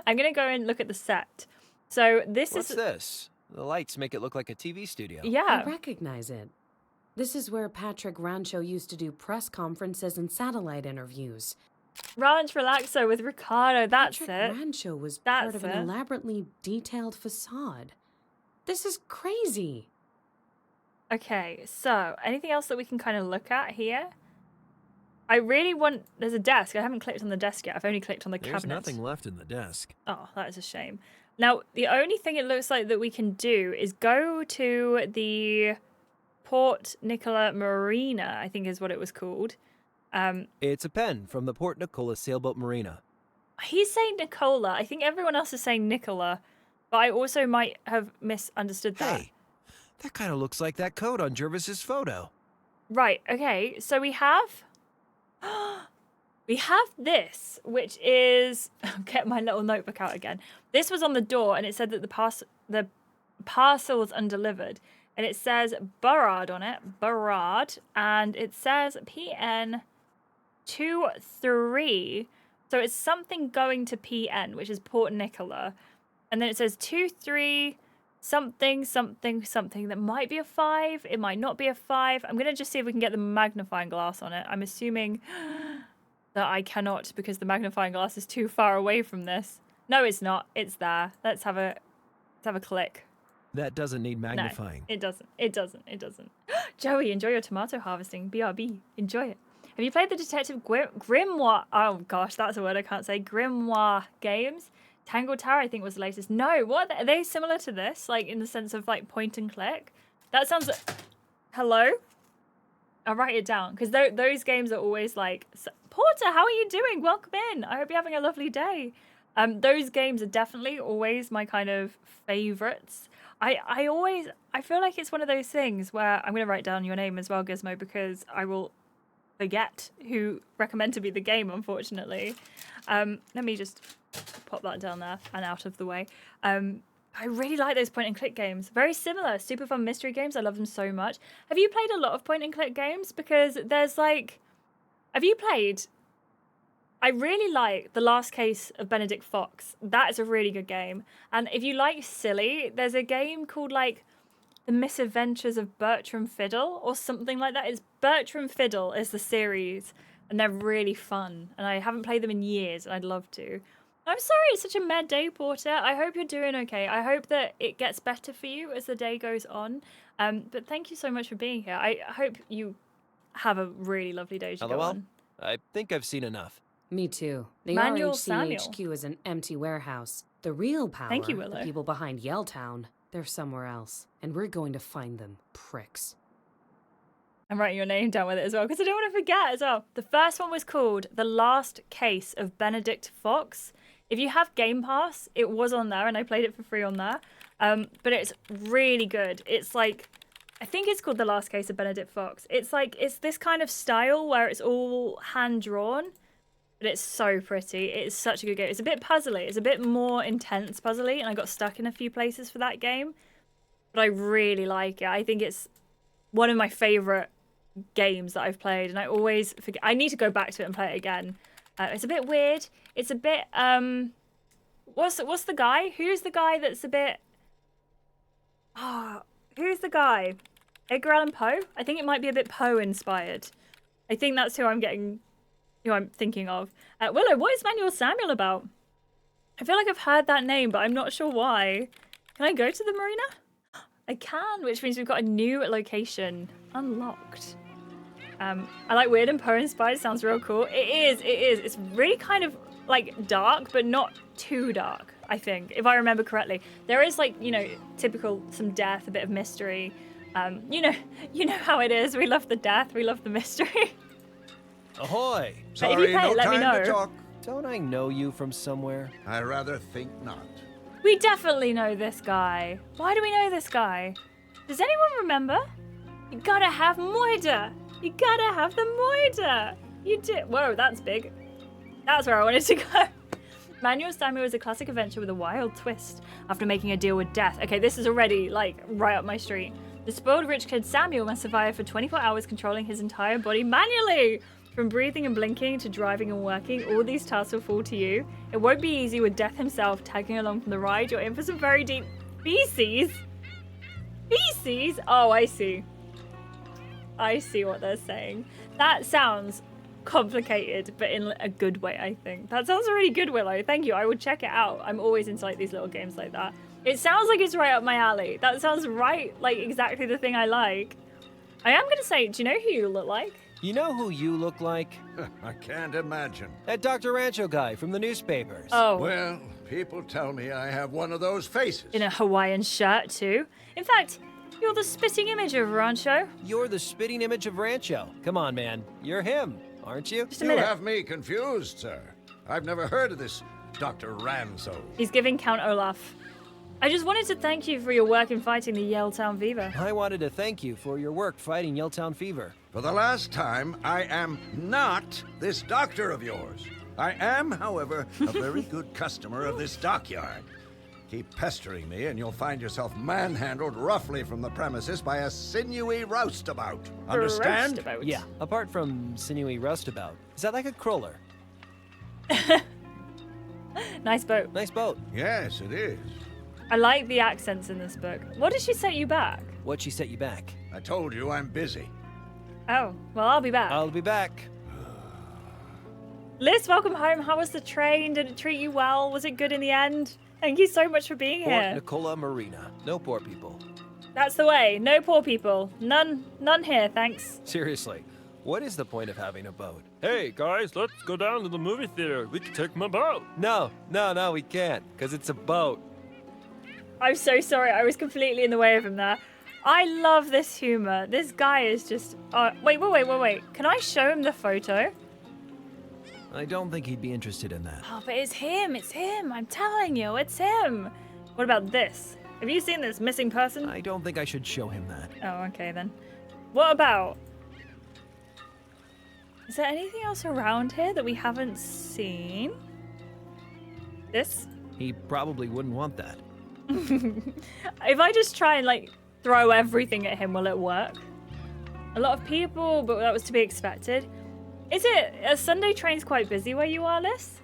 I'm going to go and look at the set. So What's this? The lights make it look like a TV studio. Yeah. I recognize it. This is where Patrick Rancho used to do press conferences and satellite interviews. Ranch Relaxo with Ricardo, that's Patrick it. Rancho was That's part of an it. elaborately detailed facade. This is crazy. Okay, so anything else that we can kind of look at here? I really want... There's a desk. I haven't clicked on the desk yet. I've only clicked on the There's cabinet. nothing left in the desk. Oh, that is a shame. Now, the only thing it looks like that we can do is go to the Port Nicola Marina, I think is what it was called. It's a pen from the Port Nicholas Sailboat Marina. He's saying Nicola. I think everyone else is saying Nicola. But I also might have misunderstood that. Hey, that kind of looks like that code on Jervis's photo. Right, okay. So we have... we have this, which is... I'll get my little notebook out again. This was on the door, and it said that the parcel was undelivered. And it says Burrard on it. Burrard. And it says PN 23. So it's something going to PN, which is Port Nicola. And then it says 23 something, something, something. That might be a 5. It might not be a 5. I'm going to just see if we can get the magnifying glass on it. I'm assuming that I cannot because the magnifying glass is too far away from this. No, it's not. It's there. Let's have a click. That doesn't need magnifying. No, it doesn't. It doesn't. It doesn't. Joey, enjoy your tomato harvesting. BRB. Enjoy it. Have you played the Detective Grimoire? Oh gosh, that's a word I can't say. Grimoire games. Tangle Tower, I think, was the latest. No, what are they similar to this? Like in the sense of like point and click? That sounds. Hello. I'll write it down because those games are always like, Porter, how are you doing? Welcome in. I hope you're having a lovely day. Those games are definitely always my kind of favorites. I feel like it's one of those things where I'm going to write down your name as well, Gizmo, because I will forget who recommended me the game, unfortunately. Let me just pop that down there and out of the way. I really like those point and click games. Very similar. Super fun mystery games. I love them so much. Have you played a lot of point and click games? Because there's like... Have you played... I really like The Last Case of Benedict Fox. That is a really good game. And if you like silly, there's a game called like The Misadventures of Bertram Fiddle or something like that. It's Bertram Fiddle is the series, and they're really fun. And I haven't played them in years, and I'd love to. I'm sorry it's such a mad day, Porter. I hope you're doing okay. I hope that it gets better for you as the day goes on. But thank you so much for being here. I hope you have a really lovely day as you go LOL. on. I think I've seen enough. Me too. The Manuel RHC Samuel. HQ is an empty warehouse. The real power, Thank you, the Willow. people behind Yelltown, they're somewhere else. And we're going to find them, pricks. I'm writing your name down with it as well because I don't want to forget as well. The first one was called The Last Case of Benedict Fox. If you have Game Pass, it was on there and I played it for free on there. But it's really good. It's like, I think it's called The Last Case of Benedict Fox. It's like, it's this kind of style where it's all hand-drawn, but it's so pretty. It's such a good game. It's a bit puzzly. It's a bit more intense puzzly, and I got stuck in a few places for that game. But I really like it. I think it's one of my favorite games that I've played, and I always forget. I need to go back to it and play it again. It's a bit weird. It's a bit what's the guy? Who's the guy that's a bit who's the guy? Edgar Allan Poe? I think it might be a bit Poe inspired. I think that's who I'm thinking of. Willow, what is Manuel Samuel about? I feel like I've heard that name, but I'm not sure why. Can I go to the marina? I can, which means we've got a new location unlocked. I like weird and Poe inspired. Sounds real cool. It is. It's really kind of like dark, but not too dark, I think, if I remember correctly. There is like, typical some death, a bit of mystery. You know how it is. We love the death. We love the mystery. Ahoy! But if you pay, let me know. Don't I know you from somewhere? I rather think not. We definitely know this guy. Why do we know this guy? Does anyone remember? You gotta have Moida. You gotta have the Moida. You did. Whoa, that's big. That's where I wanted to go. Manuel Samuel is a classic adventure with a wild twist. After making a deal with death. Okay, this is already like right up my street. The spoiled rich kid Samuel must survive for 24 hours controlling his entire body manually. From breathing and blinking to driving and working, all these tasks will fall to you. It won't be easy with Death himself tagging along from the ride. You're in for some very deep feces. Feces? Oh, I see. I see what they're saying. That sounds complicated, but in a good way, I think. That sounds really good, Willow. Thank you. I would check it out. I'm always into like these little games like that. It sounds like it's right up my alley. That sounds right, like exactly the thing I like. I am going to say, do you know who you look like? You know who you look like? I can't imagine. That Dr. Rancho guy from the newspapers. Oh. Well, people tell me I have one of those faces. In a Hawaiian shirt, too. In fact, you're the spitting image of Rancho. You're the spitting image of Rancho. Come on, man. You're him, aren't you? Just a minute. You have me confused, sir. I've never heard of this Dr. Ranzo. He's giving Count Olaf. I just wanted to thank you for your work in fighting the Yelltown fever. I wanted to thank you for your work fighting Yelltown fever. For the last time, I am not this doctor of yours. I am, however, a very good customer of this dockyard. Keep pestering me and you'll find yourself manhandled roughly from the premises by a sinewy roustabout. Understand? Roustabout. Yeah, apart from sinewy roustabout. Is that like a crawler? Nice boat. Nice boat. Yes, it is. I like the accents in this book. What did she set you back? What'd she set you back? I told you I'm busy. Oh, well, I'll be back. I'll be back. Liz, welcome home. How was the train? Did it treat you well? Was it good in the end? Thank you so much for being Port here. Nicola Marina. No poor people. That's the way. No poor people. None here, thanks. Seriously, what is the point of having a boat? Hey, guys, let's go down to the movie theater. We can take my boat. No, we can't, because it's a boat. I'm so sorry. I was completely in the way of him there. I love this humor. This guy is just... wait. Can I show him the photo? I don't think he'd be interested in that. Oh, but it's him. It's him. I'm telling you, it's him. What about this? Have you seen this missing person? I don't think I should show him that. Oh, okay then. What about... Is there anything else around here that we haven't seen? This? He probably wouldn't want that. If I just try and like throw everything at him, will it work? A lot of people, but that was to be expected. Are Sunday trains quite busy where you are, Liz?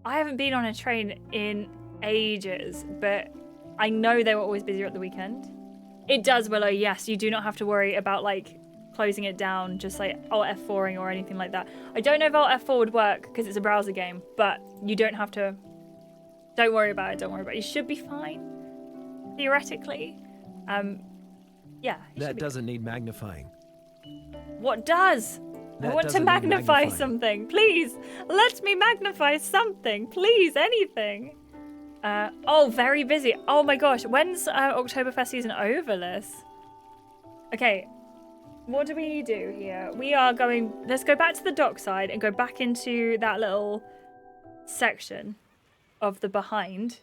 I haven't been on a train in ages, but I know they were always busier at the weekend. It does, Willow, yes. You do not have to worry about like closing it down, just like Alt F4ing or anything like that. I don't know if Alt F4 would work because it's a browser game, but you don't have to. Don't worry about it. You should be fine, theoretically. Yeah. That doesn't need magnifying. What does? I want to magnify something. Please, let me magnify something. Please, anything. Oh, very busy. Oh my gosh, when's Oktoberfest season over, Liz? Okay, what do we do here? We are going... Let's go back to the dockside and go back into that little section of the behind.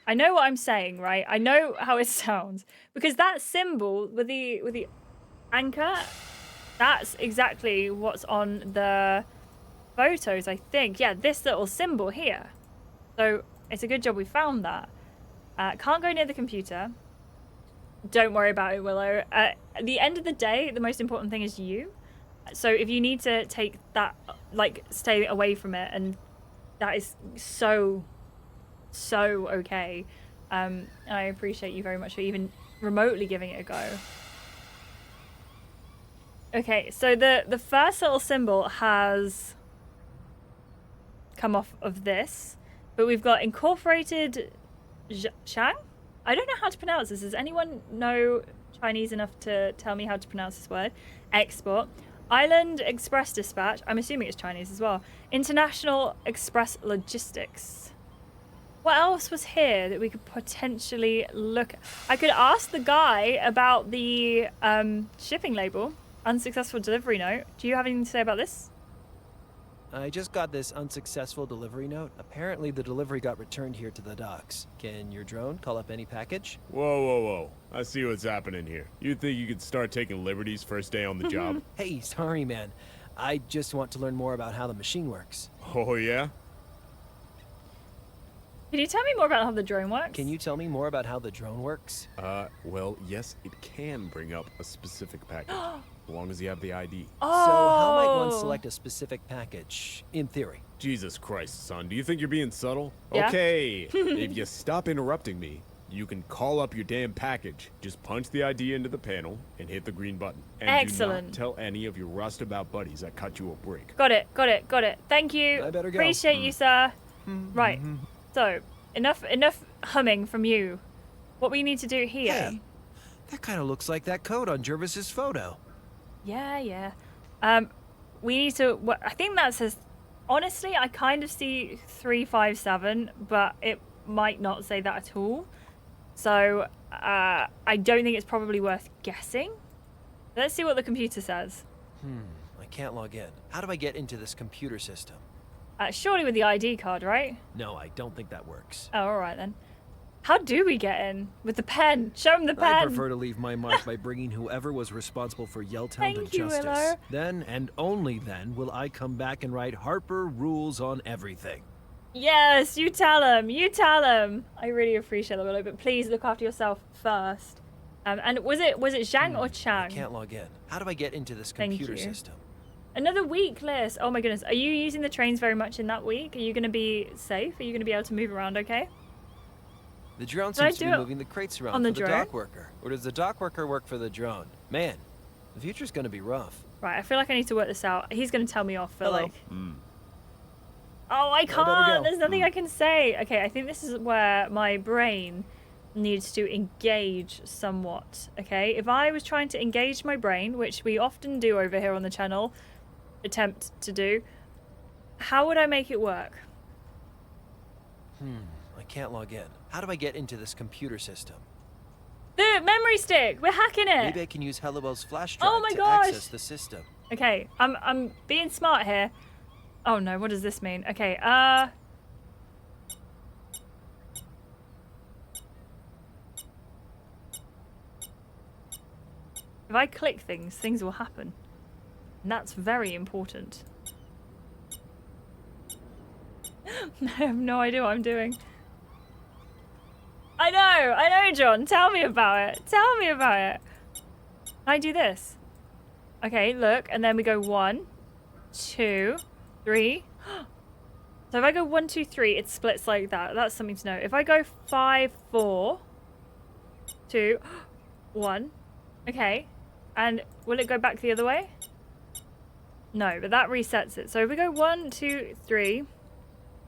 I know what I'm saying, right? I know how it sounds. Because that symbol with the anchor, that's exactly what's on the photos, I think. Yeah, this little symbol here. So it's a good job we found that. Can't go near the computer. Don't worry about it, Willow. At the end of the day, the most important thing is you. So if you need to take that, like, stay away from it, and that is so okay. And I appreciate you very much for even remotely giving it a go. Okay, so the first little symbol has come off of this. But we've got incorporated Shang? I don't know how to pronounce this. Does anyone know Chinese enough to tell me how to pronounce this word? Export. Island Express Dispatch. I'm assuming it's Chinese as well. International Express Logistics. What else was here that we could potentially look at? I could ask the guy about the shipping label. Unsuccessful delivery note. Do you have anything to say about this? I just got this unsuccessful delivery note. Apparently the delivery got returned here to the docks. Can your drone call up any package? Whoa. I see what's happening here. You think you could start taking liberties first day on the job? Hey, sorry, man. I just want to learn more about how the machine works. Oh, yeah? Can you tell me more about how the drone works? Can you tell me more about how the drone works? Well, yes, it can bring up a specific package, as long as you have the ID. So how might one select a specific package, in theory? Jesus Christ, son, do you think you're being subtle? Yeah. Okay, if you stop interrupting me, you can call up your damn package. Just punch the ID into the panel and hit the green button. And Excellent. do not tell any of your rustabout buddies I cut you a break. Got it. Thank you. I better go. Appreciate you, sir. Right. So, enough humming from you. What we need to do here. Hey, that kind of looks like that code on Jervis's photo. Yeah. We need to. I think that says. Honestly, I kind of see 357, but it might not say that at all. So, I don't think it's probably worth guessing. Let's see what the computer says. I can't log in. How do I get into this computer system? Surely with the ID card, right? No, I don't think that works. Oh, all right then. How do we get in? With the pen. Show him the pen. I prefer to leave my mark by bringing whoever was responsible for Yelltown to Thank you, justice. Willow. Then, and only then, will I come back and write Harper rules on everything. Yes, you tell him. I really appreciate that, Willow, but please look after yourself first. And was it Zhang or Chang? I can't log in. How do I get into this Thank computer you. system? Another week, Liz. Oh my goodness. Are you using the trains very much in that week? Are you going to be safe? Are you going to be able to move around okay? The drone Did I seems to do be it moving the crates around on for the the drone? dock worker. Or does the dock worker work for the drone? Man, the future's gonna be rough. Right, I feel like I need to work this out. He's going to tell me off for Hello. like... Oh, I better can't. go. There's nothing I can say. Okay, I think this is where my brain needs to engage somewhat. Okay, if I was trying to engage my brain, which we often do over here on the channel, attempt to do, how would I make it work? I can't log in. How do I get into this computer system? The memory stick. We're hacking it. Maybe I can use Hellowell's flash drive Oh my to gosh. access the system. Okay, I'm being smart here. Oh no, what does this mean? Okay, if I click things will happen. And that's very important. I have no idea what I'm doing. I know, John. Tell me about it. Can I do this? Okay, look, and then we go 1, 2, 3. So if I go 1, 2, 3, it splits like that. That's something to know. If I go 5, 4, 2, 1. Okay. And will it go back the other way? No, but that resets it. So if we go 1, 2, 3.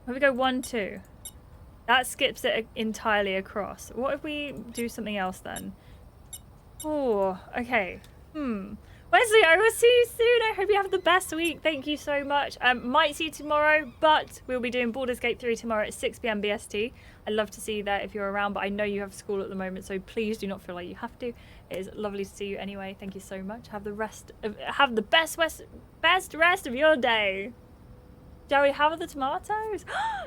If we go 1, 2. That skips it entirely across. What if we do something else then? Oh, okay. Wesley, I will see you soon. I hope you have the best week. Thank you so much. Might see you tomorrow, but we'll be doing Baldur's Gate 3 tomorrow at 6 p.m. BST. I'd love to see you there if you're around, but I know you have school at the moment, so please do not feel like you have to. It is lovely to see you anyway. Thank you so much. Have the best rest of your day. Joey, how are the tomatoes?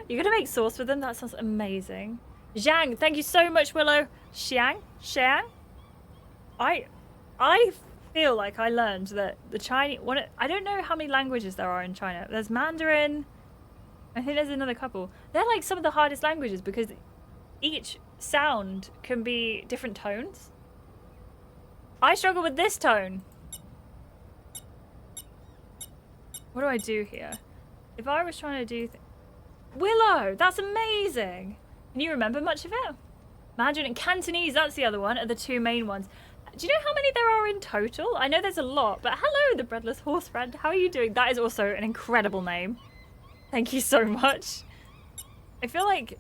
You're gonna make sauce with them? That sounds amazing. Zhang, thank you so much, Willow. Xiang? I feel like I learned that the Chinese... I don't know how many languages there are in China. There's Mandarin. I think there's another couple. They're like some of the hardest languages because each sound can be different tones. I struggle with this tone. What do I do here? If I was trying to do... Willow! That's amazing! Can you remember much of it? Mandarin and Cantonese, that's the other one, are the two main ones. Do you know how many there are in total? I know there's a lot, but hello, the breadless horse friend. How are you doing? That is also an incredible name. Thank you so much. I feel like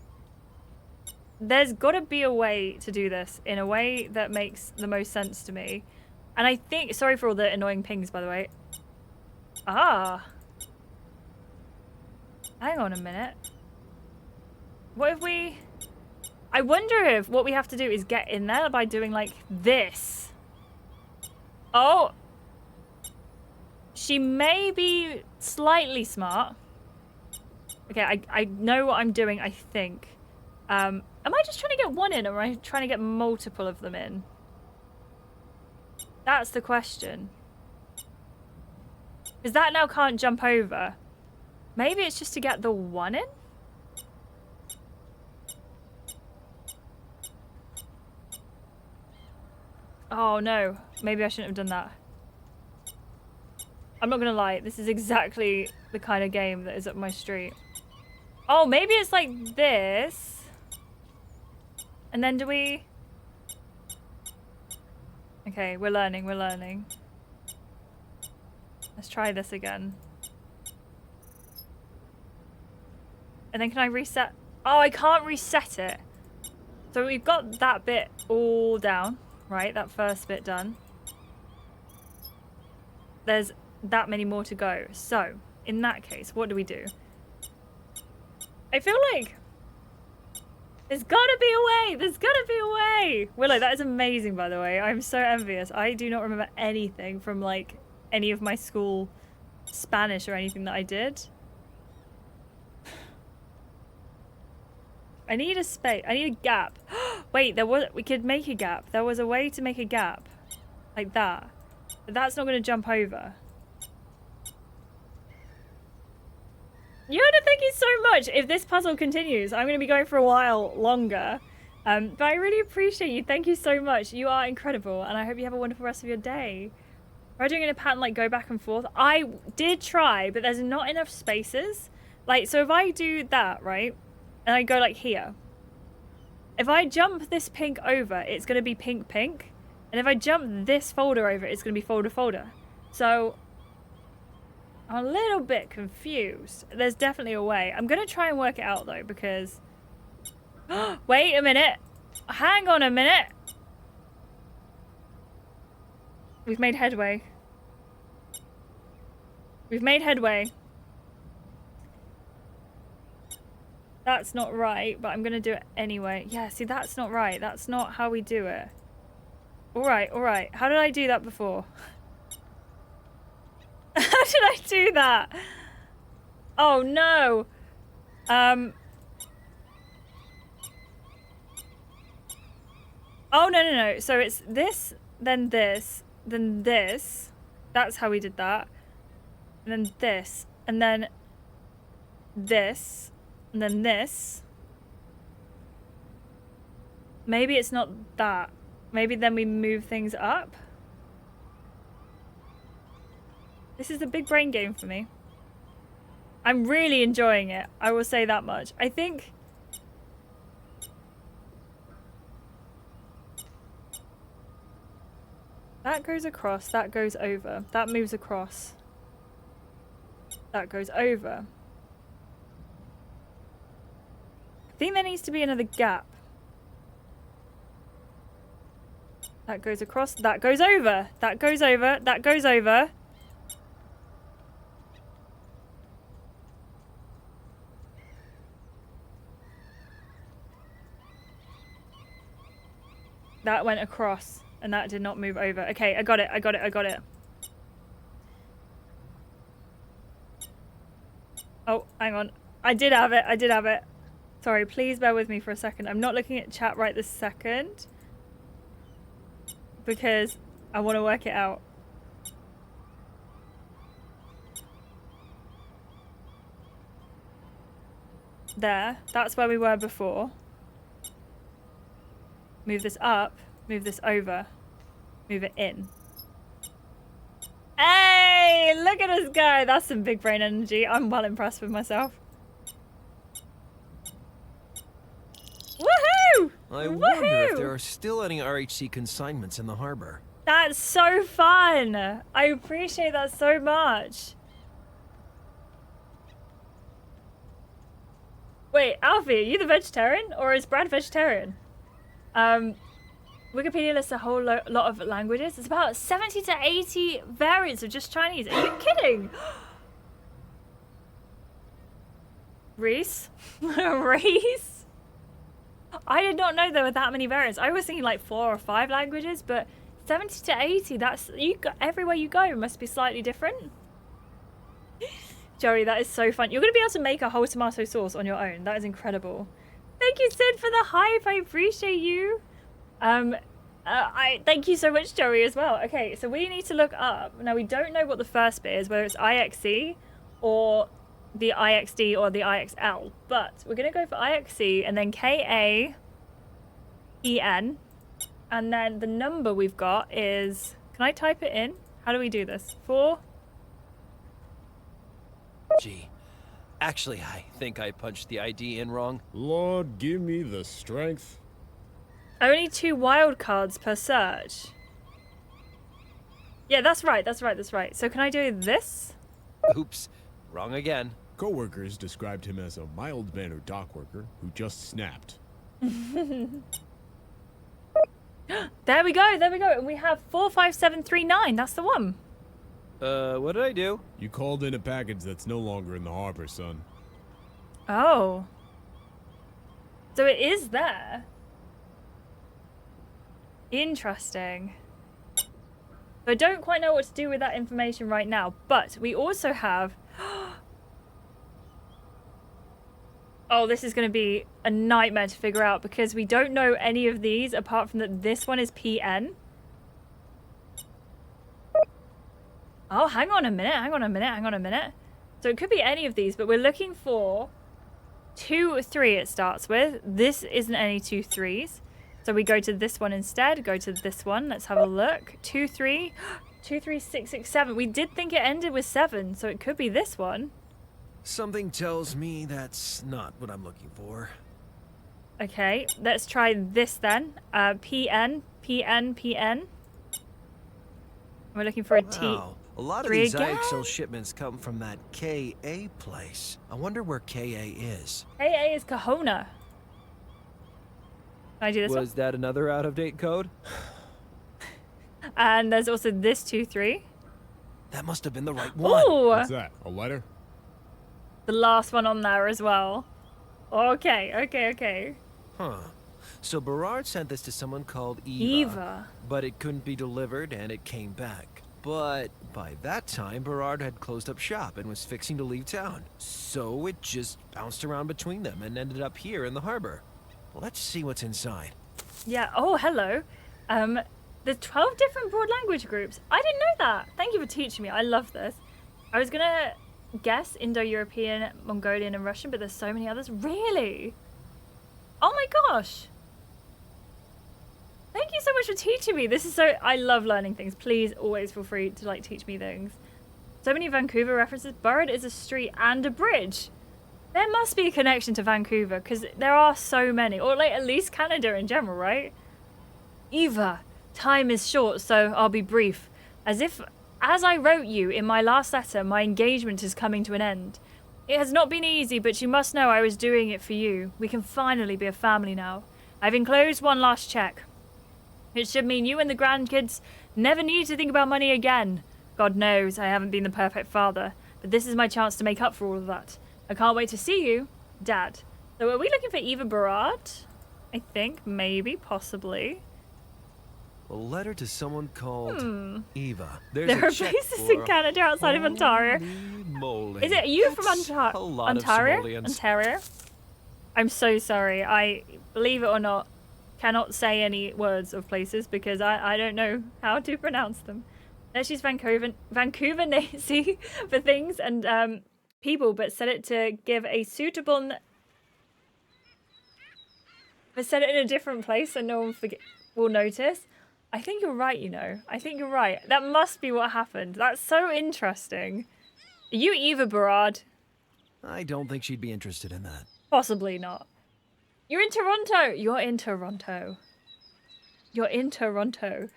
there's got to be a way to do this in a way that makes the most sense to me. And I think, sorry for all the annoying pings, by the way. Ah. Hang on a minute. What if we... I wonder if what we have to do is get in there by doing like this. Oh. She may be slightly smart. Okay, I know what I'm doing, I think. Am I just trying to get one in, or am I trying to get multiple of them in? That's the question. Because that now can't jump over. Maybe it's just to get the one in? Oh no, maybe I shouldn't have done that. I'm not gonna lie, this is exactly the kind of game that is up my street. Oh, maybe it's like this. And then do we... Okay, we're learning, we're learning. Let's try this again. And then can I reset? Oh, I can't reset it. So we've got that bit all down, right? That first bit done. There's that many more to go. So, in that case, what do we do? I feel like there's gotta be a way. There's gotta be a way. Willow, that is amazing, by the way. I'm so envious. I do not remember anything from, like, any of my school Spanish or anything that I did. I need a space. I need a gap. Wait, we could make a gap. There was a way to make a gap. Like that. But that's not going to jump over. Yoda, thank you so much. If this puzzle continues, I'm going to be going for a while longer. But I really appreciate you. Thank you so much. You are incredible. And I hope you have a wonderful rest of your day. Am I doing in a pattern like go back and forth? I did try, but there's not enough spaces. Like, so if I do that, right? And I go like here. If I jump this pink over, it's going to be pink pink. And if I jump this folder over, it's going to be folder folder. So I'm a little bit confused. There's definitely a way. I'm going to try and work it out though, because... Wait a minute. Hang on a minute. We've made headway. We've made headway. That's not right, but I'm going to do it anyway. Yeah, see, that's not right. That's not how we do it. Alright, alright. How did I do that before? How did I do that? Oh, no. Oh, no, no, no. So it's this, then this, then this. That's how we did that. And then this. And then this. And then this. Maybe it's not that. Maybe then we move things up. This is a big brain game for me. I'm really enjoying it. I will say that much. I think... that goes across, that goes over. That moves across. That goes over. I think there needs to be another gap. That goes across, that goes over. That goes over, that goes over. That went across, and that did not move over. Okay, I got it, I got it, I got it. Oh, hang on. I did have it, I did have it. Sorry, please bear with me for a second. I'm not looking at chat right this second, because I want to work it out. There, that's where we were before. Move this up, move this over, move it in. Hey, look at us go. That's some big brain energy. I'm well impressed with myself. Woohoo! I wonder if there are still any RHC consignments in the harbor. That's so fun. I appreciate that so much. Wait, Alfie, are you the vegetarian or is Brad vegetarian? Wikipedia lists a whole lot of languages. It's about 70 to 80 variants of just Chinese. Are you kidding? Reese? Reese? I did not know there were that many variants. I was thinking like 4 or 5 languages, but 70 to 80, that's everywhere you go must be slightly different. Joey, that is so fun. You're going to be able to make a whole tomato sauce on your own. That is incredible. Thank you, Sid, for the hype. I appreciate you. I thank you so much, Joey, as well. Okay, so we need to look up. Now, we don't know what the first bit is, whether it's IXC or the IXD or the IXL, but we're going to go for IXC and then KAEN, and then the number we've got is, can I type it in? How do we do this? 4? Gee, actually, I think I punched the ID in wrong. Lord, give me the strength. Only 2 wildcards per search. Yeah, that's right. So can I do this? Oops, wrong again. Co-workers described him as a mild-mannered dock worker who just snapped. There we go. And we have 45739. That's the one. What did I do? You called in a package that's no longer in the harbor, son. Oh. So it is there. Interesting. So I don't quite know what to do with that information right now, but we also have... Oh, this is going to be a nightmare to figure out because we don't know any of these apart from that this one is PN. Oh, hang on a minute. So it could be any of these, but we're looking for 2, 3 it starts with. This isn't any 2, 3s. So we go to this one instead. Go to this one. Let's have a look. 2, 3. 2, 3, 6, 6, 7. We did think it ended with 7, so it could be this one. Something tells me that's not what I'm looking for. Okay, let's try this then. PN. We're looking for a T. Wow. A lot of these IXL shipments come from that KA place. I wonder where KA is. KA is Kahona. Can I do this one? Was that another out-of-date code? And there's also this 2, 3. That must have been the right one. Ooh! What's that? A letter? The last one on there as well. Okay. Huh. So Berard sent this to someone called Eva. But it couldn't be delivered and it came back. But by that time, Berard had closed up shop and was fixing to leave town. So it just bounced around between them and ended up here in the harbor. Let's see what's inside. Yeah, oh, hello. There's 12 different broad language groups. I didn't know that. Thank you for teaching me. I love this. I was gonna guess Indo-European, Mongolian, and Russian, but there's so many others. Really? Oh my gosh. Thank you so much for teaching me. This is so... I love learning things. Please always feel free to, teach me things. So many Vancouver references. Burrard is a street and a bridge. There must be a connection to Vancouver, because there are so many. Or, at least Canada in general, right? Eva, time is short, so I'll be brief. As I wrote you in my last letter, my engagement is coming to an end. It has not been easy, but you must know I was doing it for you. We can finally be a family now. I've enclosed one last check. It should mean you and the grandkids never need to think about money again. God knows I haven't been the perfect father, but this is my chance to make up for all of that. I can't wait to see you, Dad. So are we looking for Eva Berard? I think, maybe, possibly. A letter to someone called Eva. There are places in Canada outside of Ontario. Moly. Is it you from A lot of Somalians. Ontario? I'm so sorry. I, believe it or not, cannot say any words of places because I don't know how to pronounce them. She's Vancouver Nazi for things and people, but said it to give a suitable... I said it in a different place so no one will notice. I think you're right, I think you're right. That must be what happened. That's so interesting. Are you Eva Berard? I don't think she'd be interested in that. Possibly not. You're in Toronto. You're in Toronto. You're in Toronto.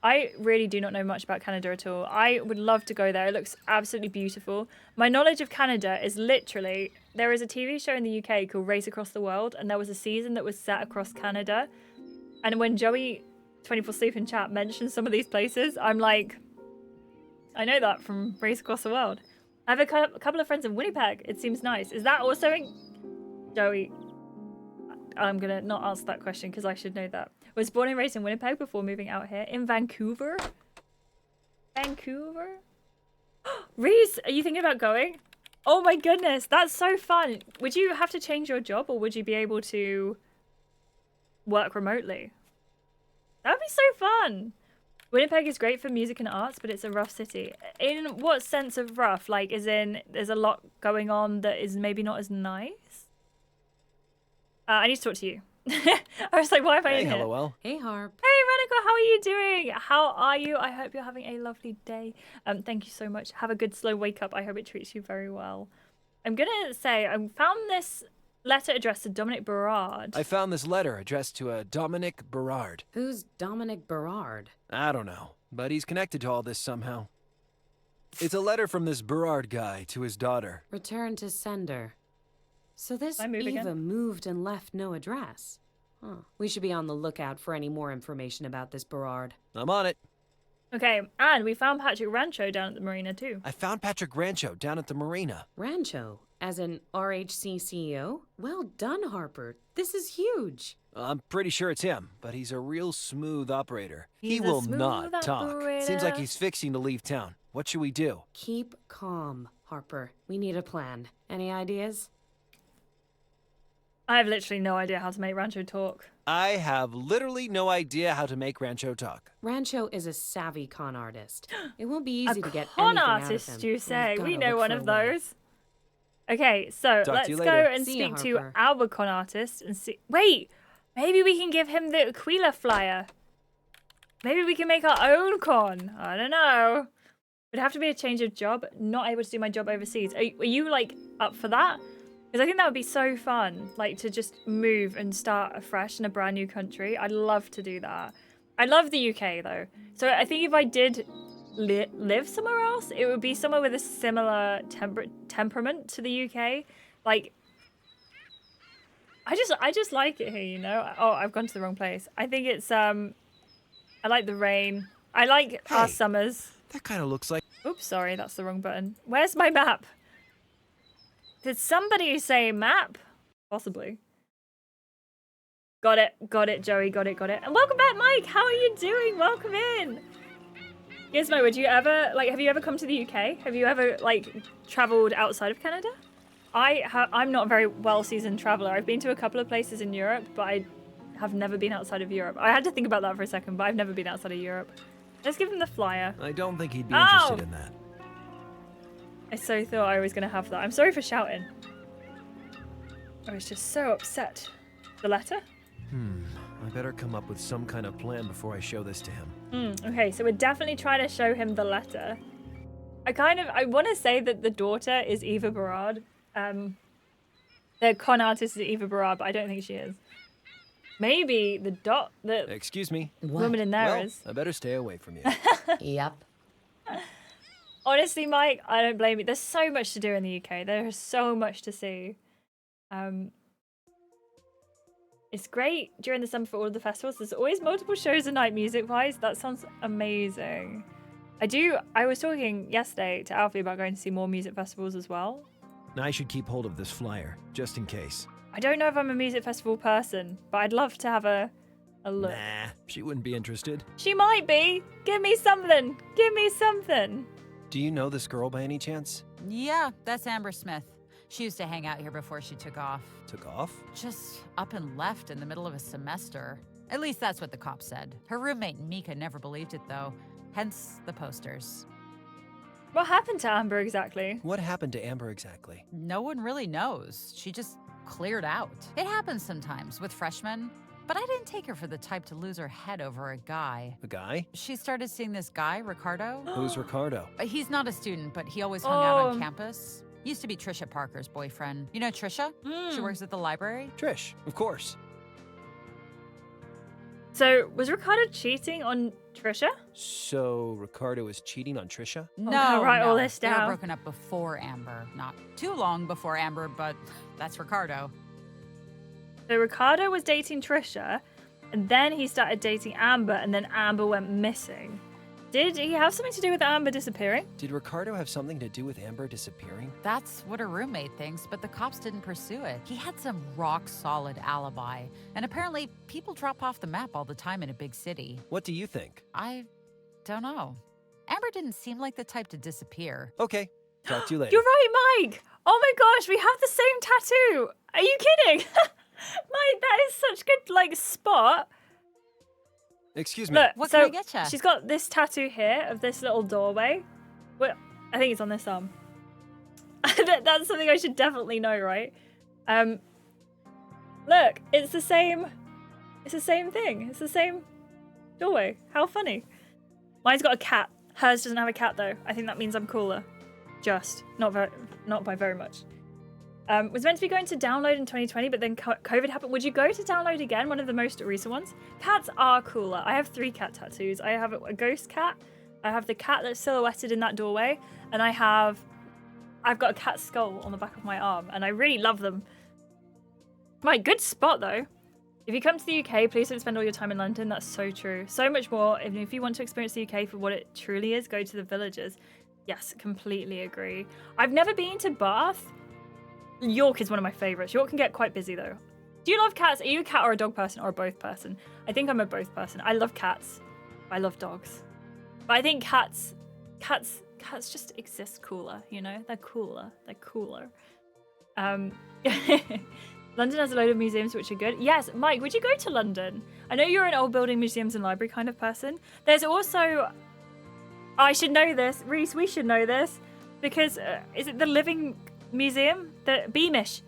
I really do not know much about Canada at all. I would love to go there. It looks absolutely beautiful. My knowledge of Canada is literally there is a TV show in the UK called Race Across the World, and there was a season that was set across Canada. And when Joey 24 Sleep in chat mentions some of these places, I'm like, I know that from Race Across the World. I have a couple of friends in Winnipeg. It seems nice. Is that also in... Joey, I'm going to not answer that question because I should know that. Was born and raised in Winnipeg before moving out here. In Vancouver? Vancouver? Reese, are you thinking about going? Oh my goodness, that's so fun. Would you have to change your job or would you be able to work remotely? That would be so fun. Winnipeg is great for music and arts, but it's a rough city. In what sense of rough? Like, as in, there's a lot going on that is maybe not as nice? I need to talk to you. I was like, why am I in here? Hey, LOL. Hey, Harp. Hey, Radical, how are you doing? How are you? I hope you're having a lovely day. Thank you so much. Have a good slow wake up. I hope it treats you very well. I'm going to say, I found this letter addressed to Dominic Berard. I found this letter addressed to a Dominic Berard. Who's Dominic Berard? I don't know, but he's connected to all this somehow. It's a letter from this Berard guy to his daughter. Return to sender. So this I move Eva again? moved and left no address. Huh. We should be on the lookout for any more information about this Berard. I'm on it. Okay, and we found Patrick Rancho down at the marina too. I found Patrick Rancho down at the marina. Rancho, as in RHC CEO? Well done, Harper. This is huge. I'm pretty sure it's him, but he's a real smooth operator. He's he a will smooth not talk. Seems like operator. he's fixing to leave town. What should we do? Keep calm, Harper. We need a plan. Any ideas? I have literally no idea how to make Rancho talk. I have literally no idea how to make Rancho talk. Rancho is a savvy con artist. It won't be easy to get con anything out artist, of him. you say? We've We gotta know look one for of a way. those. Okay, so Talk to let's you go later. and See ya, speak to Harper. our con artist and see. Wait, maybe we can give him the Aquila flyer. Maybe we can make our own con. I don't know. It'd have to be a change of job. Not able to do my job overseas. Are you like up for that? Because I think that would be so fun, like to just move and start afresh in a brand new country. I'd love to do that. I love the UK though. So I think if I did live somewhere else, it would be somewhere with a similar temperament to the UK. Like, I just like it here, you know? Oh, I've gone to the wrong place. I think it's, I like the rain. I like our Hey. summers. That kind of looks like... Oops, sorry, that's the wrong button. Where's my map? Did somebody say map? Possibly. Got it, Joey, got it. And welcome back, Mike. How are you doing? Welcome in. Gizmo, would you ever, like, have you ever come to the UK? Have you ever, like, traveled outside of Canada? I'm not a very well-seasoned traveler. I've been to a couple of places in Europe, but I have never been outside of Europe. I had to think about that for a second, but I've never been outside of Europe. Let's give him the flyer. I don't think he'd be Ow! interested in that. I so thought I was going to have that. I'm sorry for shouting. I was just so upset. The letter? I better come up with some kind of plan before I show this to him. Okay, so we're definitely trying to show him the letter. I want to say that the daughter is Eva Berard. The con artist is Eva Berard, but I don't think she is. Maybe the Excuse me. woman in there Well, is. I better stay away from you. Yep. Honestly, Mike, I don't blame you. There's so much to do in the UK. There is so much to see. It's great during the summer for all of the festivals. There's always multiple shows a night music-wise. That sounds amazing. I was talking yesterday to Alfie about going to see more music festivals as well. I should keep hold of this flyer, just in case. I don't know if I'm a music festival person, but I'd love to have a look. Nah, she wouldn't be interested. She might be. Give me something. Give me something. Do you know this girl by any chance? Yeah, that's Amber Smith. She used to hang out here before she took off. Took off? Just up and left in the middle of a semester. At least that's what the cops said. Her roommate Mika never believed it, though. Hence the posters. What happened to Amber exactly? What happened to Amber exactly? No one really knows. She just cleared out. It happens sometimes with freshmen, but I didn't take her for the type to lose her head over a guy. A guy? She started seeing this guy, Ricardo. Who's Ricardo? He's not a student, but he always hung out on Oh. campus. Used to be Trisha Parker's boyfriend. You know Trisha? She works at the library. Trish, of course. So, was Ricardo cheating on Trisha? So Ricardo was cheating on Trisha? No, write all no. this They were down. broken up before Amber. Not too long before Amber, but that's Ricardo. So Ricardo was dating Trisha, and then he started dating Amber, and then Amber went missing. Did he have something to do with Amber disappearing? Did Ricardo have something to do with Amber disappearing? That's what her roommate thinks, but the cops didn't pursue it. He had some rock-solid alibi, and apparently people drop off the map all the time in a big city. What do you think? I don't know. Amber didn't seem like the type to disappear. Okay, talk to you later. You're right, Mike! Oh my gosh, we have the same tattoo! Are you kidding? Mike, that is such good, like, spot. Excuse me. Look, What so can I get ya? she's got this tattoo here of this little doorway. Well, I think it's on this arm. That's something I should definitely know, right? Look, it's the same. It's the same thing. It's the same doorway. How funny. Mine's got a cat. Hers doesn't have a cat though. I think that means I'm cooler. Just not by very much. Was meant to be going to download in 2020, but then COVID happened. Would you go to download again? One of the most recent ones. Cats are cooler. I have 3 cat tattoos. I have a ghost cat. I have the cat that's silhouetted in that doorway, and I've got a cat skull on the back of my arm, and I really love them. My good spot though. If you come to the UK, please don't spend all your time in London. That's so true. So much more. And if you want to experience the UK for what it truly is, go to the villages. Yes, completely agree. I've never been to Bath. York is one of my favorites. York can get quite busy though. Do you love cats? Are you a cat or a dog person or a both person? I think I'm a both person. I love cats. I love dogs. But I think cats just exist cooler, you know? They're cooler. London has a load of museums which are good. Yes, Mike, would you go to London? I know you're an old building museums and library kind of person. There's also, I should know this, Reese, we should know this, because is it the Living Museum? The Beamish,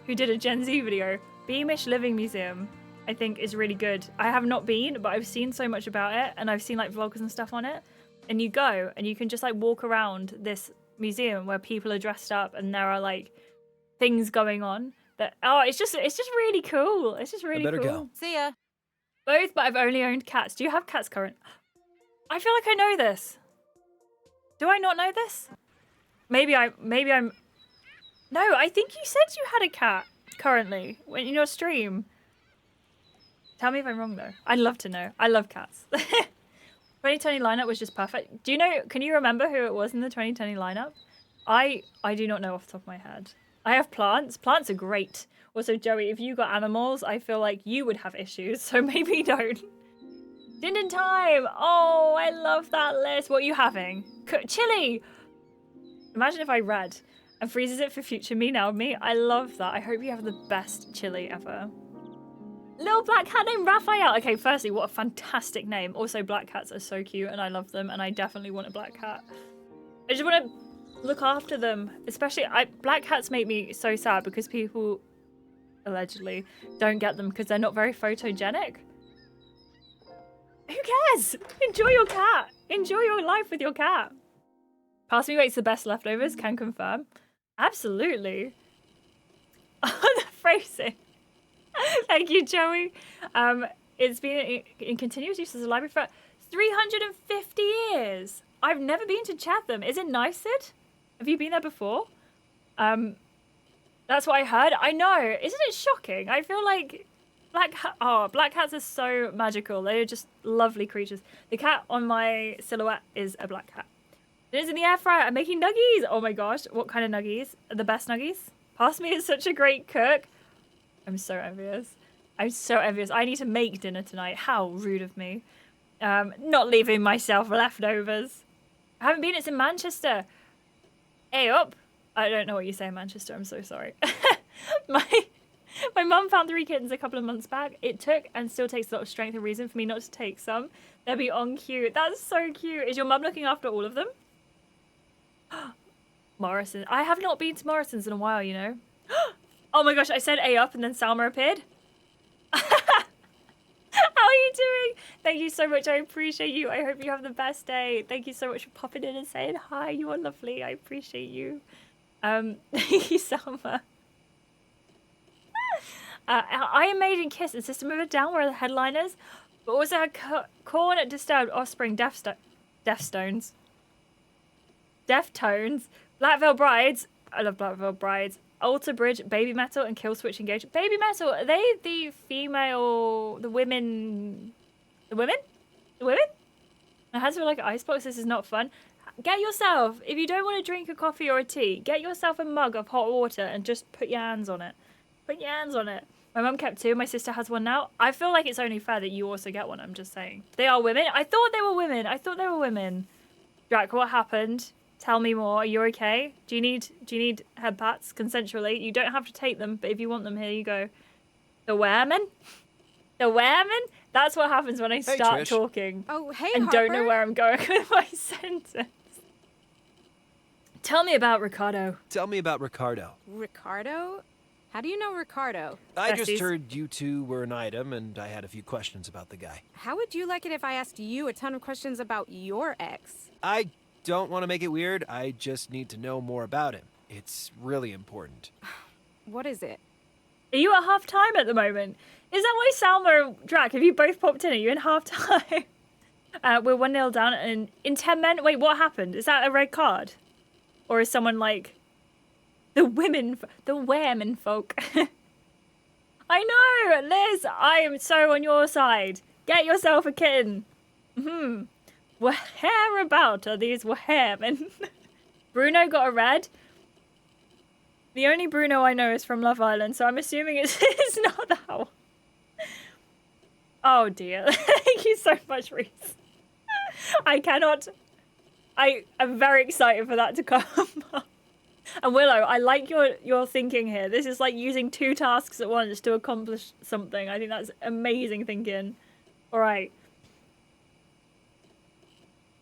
who did a Gen Z video. Beamish Living Museum, I think is really good. I have not been, but I've seen so much about it, and I've seen like vlogs and stuff on it. And you go, and you can just like walk around this museum where people are dressed up, and there are like things going on. That it's just really cool. It's just really I better cool. go. See ya. Both, but I've only owned cats. Do you have cats current? I feel like I know this. Do I not know this? Maybe I'm. No, I think you said you had a cat currently in your stream. Tell me if I'm wrong though. I'd love to know. I love cats. 2020 lineup was just perfect. Do you know? Can you remember who it was in the 2020 lineup? I do not know off the top of my head. I have plants. Plants are great. Also, Joey, if you got animals, I feel like you would have issues, so maybe don't. Din Din Time! Oh, I love that list. What are you having? Chili! Imagine if I read and freezes it for future me now. Me, I love that. I hope you have the best chili ever. Little black cat named Raphael. Okay, firstly, what a fantastic name. Also, black cats are so cute and I love them, and I definitely want a black cat. I just want to look after them, especially black cats make me so sad because people allegedly don't get them because they're not very photogenic. Who cares? Enjoy your cat. Enjoy your life with your cat. Pass me makes the best leftovers, can confirm. Absolutely. The phrasing. Thank you, Joey. It's been in continuous use as a library for 350 years. I've never been to Chatham. Is it nice, Sid? Have you been there before? That's what I heard. I know. Isn't it shocking? I feel like black cats are so magical. They're just lovely creatures. The cat on my silhouette is a black cat. Dinner's in the air fryer. I'm making nuggies. Oh my gosh. What kind of nuggies? The best nuggies? Past me is such a great cook. I'm so envious. I'm so envious. I need to make dinner tonight. How rude of me. Not leaving myself leftovers. I haven't been. It's in Manchester. Hey up. I don't know what you say in Manchester. I'm so sorry. My mum found 3 kittens a couple of months back. It took and still takes a lot of strength and reason for me not to take some. They'll be on cute. That's so cute. Is your mum looking after all of them? Morrison. I have not been to Morrison's in a while, you know. Oh my gosh, I said A up and then Salma appeared. How are you doing? Thank you so much. I appreciate you. I hope you have the best day. Thank you so much for popping in and saying hi. You are lovely. I appreciate you. Thank you, Salma. Iron Maiden Kiss and System of a Down were the headliners, but also had Korn, Disturbed, Offspring, Deftones, Black Veil Brides. I love Black Veil Brides. Alter Bridge, Baby Metal, and Killswitch Engage. Baby Metal, are they the female, the women? The women? My hands feel like an icebox. This is not fun. Get yourself, if you don't want to drink a coffee or a tea, get yourself a mug of hot water and just put your hands on it. Put your hands on it. My mum kept two. My sister has one now. I feel like it's only fair that you also get one. I'm just saying. They are women. I thought they were women. Jack, what happened? Tell me more. Are you okay? Do you need head pats consensually? You don't have to take them, but if you want them, here you go. The women? That's what happens when I start Trish. talking. Oh, hey, and Harper. don't know where I'm going with my sentence. Tell me about Ricardo. Tell me about Ricardo. Ricardo? How do you know Ricardo? I just heard you two were an item, and I had a few questions about the guy. How would you like it if I asked you a ton of questions about your ex? I don't want to make it weird. I just need to know more about him. It's really important. What is it? Are you at half time at the moment? Is that why Salma and Drac, have you both popped in? Are you in half time? We're 1-0 down, and in 10 men. Wait, what happened? Is that a red card? Or is someone like the women folk? I know, Liz, I am so on your side. Get yourself a kitten. Whereabout are these women? Bruno got a red. The only Bruno I know is from Love Island, so I'm assuming it's not that one. Oh dear. Thank you so much, Reese. I'm very excited for that to come up. And Willow, I like your thinking here. This is like using 2 tasks at once to accomplish something. I think that's amazing thinking. All right.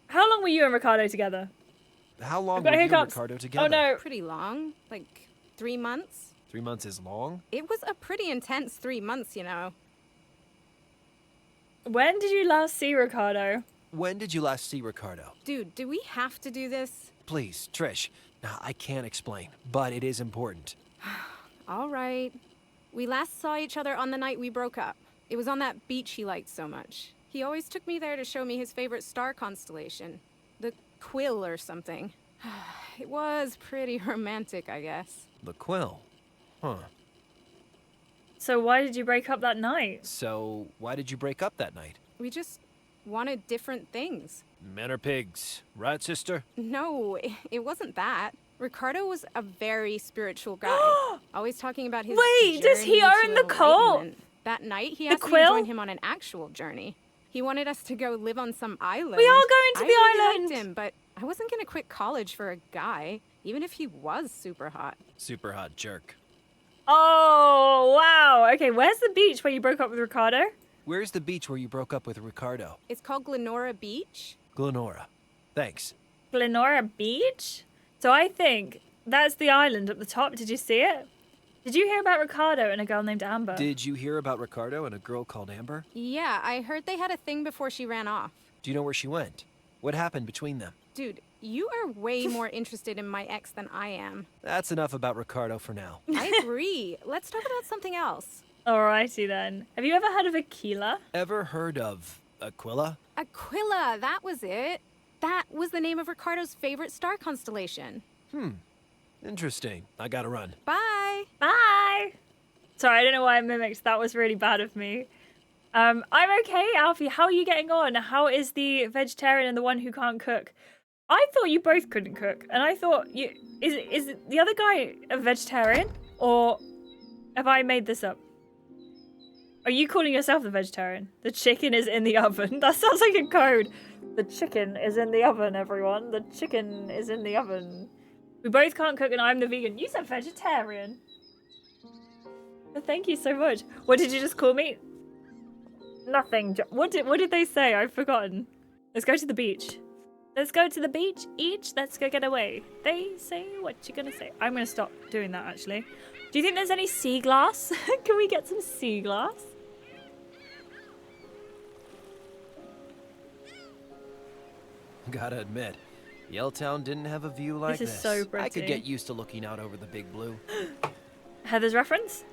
How long were you and Ricardo together? How long were you and Ricardo together? Oh no. Pretty long. Like 3 months. 3 months is long? It was a pretty intense 3 months, you know. When did you last see Ricardo? When did you last see Ricardo? Dude, do we have to do this? Please, Trish. Now, I can't explain, but it is important. All right. We last saw each other on the night we broke up. It was on that beach he liked so much. He always took me there to show me his favorite star constellation. The Quill or something. It was pretty romantic, I guess. The Quill? Huh. So why did you break up that night? So, why did you break up that night? We just wanted different things. Men are pigs, right, sister? No, it wasn't that. Ricardo was a very spiritual guy. Always talking about his Wait, does he journey own to the cult? enlightenment. That night, he asked me to Quill? join him on an actual journey. He wanted us to go live on some island. We are going to I the really island! liked him, but I wasn't going to quit college for a guy, even if he was super hot. Super hot jerk. Oh, wow. Okay, where's the beach where you broke up with Ricardo? Where's the beach where you broke up with Ricardo? It's called Glenora Beach. Glenora. Thanks. Glenora Beach? So I think that's the island at the top. Did you see it? Did you hear about Ricardo and a girl named Amber? Did you hear about Ricardo and a girl called Amber? Yeah, I heard they had a thing before she ran off. Do you know where she went? What happened between them? Dude, you are way more interested in my ex than I am. That's enough about Ricardo for now. I agree. Let's talk about something else. Alrighty then. Have you ever heard of Aquila? Ever heard of Aquila? Aquila, that was it. That was the name of Ricardo's favorite star constellation. Interesting. I gotta run. Bye. Bye. Sorry, I don't know why I mimicked. That was really bad of me. I'm okay, Alfie. How are you getting on? How is the vegetarian and the one who can't cook? I thought you both couldn't cook, and I thought is the other guy a vegetarian, or have I made this up? Are you calling yourself the vegetarian? The chicken is in the oven. That sounds like a code. The chicken is in the oven, everyone. The chicken is in the oven. We both can't cook, and I'm the vegan. You said vegetarian. But thank you so much. What did you just call me? Nothing. What did they say? I've forgotten. Let's go to the beach. Let's go to the beach. Let's go get away. They say what you gonna say. I'm gonna stop doing that actually. Do you think there's any sea glass? Can we get some sea glass? Gotta admit, Yelltown didn't have a view like this. This is so pretty. I could get used to looking out over the big blue. Heather's reference?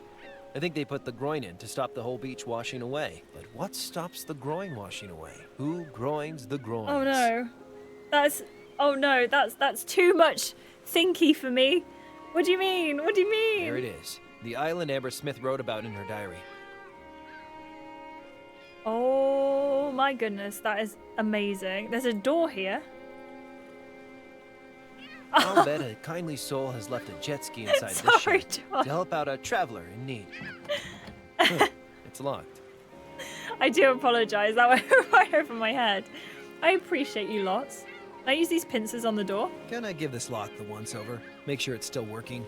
I think they put the groin in to stop the whole beach washing away. But what stops the groin washing away? Who groins the groins? Oh no. That's too much thinky for me. What do you mean? What do you mean? There it is. The island Amber Smith wrote about in her diary. Oh my goodness, that is amazing. There's a door here. I'll bet a kindly soul has left a jet ski inside this ship to help out a traveler in need. It's locked. I do apologize. That went right over my head. I appreciate you lots. Can I use these pincers on the door? Can I give this lock the once over? Make sure it's still working.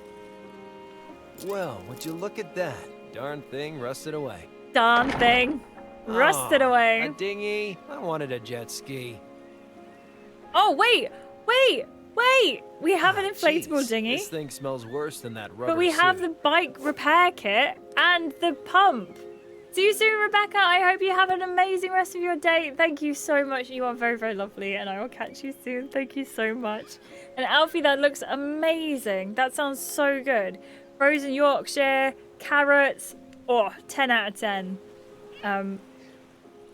Well, would you look at that? Darn thing rusted away. Darn thing. Rusted away. A dinghy. I wanted a jet ski. Oh, wait. We have an inflatable dinghy. This thing smells worse than that rubber But we have suit. the bike repair kit and the pump. See you soon, Rebecca. I hope you have an amazing rest of your day. Thank you so much. You are very, very lovely, and I will catch you soon. Thank you so much. And Alfie, that looks amazing. That sounds so good. Frozen Yorkshire, carrots. Oh, 10 out of 10.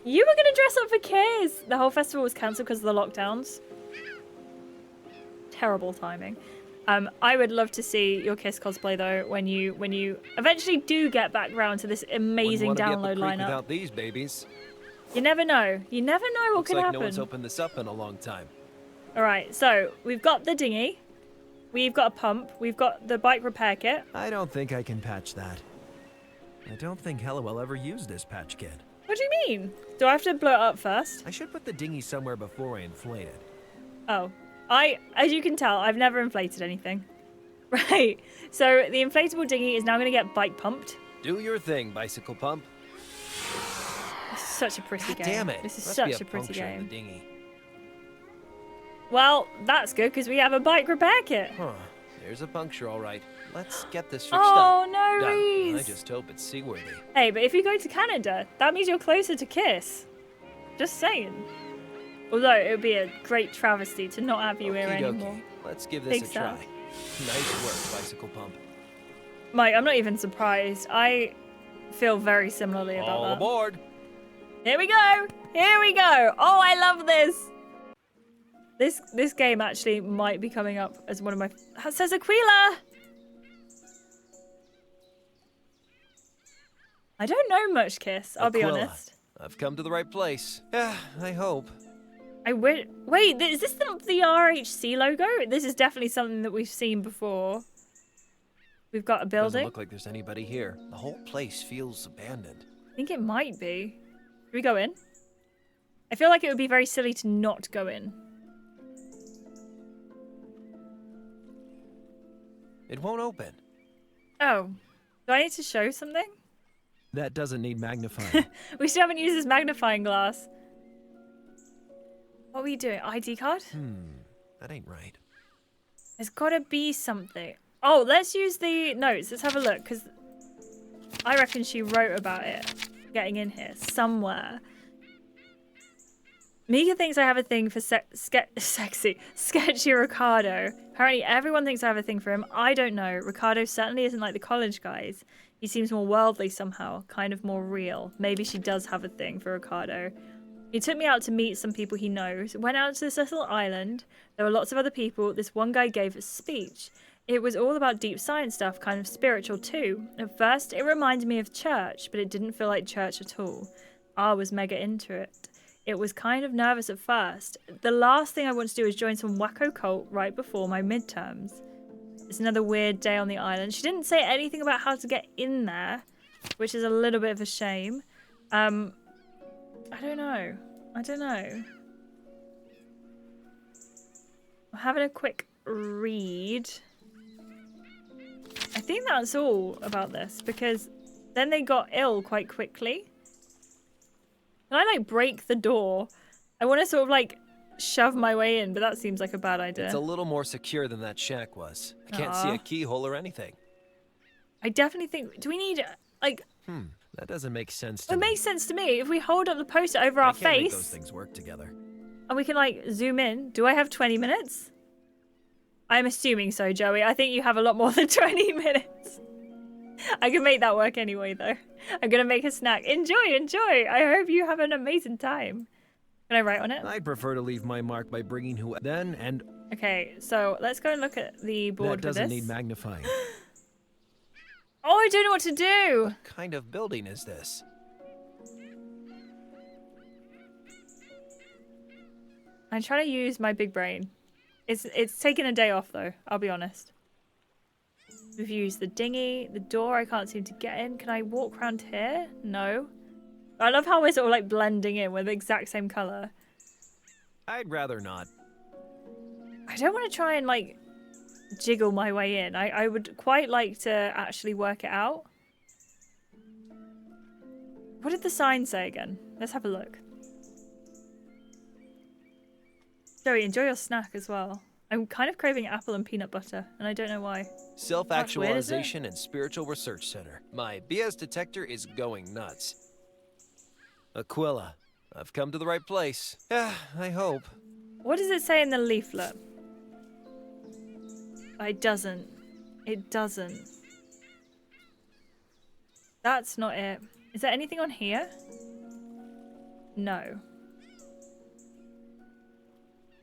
You were going to dress up for Kiss. The whole festival was cancelled because of the lockdowns. Terrible timing. I would love to see your Kiss cosplay though when you eventually do get back round to this amazing download lineup. Without these babies. You never know. You never know what Looks could like happen. No one's opened this up in a long time. All right, so we've got the dinghy, we've got a pump, we've got the bike repair kit. I don't think I can patch that. I don't think Hella will ever use this patch kit. What do you mean? Do I have to blow it up first? I should put the dinghy somewhere before I inflate it. Oh. As you can tell, I've never inflated anything. Right, so the inflatable dinghy is now going to get bike pumped. Do your thing, bicycle pump. This is such a pretty game. Damn it. This is Must such be a pretty puncture in game. the dinghy. Well, that's good because we have a bike repair kit. Huh. There's a puncture, all right. Let's get this fixed up. Oh, no, Done. Reese. I just hope it's seaworthy. Hey, but if you go to Canada, that means you're closer to Kiss. Just saying. Although it would be a great travesty to not have you here Okie dokie. anymore. Let's give Big this a try. stuff. Nice work, bicycle pump. Mike, I'm not even surprised. I feel very similarly about All that. aboard. Here we go. Here we go. Oh, I love this. This game actually might be coming up as one of my... That says Aquila. I don't know much Kiss, I'll be Aquila. honest. I've come to the right place. Yeah, I hope. Wait, is this the RHC logo? This is definitely something that we've seen before. We've got a Doesn't building. look like there's anybody here. The whole place feels abandoned. I think it might be. Should we go in? I feel like it would be very silly to not go in. It won't open. Oh, do I need to show something? That doesn't need magnifying. We still haven't used this magnifying glass. What are we doing? ID card? That ain't right. There's gotta be something. Oh, let's use the notes. Let's have a look, because I reckon she wrote about it getting in here somewhere. Mika thinks I have a thing for sketchy Ricardo. Apparently everyone thinks I have a thing for him. I don't know. Ricardo certainly isn't like the college guys. He seems more worldly somehow, kind of more real. Maybe she does have a thing for Ricardo. He took me out to meet some people he knows. Went out to this little island. There were lots of other people. This one guy gave a speech. It was all about deep science stuff, kind of spiritual too. At first, it reminded me of church, but it didn't feel like church at all. I was mega into it. It was kind of nervous at first. The last thing I want to do is join some wacko cult right before my midterms. It's another weird day on the island. She didn't say anything about how to get in there, which is a little bit of a shame. I don't know. I'm having a quick read. I think that's all about this, because then they got ill quite quickly. Can I, like, break the door? I want to sort of, like, shove my way in, but that seems like a bad idea. It's a little more secure than that shack was. I can't see a keyhole or anything. I definitely think... Do we need, like... That doesn't make sense to It me. makes sense to me. If we hold up the poster over our I can't make those face... things work together. And we can, like, zoom in. Do I have 20 minutes? I'm assuming so, Joey. I think you have a lot more than 20 minutes. I can make that work anyway, though. I'm gonna make a snack. Enjoy, enjoy. I hope you have an amazing time. Can I write on it? I'd prefer to leave my mark by bringing who then and... Okay, so let's go and look at the board That for doesn't this. need magnifying. Oh, I don't know what to do. What kind of building is this? I'm trying to use my big brain. It's taken a day off, though. I'll be honest. We've used the dinghy, the door I can't seem to get in. Can I walk around here? No. I love how we're sort of like blending in. We're the exact same color. I'd rather not. I don't want to try and like jiggle my way in. I would quite like to actually work it out. What did the sign say again? Let's have a look. Joey, enjoy your snack as well. I'm kind of craving apple and peanut butter, and I don't know why. Self-actualization and Spiritual Research Center. My BS detector is going nuts. Aquila, I've come to the right place. Yeah, I hope. What does it say in the leaflet? It doesn't. It doesn't. That's not it. Is there anything on here? No.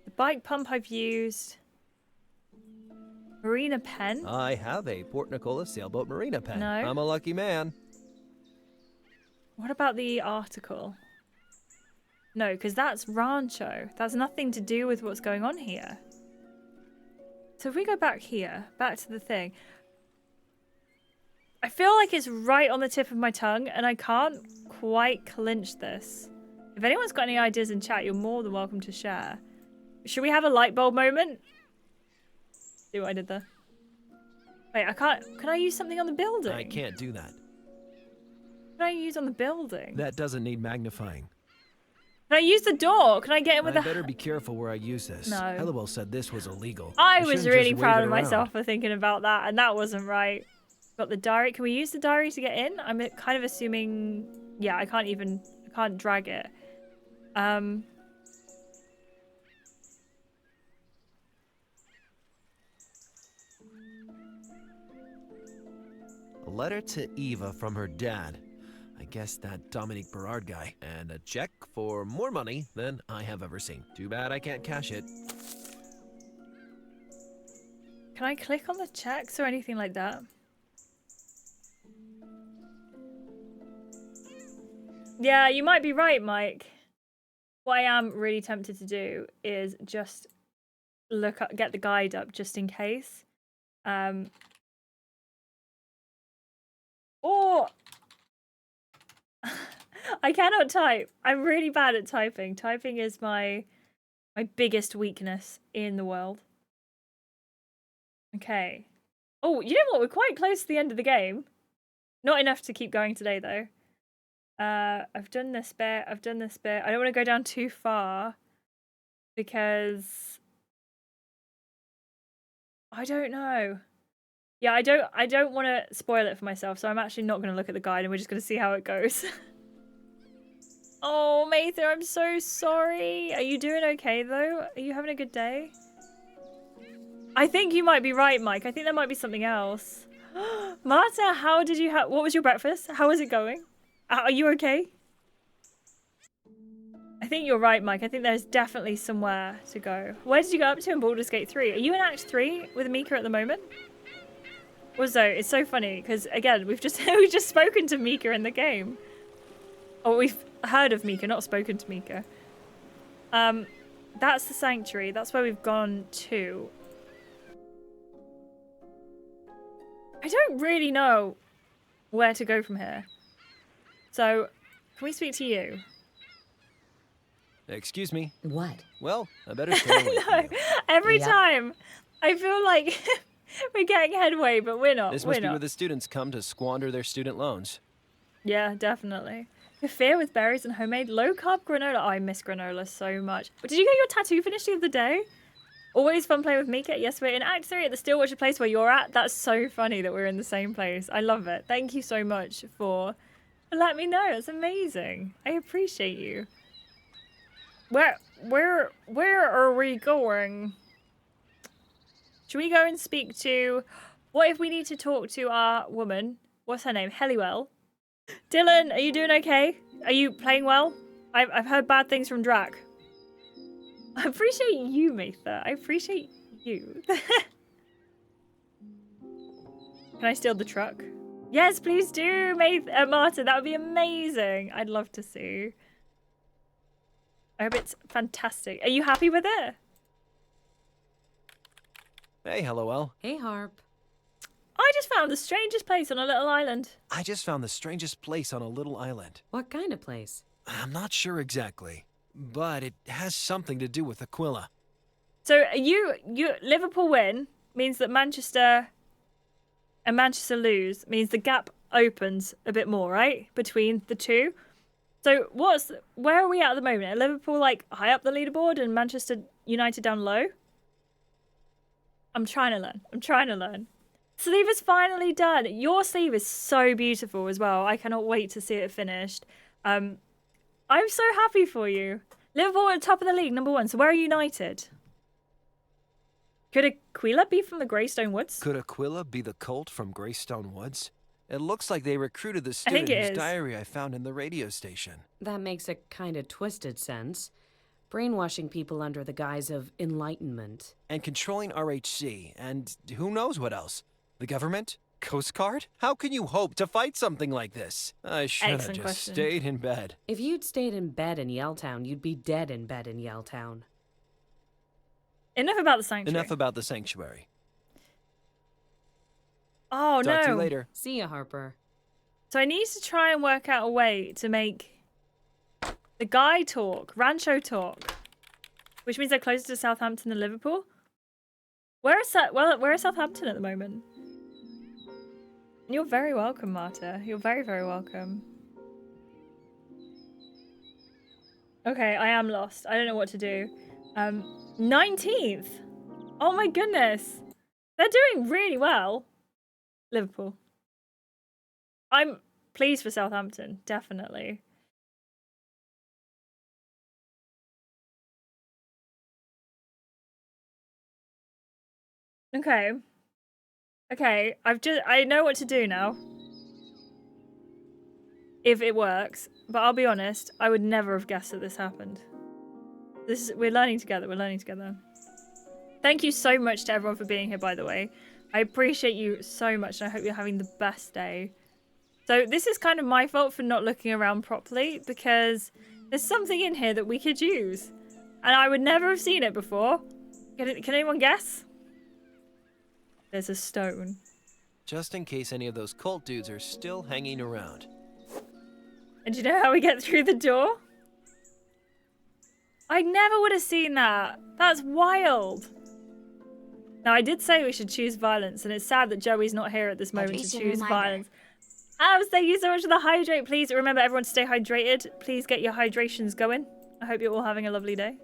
The bike pump I've used. Marina pen? I have a Port Nicola sailboat marina pen. No. I'm a lucky man. What about the article? No, because that's Rancho. That's nothing to do with what's going on here. So if we go back here, back to the thing. I feel like it's right on the tip of my tongue, and I can't quite clinch this. If anyone's got any ideas in chat, you're more than welcome to share. Should we have a light bulb moment? See what I did there? Wait, I can't... Can I use something on the building? I can't do that. What can I use on the building? That doesn't need magnifying. Can I use the door? Can I get in with I the... better be careful where I use this. No. Hellawell said this was illegal. I was shouldn't really just proud wave of it around. myself for thinking about that, and that wasn't right. Got the diary. Can we use the diary to get in? I'm kind of assuming... Yeah, I can't drag it. A letter to Eva from her dad. I guess that Dominique Berard guy. And a check for more money than I have ever seen. Too bad I can't cash it. Can I click on the checks or anything like that? Yeah, you might be right, Mike. What I am really tempted to do is just look up, get the guide up just in case. Or I cannot type. I'm really bad at typing. Typing is my biggest weakness in the world. Okay. Oh, you know what? We're quite close to the end of the game. Not enough to keep going today, though. I've done this bit. I've done this bit. I don't want to go down too far because I don't know. Yeah, I don't want to spoil it for myself, so I'm actually not going to look at the guide and we're just going to see how it goes. Oh, Mather, I'm so sorry. Are you doing okay, though? Are you having a good day? I think you might be right, Mike. I think there might be something else. Marta, how did you have... What was your breakfast? How is it going? Are you okay? I think you're right, Mike. I think there's definitely somewhere to go. Where did you go up to in Baldur's Gate 3? Are you in Act 3 with Mika at the moment? Also, it's so funny because, again, we've just spoken to Mika in the game. Or we've heard of Mika, not spoken to Mika. That's the sanctuary. That's where we've gone to. I don't really know where to go from here. So, can we speak to you? Excuse me. What? Well, I better stay away from No, you. every Yep. time I feel like we're getting headway, but we're not. This we're must be not. where the students come to squander their student loans. Yeah, definitely. Kefir with berries and homemade low-carb granola. Oh, I miss granola so much. But did you get your tattoo finished the other day? Always fun playing with Mika. Yes, we're in Act 3 at the Steelwatcher place where you're at. That's so funny that we're in the same place. I love it. Thank you so much for letting me know. It's amazing. I appreciate you. Where are we going? Should we go and speak to... What if we need to talk to our woman what's her name? Helliwell. Dylan, are you doing okay? Are you playing well? I've heard bad things from Drac. I appreciate you, Matha. I appreciate you. Can I steal the truck? Yes, please do, Martin. That would be amazing. I'd love to see. I hope it's fantastic. Are you happy with it? Hey, Hello. Hey, Harp. I just found the strangest place on a little island. I just found the strangest place on a little island. What kind of place? I'm not sure exactly, but it has something to do with Aquila. So Liverpool win means that Manchester and Manchester lose means the gap opens a bit more, right? Between the two. So where are we at the moment? Are Liverpool like high up the leaderboard and Manchester United down low? I'm trying to learn. Sleeve is finally done. Your sleeve is so beautiful as well. I cannot wait to see it finished. I'm so happy for you. Liverpool at the top of the league, number 1. So where are United? Could Aquila be from the Greystone Woods? Could Aquila be the cult from Greystone Woods? It looks like they recruited the I think student it whose is. diary I found in the radio station. That makes a kind of twisted sense. Brainwashing people under the guise of enlightenment. And controlling RHC, and who knows what else? The government? Coast Guard? How can you hope to fight something like this? I should have Excellent just question. stayed in bed. If you'd stayed in bed in Yelltown, you'd be dead in bed in Yelltown. Enough about the sanctuary. Enough about the sanctuary. Oh, no. Talk to you later. See ya, Harper. So I need to try and work out a way to make the guy talk, Rancho talk, which means they're closer to Southampton than Liverpool. Where is Southampton at the moment? You're very welcome, Marta. You're very, very welcome. Okay, I am lost. I don't know what to do. 19th. Oh my goodness. They're doing really well. Liverpool. I'm pleased for Southampton, definitely. Okay. Okay, I know what to do now. If it works, but I'll be honest, I would never have guessed that this happened. We're learning together, Thank you so much to everyone for being here, by the way. I appreciate you so much, and I hope you're having the best day. So this is kind of my fault for not looking around properly, because there's something in here that we could use. And I would never have seen it before. Can anyone guess? There's a stone. Just in case any of those cult dudes are still hanging around. And do you know how we get through the door? I never would have seen that. That's wild. Now, I did say we should choose violence, and it's sad that Joey's not here at this moment to choose violence. Abs, thank you so much for the hydrate. Please remember everyone to stay hydrated. Please get your hydrations going. I hope you're all having a lovely day.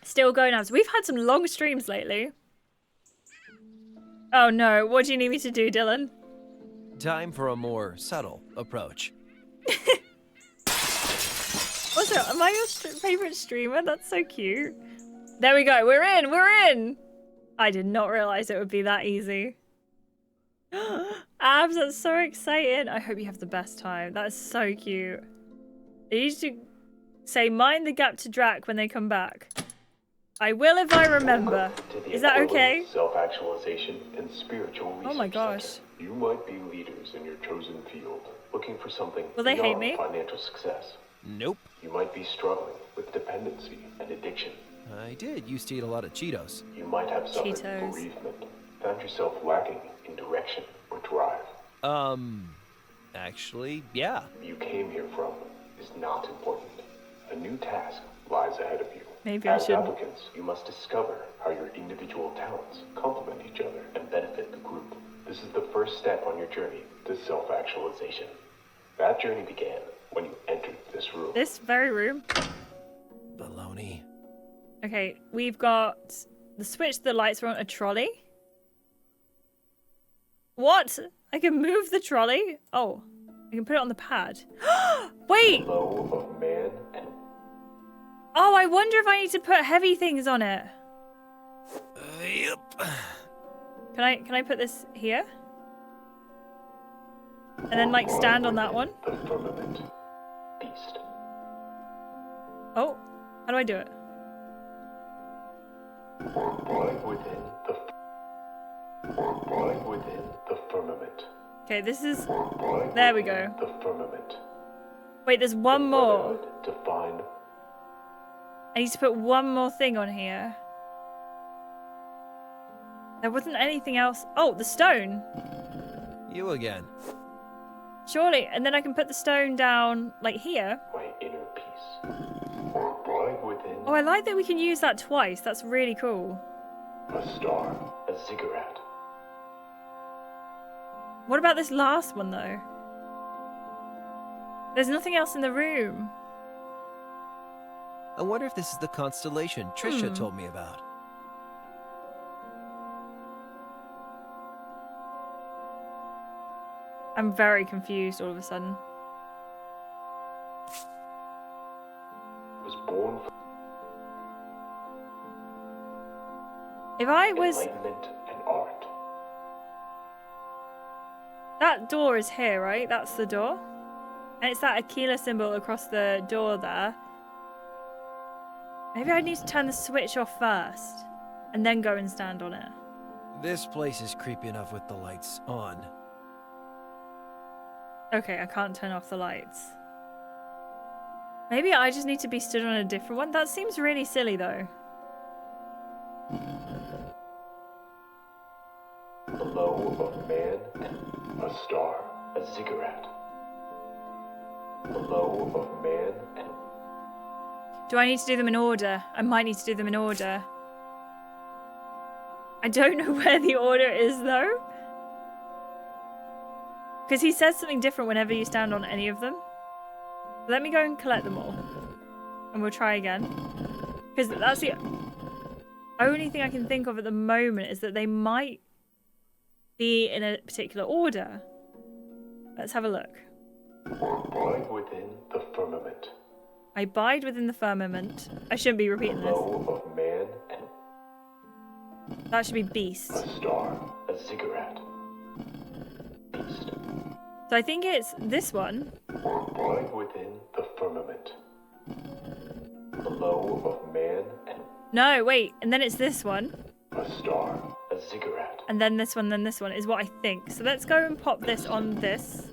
Still going, Abs. We've had some long streams lately. Oh no, what do you need me to do, Dylan? Time for a more subtle approach. Also, am I your favorite streamer? That's so cute. There we go. We're in. I did not realize it would be that easy. Abs, that's so exciting. I hope you have the best time. That's so cute. I need to say mind the gap to Drac when they come back. I will if I remember. Is that okay? Self-actualization and spiritual research. Oh my gosh. Center. You might be leaders in your chosen field, looking for something Will they hate beyond me? financial success. Nope. You might be struggling with dependency and addiction. I did used to eat a lot of Cheetos. You might have suffered Cheetos. bereavement, found yourself lacking in direction or drive. Actually, yeah. Where you came here from is not important. A new task lies ahead of you. Maybe I As should. applicants, you must discover how your individual talents complement each other and benefit the group. This is the first step on your journey to self-actualization. That journey began when you entered this room. This very room. Baloney. Okay, we've got the switch, the lights are on, a trolley. What? I can move the trolley? Oh, I can put it on the pad. Wait! Flow of man and Oh, I wonder if I need to put heavy things on it. Yep. Can I put this here? And then like stand on that one? The firmament. Beast. Oh, how do I do it? Within the firmament. Okay, this is... There we go. The firmament. Wait, there's one more. To find. I need to put one more thing on here. There wasn't anything else. Oh, the stone. You again. Surely, and then I can put the stone down, like here. My inner peace. Within. Oh, I like that we can use that twice. That's really cool. A star. A ziggurat. What about this last one, though? There's nothing else in the room. I wonder if this is the constellation Trisha told me about. I'm very confused all of a sudden. Was born for If I was... enlightenment and art. That door is here, right? That's the door. And it's that Aquila symbol across the door there. Maybe I need to turn the switch off first. And then go and stand on it. This place is creepy enough with the lights on. Okay, I can't turn off the lights. Maybe I just need to be stood on a different one? That seems really silly, though. Below of man, a star, a ziggurat. Below of man and... Do I need to do them in order? I might need to do them in order. I don't know where the order is, though. Because he says something different whenever you stand on any of them. Let me go and collect them all. And we'll try again. Because that's the only thing I can think of at the moment is that they might be in a particular order. Let's have a look. Abide within the firmament. I abide within the firmament. I shouldn't be repeating this. Below of man and... That should be beast. A star, a ziggurat. Beast. So I think it's this one. Abide within the firmament. Below of man and... No, wait. And then it's this one. A star, a ziggurat. And then this one is what I think. So let's go and pop this on this.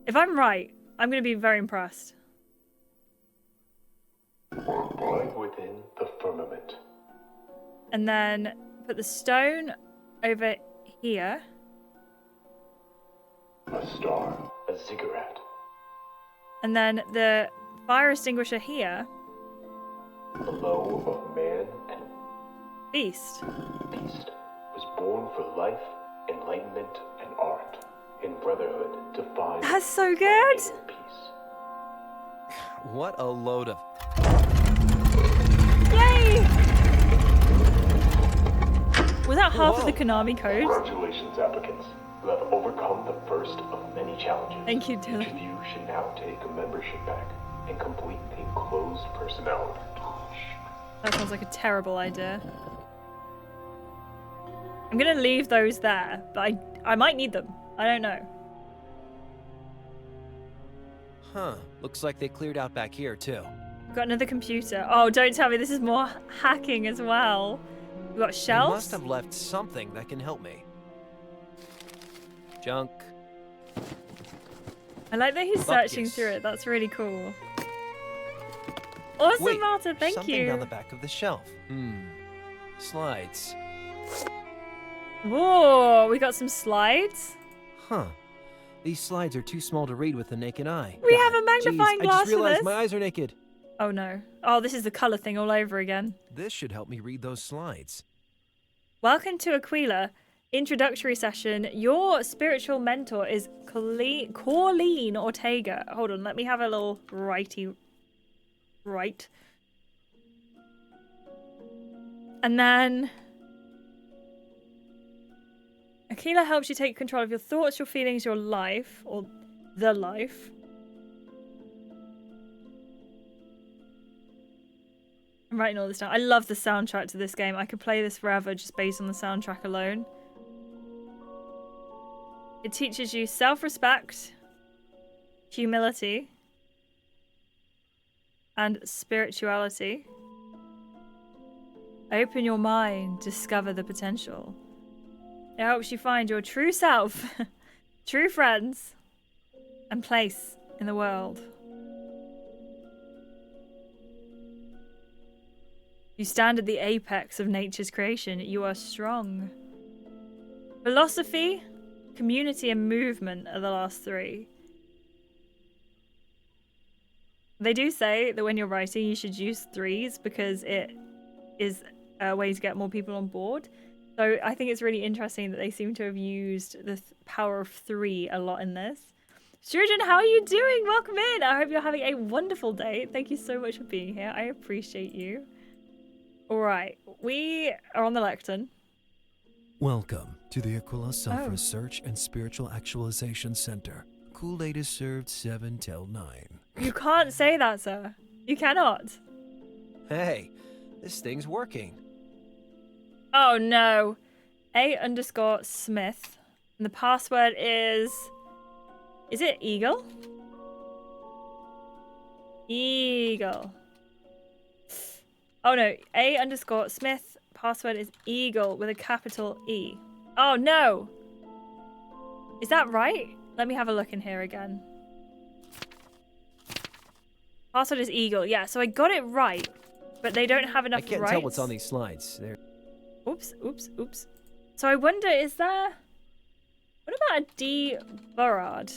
If I'm right, I'm going to be very impressed. Abide within the firmament. And then put the stone over here. A star, a ziggurat. And then the fire extinguisher here. Below of man and... Beast. Beast was born for life, enlightenment, and art. In brotherhood to find... That's so good! Peace. What a load of... Yay! Was that half of the Konami code? Congratulations, applicants. You have overcome the first of many challenges. Thank you, Each Dylan. of you should now take a membership pack and complete the enclosed personnel. That sounds like a terrible idea. I'm gonna leave those there, but I might need them. I don't know. Huh. Looks like they cleared out back here, too. Got another computer. Oh, don't tell me this is more hacking as well. We've got They shelves. must have left something that can help me. Junk. I like that he's searching Buckus. through it. That's really cool. Awesome, Wait, Marta. Thank something you. down the back of the shelf. Slides. Whoa, we got some slides. Huh. These slides are too small to read with the naked eye. We have a magnifying Jeez, glass I just realized for this. my eyes are naked. Oh no. Oh, this is the color thing all over again. This should help me read those slides. Welcome to Aquila. Introductory session. Your spiritual mentor is Corleen Ortega. Hold on, let me have a little right. And then Aquila helps you take control of your thoughts, your feelings, your life, or the life. I'm writing all this down. I love the soundtrack to this game. I could play this forever just based on the soundtrack alone. It teaches you self-respect, humility, and spirituality. Open your mind, discover the potential. It helps you find your true self, true friends, and place in the world. You stand at the apex of nature's creation. You are strong. Philosophy, community, and movement are the last three. They do say that when you're writing, you should use threes because it is a way to get more people on board. So I think it's really interesting that they seem to have used the power of three a lot in this. Sturgeon, how are you doing? Welcome in. I hope you're having a wonderful day. Thank you so much for being here. I appreciate you. All right, we are on the lectern. Welcome to the Aquila Self-Research and Spiritual Actualization Center. Kool-Aid is served 7 till 9. You can't say that, sir. You cannot. Hey, this thing's working. Oh no. A_Smith. And the password is it Eagle? Eagle. Oh no, A_Smith. Password is Eagle with a capital E. Oh no. Is that right? Let me have a look in here again. Password is Eagle. Yeah, so I got it right, but they don't have enough I can't tell what's on these slides. They're... Oops. So I wonder, is there... What about a D. Burrard?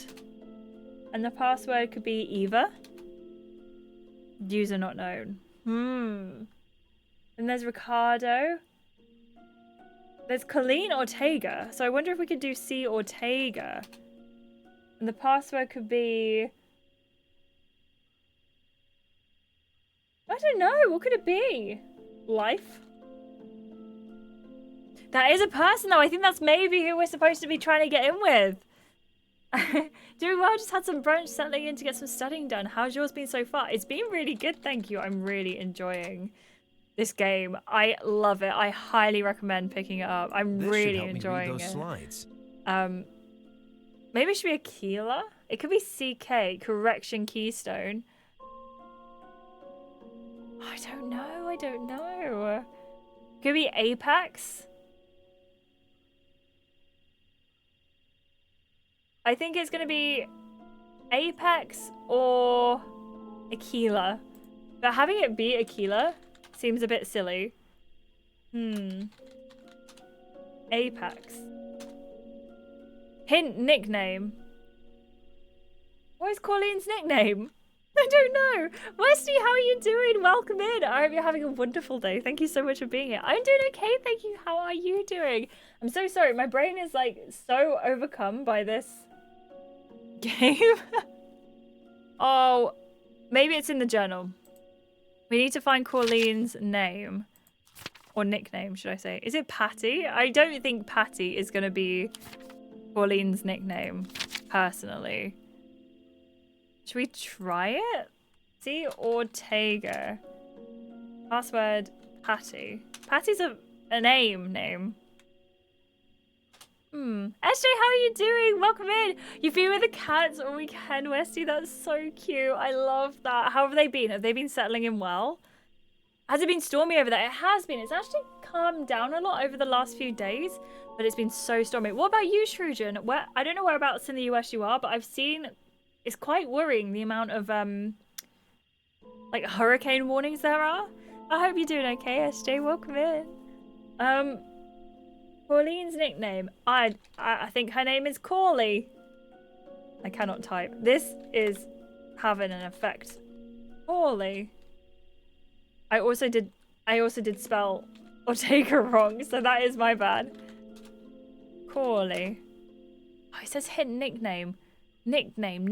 And the password could be Eva? User not known. And there's Ricardo. There's Colleen Ortega. So I wonder if we could do C. Ortega. And the password could be... I don't know. What could it be? Life? That is a person, though. I think that's maybe who we're supposed to be trying to get in with. Doing well. Just had some brunch, settling in to get some studying done. How's yours been so far? It's been really good, thank you. I'm really enjoying this game. I love it. I highly recommend picking it up. I'm really enjoying those slides. Maybe it should be Aquila. It could be CK, Correction Keystone. I don't know. Could be Apex. I think it's gonna be Apex or Aquila. But having it be Aquila seems a bit silly. Apex. Hint nickname. What is Colleen's nickname? I don't know. Westy, how are you doing? Welcome in. I hope you're having a wonderful day. Thank you so much for being here. I'm doing okay, thank you. How are you doing? I'm so sorry. My brain is like so overcome by this game. Oh, maybe it's in the journal. We need to find Colleen's name. Or nickname, should I say. Is it Patty? I don't think Patty is going to be Colleen's nickname, personally. Should we try it? C. Ortega. Password, Patty. Patty's a name. SJ, how are you doing? Welcome in. You've been with the cats all weekend, Westy. That's so cute. I love that. How have they been? Have they been settling in well? Has it been stormy over there? It has been. It's actually calmed down a lot over the last few days, but it's been so stormy. What about you, Shrujan? I don't know whereabouts in the US you are, but I've seen it's quite worrying the amount of like hurricane warnings there are. I hope you're doing okay, SJ. Welcome in. Pauline's nickname. I think her name is Corley. I cannot type. This is having an effect. Corley. I also did spell Ortega wrong, so that is my bad. Corley. Oh, it says hit nickname. Nickname.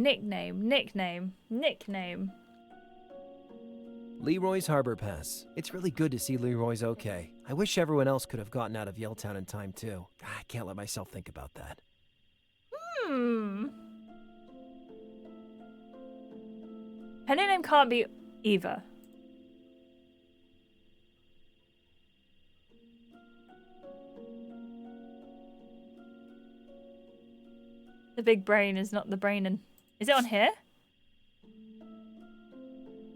Leroy's Harbor Pass. It's really good to see Leroy's okay. I wish everyone else could have gotten out of Yelltown in time, too. I can't let myself think about that. Her nickname can't be Eva. The big brain is not the brain. And is it on here?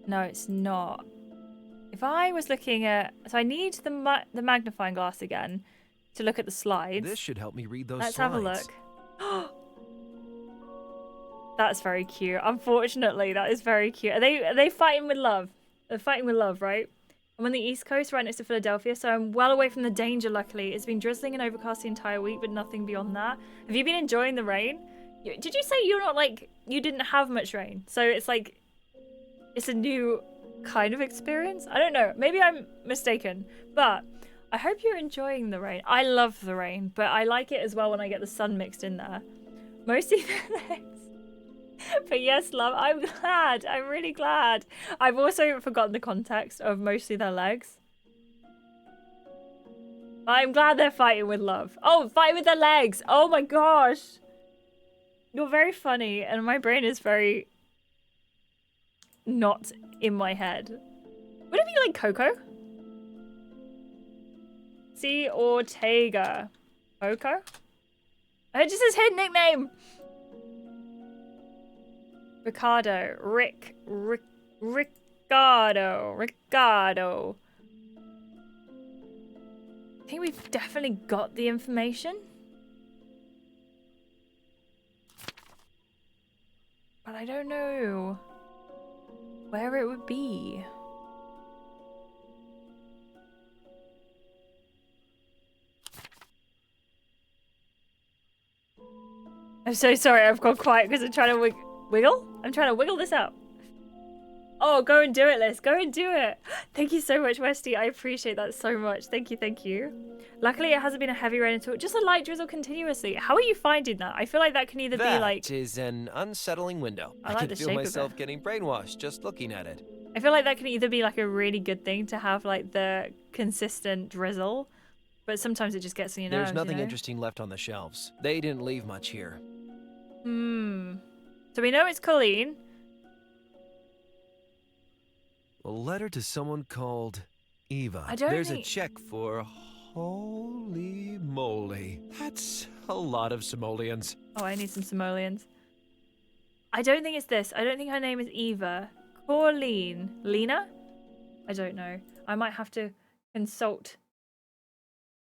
No, it's not. If I was looking at... So I need the magnifying glass again to look at the slides. This should help me read those Let's slides. have a look. That's very cute. Unfortunately, that is very cute. Are they fighting with love? They're fighting with love, right? I'm on the East Coast, right next to Philadelphia, so I'm well away from the danger, luckily. It's been drizzling and overcast the entire week, but nothing beyond that. Have you been enjoying the rain? Did you say you're not, like, you didn't have much rain? So it's like, it's a new kind of experience? I don't know. Maybe I'm mistaken, but I hope you're enjoying the rain. I love the rain, but I like it as well when I get the sun mixed in there. Mostly the legs. But yes, love, I'm glad. I'm really glad. I've also forgotten the context of mostly their legs. I'm glad they're fighting with love. Oh, fighting with their legs. Oh my gosh. You're very funny, and my brain is very not in my head. Would it be like Coco? C. Ortega. Coco? It just says his nickname. Ricardo. Ricardo. I think we've definitely got the information. But I don't know where it would be. I'm so sorry I've gone quiet because I'm trying to wiggle? I'm trying to wiggle this out. Oh, go and do it, Liz. Go and do it. Thank you so much, Westy. I appreciate that so much. Thank you, thank you. Luckily, it hasn't been a heavy rain at all. Just a light drizzle continuously. How are you finding that? I feel like that can either be like... That is an unsettling window. I like can the feel shape of myself it. getting brainwashed just looking at it. I feel like that can either be like a really good thing to have like the consistent drizzle, but sometimes it just gets on your nerves. There's nothing you know? interesting left on the shelves. They didn't leave much here. So we know it's Colleen. A letter to someone called Eva. I don't There's think- a check for... Holy moly. That's a lot of simoleons. Oh, I need some simoleons. I don't think it's this. I don't think her name is Eva. Colleen. Lena? I don't know. I might have to consult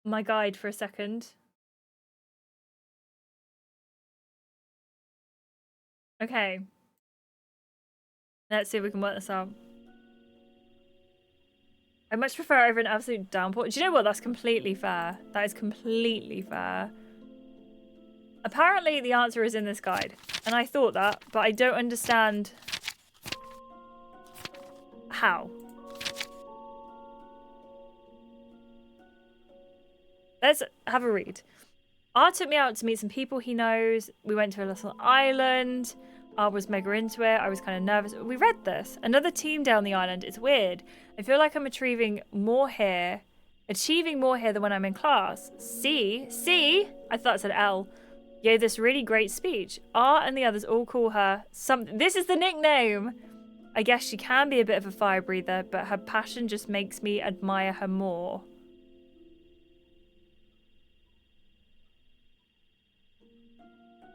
my guide for a second. Okay. Let's see if we can work this out. I much prefer over an absolute downpour. Do you know what? That's completely fair. That is completely fair. Apparently, the answer is in this guide. And I thought that, but I don't understand how. Let's have a read. R took me out to meet some people he knows. We went to a little island. R was mega into it. I was kind of nervous. We read this. Another team down the island. It's weird. I feel like I'm achieving more here than when I'm in class. C, I thought it said L, gave this really great speech. R and the others all call her something. This is the nickname. I guess she can be a bit of a fire breather, but her passion just makes me admire her more.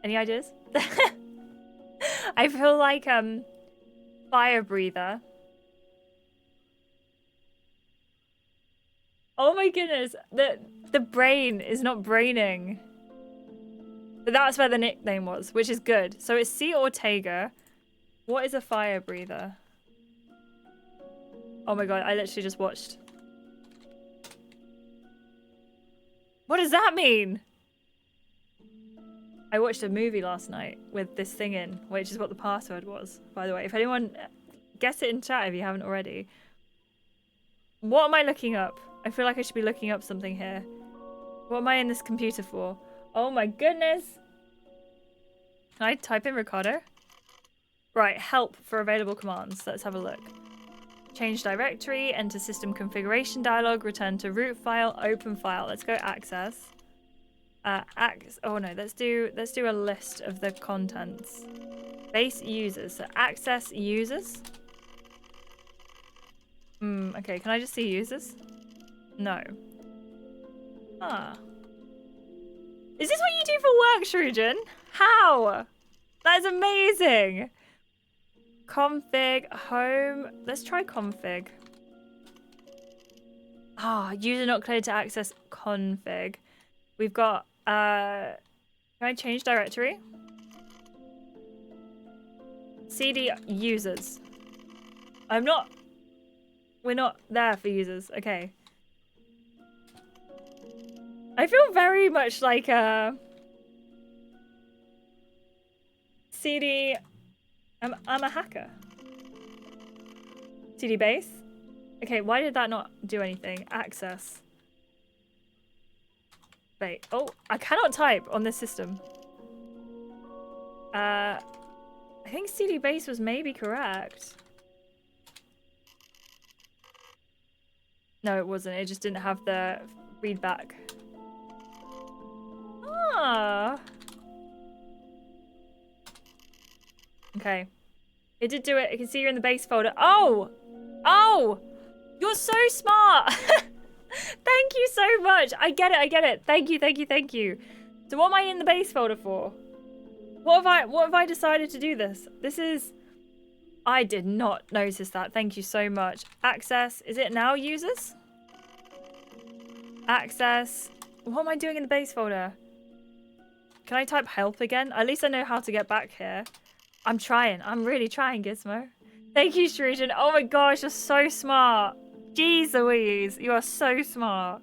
Any ideas? I feel like fire breather. Oh my goodness, the brain is not braining. But that's where the nickname was, which is good. So it's C. Ortega. What is a fire breather? Oh my god, I literally just watched. What does that mean? I watched a movie last night with this thing in, which is what the password was, by the way. If anyone guess it in chat if you haven't already. What am I looking up? I feel like I should be looking up something here. What am I in this computer for? Oh my goodness. Can I type in Ricardo? Right, help for available commands. Let's have a look. Change directory, enter system configuration dialog, return to root file, open file. Let's go access. Oh no, let's do a list of the contents. Base users, so access users. Okay, can I just see users? No. Ah. Is this what you do for work, Shrujan? How? That is amazing. Config, home. Let's try config. User not cleared to access config. We've got, can I change directory? CD users. We're not there for users. Okay. I feel very much like a CD. I'm a hacker. CD base. Okay, why did that not do anything? Access. Wait. Oh, I cannot type on this system. I think CD base was maybe correct. No, it wasn't. It just didn't have the feedback. Ah. Okay. It did do it. I can see you're in the base folder. Oh! Oh! You're so smart! Thank you so much. I get it. Thank you. So what am I in the base folder for? What have I decided to do this? This is... I did not notice that. Thank you so much. Access. Is it now users? Access. What am I doing in the base folder? Can I type help again? At least I know how to get back here. I'm trying. I'm really trying, Gizmo. Thank you, Shrujan. Oh my gosh, you're so smart. Jeez Louise, you are so smart.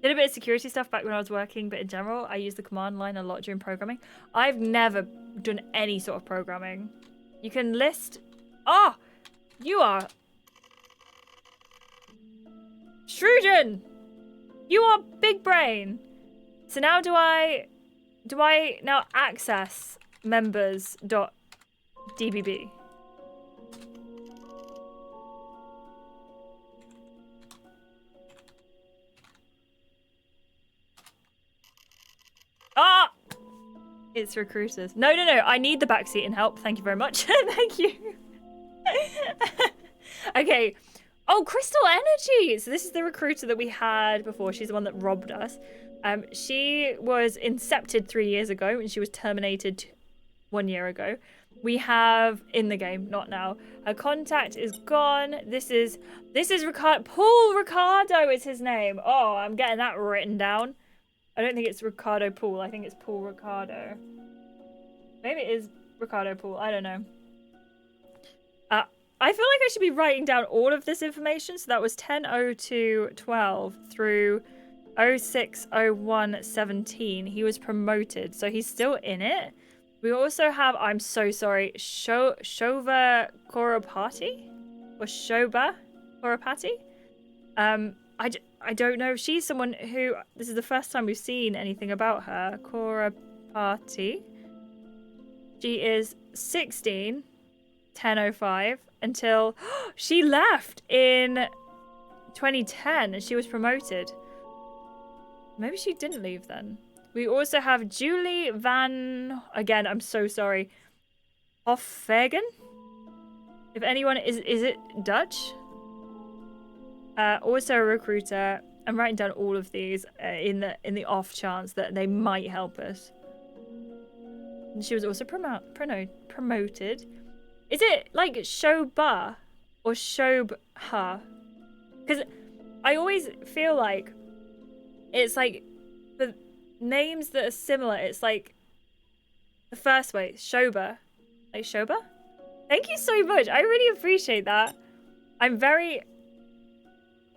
Did a bit of security stuff back when I was working, but in general, I use the command line a lot during programming. I've never done any sort of programming. You can list... Oh! You are... Shrujan! You are big brain. So now do I now access members.dbb? Ah! It's recruiters. No. I need the backseat and help. Thank you very much. Thank you. Okay. Oh, Crystal Energy. So this is the recruiter that we had before. She's the one that robbed us. She was incepted 3 years ago and she was terminated 1 year ago. We have in the game, not now. Her contact is gone. This is Ricardo. Paul Ricardo is his name. Oh, I'm getting that written down. I don't think it's Ricardo Paul. I think it's Paul Ricardo. Maybe it is Ricardo Paul. I don't know. I feel like I should be writing down all of this information. So that was 10/02/12 through 06/01/17. He was promoted, so he's still in it. We also have, I'm so sorry, Shova Korapati? Or Shoba Korapati? I don't know. She's someone who, this is the first time we've seen anything about her. Korapati. She is 16, 10/05, until she left in 2010 and she was promoted. Maybe she didn't leave then. We also have Julie Van... Again, I'm so sorry. Hoffagen? If anyone... Is it Dutch? Also a recruiter. I'm writing down all of these in the off chance that they might help us. And she was also promoted. Is it like Shoba or Shobha? Because I always feel like it's like the names that are similar. It's like the first way, Shoba. Like Shoba? Thank you so much. I really appreciate that. I'm very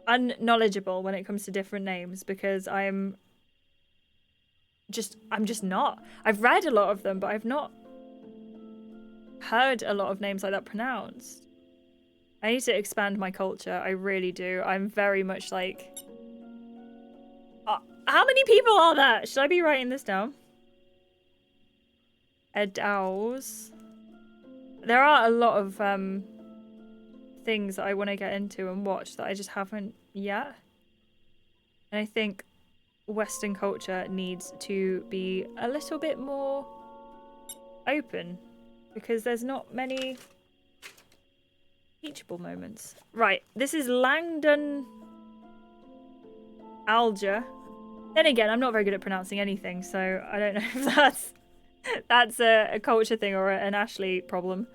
unknowledgeable when it comes to different names because I'm just not. I've read a lot of them, but I've not heard a lot of names like that pronounced. I need to expand my culture. I really do. I'm very much like... how many people are there? Should I be writing this down? Edaus. There are a lot of things that I want to get into and watch that I just haven't yet. And I think Western culture needs to be a little bit more open because there's not many teachable moments. Right, this is Langdon Alger. Then again, I'm not very good at pronouncing anything, so I don't know if that's That's a culture thing or an Ashley problem.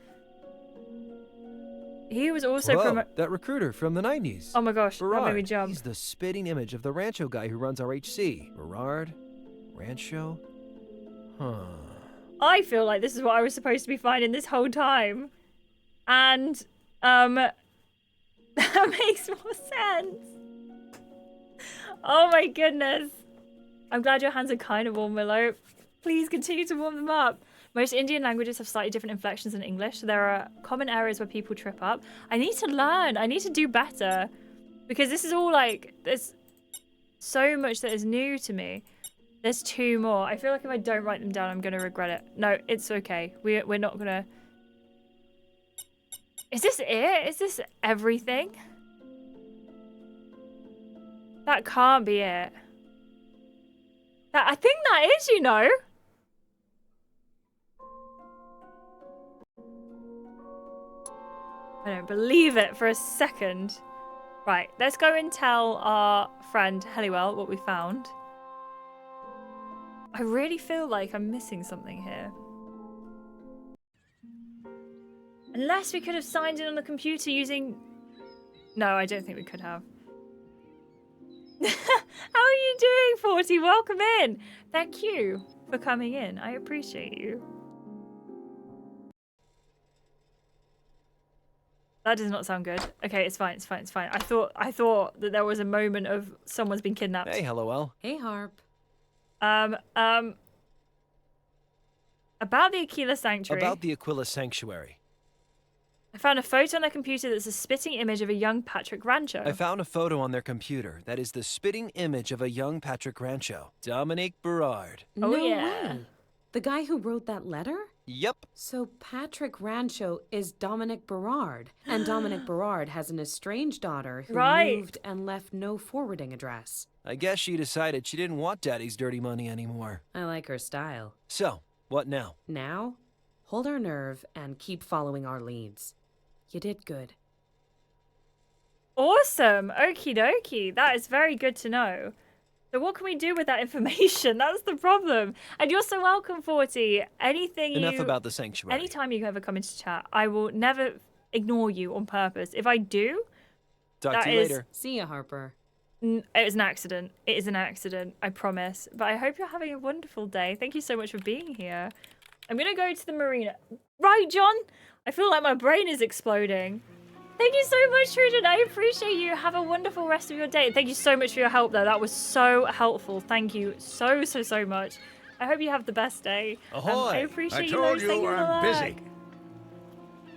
He was also Whoa, that recruiter from the 90s. Oh my gosh, that made me Berard. jump. He's the spitting image of the Rancho guy who runs RHC. Berard? Rancho? Huh. I feel like this is what I was supposed to be finding this whole time. And, that makes more sense. Oh my goodness. I'm glad your hands are kind of warm, Willow. Please continue to warm them up. Most Indian languages have slightly different inflections than English, so there are common areas where people trip up. I need to learn. I need to do better. Because this is all like, there's so much that is new to me. There's 2 more. I feel like if I don't write them down, I'm going to regret it. No, it's okay. We're not going to... Is this it? Is this everything? That can't be it. I think that is, you know. I don't believe it for a second. Right, let's go and tell our friend Helliwell what we found. I really feel like I'm missing something here. Unless we could have signed in on the computer using... No, I don't think we could have. How are you doing, 40? Welcome in. Thank you for coming in. I appreciate you. That does not sound good. Okay, it's fine. It's fine. It's fine. I thought that there was a moment of someone's been kidnapped. Hey, Hello. Hey, Harp. About the Aquila Sanctuary. About the Aquila Sanctuary. I found a photo on their computer that's a spitting image of a young Patrick Rancho. I found a photo on their computer that is the spitting image of a young Patrick Rancho. Dominique Berard. Oh, No yeah. way. The guy who wrote that letter? Yep. So Patrick Rancho is Dominic Berard, and Dominic Berard has an estranged daughter who Right. moved and left no forwarding address. I guess she decided she didn't want Daddy's dirty money anymore. I like her style. So, what now? Now, hold our nerve and keep following our leads. You did good. Awesome. Okie dokie. That is very good to know. So what can we do with that information? That's the problem. And you're so welcome, 40. Enough about the sanctuary. Anytime you ever come into chat, I will never ignore you on purpose. If I do, Talk to you later. See ya, Harper. It was an accident. It is an accident, I promise. But I hope you're having a wonderful day. Thank you so much for being here. I'm going to go to the marina. Right, John? I feel like my brain is exploding. Thank you so much, Truden. I appreciate you. Have a wonderful rest of your day. Thank you so much for your help, though. That was so helpful. Thank you so much. I hope you have the best day. Ahoy! I appreciate I told you. you I'm busy.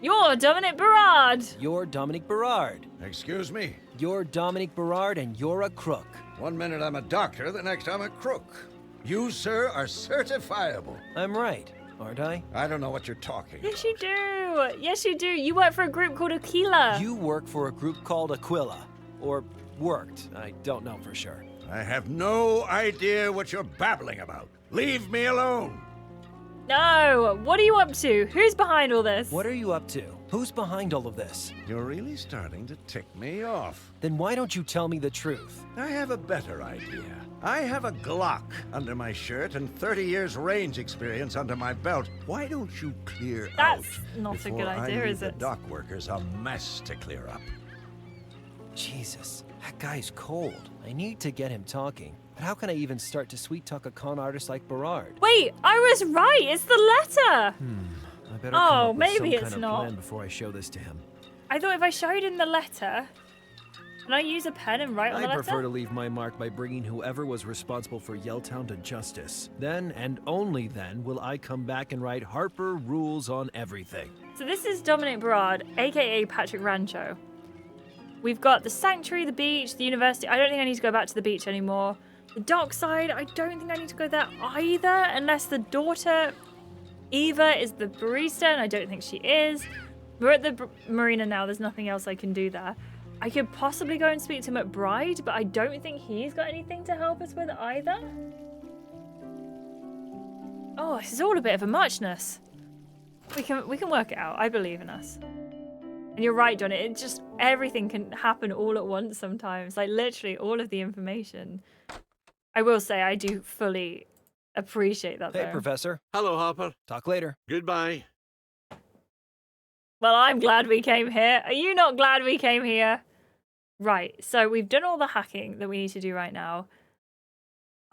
You're Dominic Berard. You're Dominic Berard. Excuse me? You're Dominic Berard and you're a crook. One minute I'm a doctor, the next I'm a crook. You, sir, are certifiable. I'm right, aren't I? I don't know what you're talking Yes, you do. Yes, you do. You work for a group called Aquila. You work for a group called Aquila. Or worked. I don't know for sure. I have no idea what you're babbling about. Leave me alone. No. What are you up to? Who's behind all this? What are you up to? Who's behind all of this? You're really starting to tick me off. Then why don't you tell me the truth? I have a better idea. I have a Glock under my shirt and 30 years range experience under my belt. Why don't you clear out? That's not a before good idea, I leave is the it? dock workers a mess to clear up. Jesus, that guy's cold. I need to get him talking. But how can I even start to sweet-talk a con artist like Berard? Wait, I was right. It's the letter. I better come up with maybe some it's kind of not. plan before I show this to him. I thought if I showed him the letter, can I use a pen and write on the I letter? prefer to leave my mark by bringing whoever was responsible for Yelltown to justice. Then, and only then, will I come back and write Harper rules on everything. So this is Dominic Berard, aka Patrick Rancho. We've got the sanctuary, the beach, the university. I don't think I need to go back to the beach anymore. The dockside, I don't think I need to go there either, unless the daughter, Eva, is the barista, and I don't think she is. We're at the marina now. There's nothing else I can do there. I could possibly go and speak to McBride, but I don't think he's got anything to help us with either. Oh, this is all a bit of a muchness. We can work it out. I believe in us. And you're right, John. It just, everything can happen all at once sometimes. Like, literally all of the information. I will say I do fully Appreciate that, Hey, though. Professor. Hello, Harper. Talk later. Goodbye. Well, I'm glad we came here. Are you not glad we came here? Right, so we've done all the hacking that we need to do right now.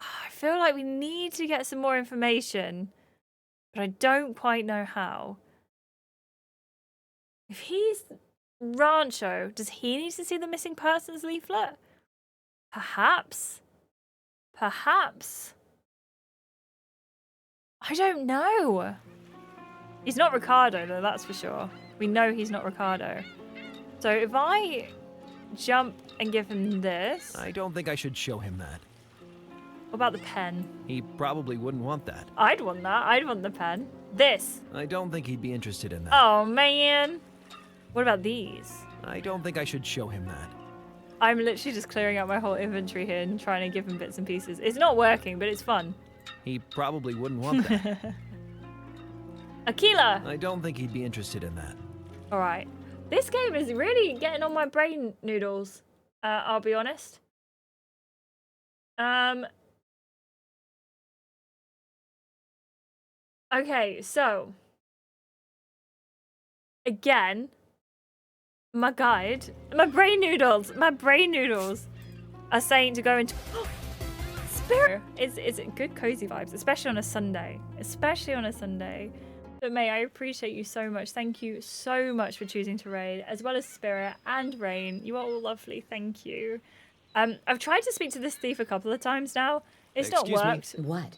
I feel like we need to get some more information, but I don't quite know how. If he's Rancho, does he need to see the missing persons leaflet? Perhaps. Perhaps. I don't know. He's not Ricardo, though, that's for sure. We know he's not Ricardo. So if I jump and give him this... I don't think I should show him that. What about the pen? He probably wouldn't want that. I'd want that. I'd want the pen. This. I don't think he'd be interested in that. Oh, man. What about these? I don't think I should show him that. I'm literally just clearing out my whole inventory here and trying to give him bits and pieces. It's not working, but it's fun. He probably wouldn't want that. Aquila! I don't think he'd be interested in that. All right. This game is really getting on my brain noodles. I'll be honest. Okay, so again, my brain noodles are saying to go into Spirit. It's good cozy vibes, especially on a Sunday. But May, I appreciate you so much. Thank you so much for choosing to raid, as well as Spirit and Rain. You are all lovely. Thank you. I've tried to speak to this thief a couple of times now. It's not worked. What?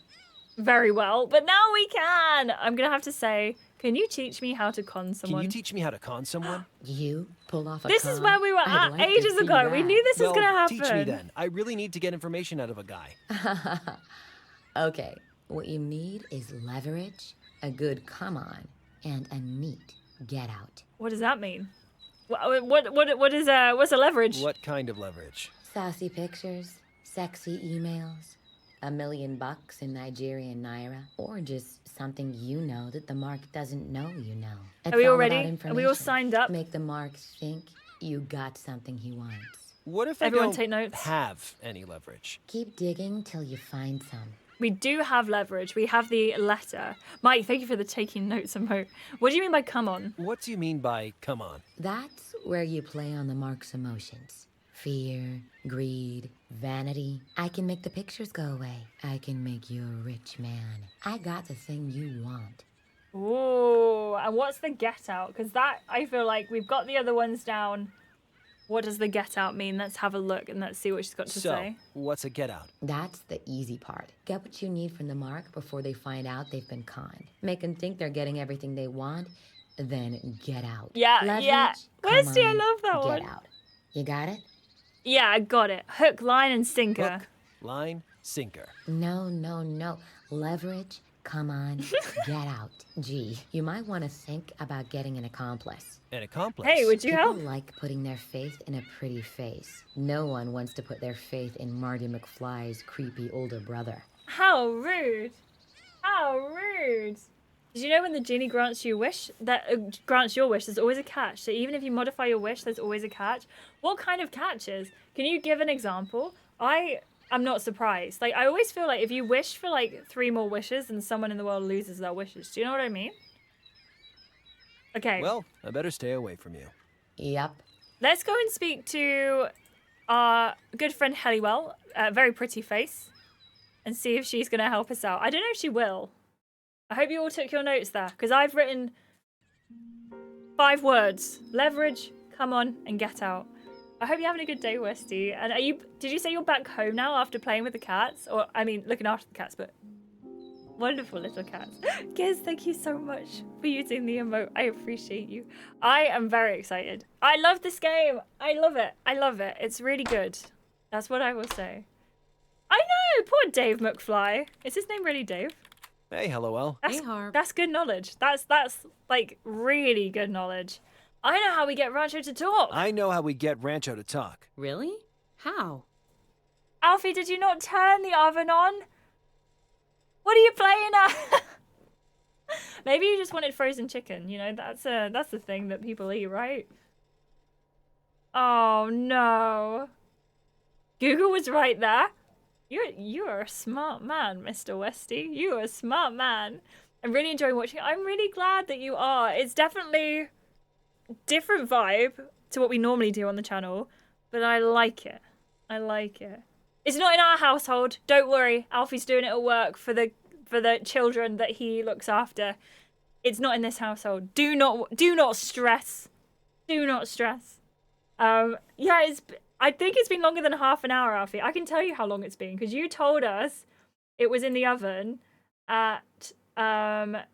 Very well, but now we can. I'm gonna have to say, can you teach me how to con someone? Can you teach me how to con someone? You pull off a This is where we were I'd at like to ages see ago. We that. knew this was gonna happen. Teach me then. I really need to get information out of a guy. Okay, what you need is leverage, a good come on, and a neat get out. What does that mean? What's a leverage? What kind of leverage? Sassy pictures, sexy emails, $1 million in Nigerian naira, or just something you know that the Mark doesn't know you know. It's Are we all all about ready? Are we all information. signed up? Make the Mark think you got something he wants. What if Everyone I don't take notes. have any leverage? Keep digging till you find some. We do have leverage. We have the letter. Mike, thank you for the taking notes emote. What do you mean by come on? What do you mean by come on? That's where you play on the Mark's emotions. Fear, greed, vanity. I can make the pictures go away. I can make you a rich man. I got the thing you want. Ooh, and what's the get out? Because that, I feel like we've got the other ones down. What does the get out mean? Let's have a look and let's see what she's got to say. What's a get out? That's the easy part. Get what you need from the Mark before they find out they've been conned. Make them think they're getting everything they want, then get out. Yeah, Leverage, yeah. come Westy, I on, love that one. Get out. You got it? Yeah, I got it. Hook, line, and sinker. Hook, line, sinker. No. Leverage, come on, get out. Gee, you might want to think about getting an accomplice. An accomplice? Hey, would you People help? like putting their faith in a pretty face. No one wants to put their faith in Marty McFly's creepy older brother. How rude. How rude. Did you know when the genie grants you a wish, grants your wish, there's always a catch. So even if you modify your wish, there's always a catch. What kind of catches? Can you give an example? I'm not surprised. Like, I always feel like if you wish for like 3 more wishes, then someone in the world loses their wishes. Do you know what I mean? Okay. Well, I better stay away from you. Yep. Let's go and speak to our good friend Helliwell, very pretty face, and see if she's going to help us out. I don't know if she will. I hope you all took your notes there, because I've written 5 words. Leverage, come on, and get out. I hope you're having a good day, Westy. And did you say you're back home now after playing with the cats? Or, I mean, looking after the cats, but wonderful little cats. Giz, thank you so much for using the emote. I appreciate you. I am very excited. I love this game. I love it. I love it. It's really good. That's what I will say. I know, poor Dave McFly. Is his name really Dave? Hey, LOL. That's good knowledge. That's like really good knowledge. I know how we get Rancho to talk. I know how we get Rancho to talk. Really? How? Alfie, did you not turn the oven on? What are you playing at? Maybe you just wanted frozen chicken. You know, that's the thing that people eat, right? Oh no. Google was right there. You are a smart man, Mr. Westy. You are a smart man. I'm really enjoying watching it. I'm really glad that you are. It's definitely different vibe to what we normally do on the channel, but I like it. I like it. It's not in our household. Don't worry. Alfie's doing it at work for the children that he looks after. It's not in this household. Do not stress. Do not stress. Yeah, I think it's been longer than half an hour, Alfie. I can tell you how long it's been because you told us it was in the oven at oh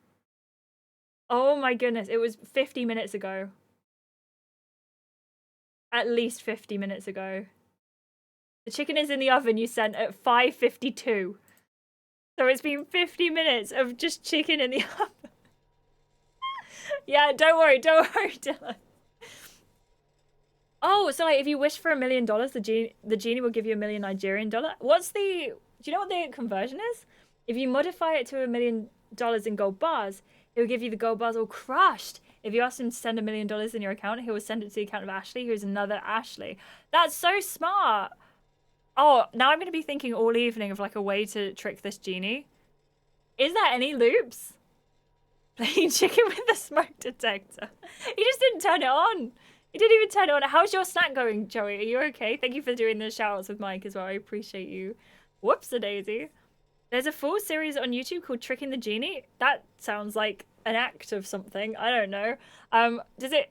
my goodness, it was 50 minutes ago. At least 50 minutes ago. The chicken is in the oven you sent at 5:52. So it's been 50 minutes of just chicken in the oven. Yeah, don't worry, Dylan. Oh, so like if you wish for $1 million, the genie will give you $1 million Nigerian dollar. Do you know what the conversion is? If you modify it to $1 million in gold bars, it will give you the gold bars all crushed. If you ask him to send $1 million in your account, he will send it to the account of Ashley, who's another Ashley. That's so smart. Oh, now I'm going to be thinking all evening of like a way to trick this genie. Is there any loops? Playing chicken with the smoke detector. He just didn't turn it on. He didn't even turn it on. How's your snack going, Joey? Are you okay? Thank you for doing the shout-outs with Mike as well. I appreciate you. Whoops-a-daisy. There's a full series on YouTube called Tricking the Genie. That sounds like an act of something. I don't know. Does it...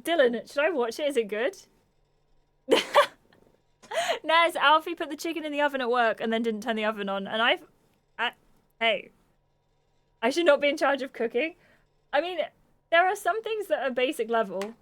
Dylan, should I watch it? Is it good? Nez, Alfie put the chicken in the oven at work and then didn't turn the oven on. And hey. I should not be in charge of cooking. I mean, there are some things that are basic level.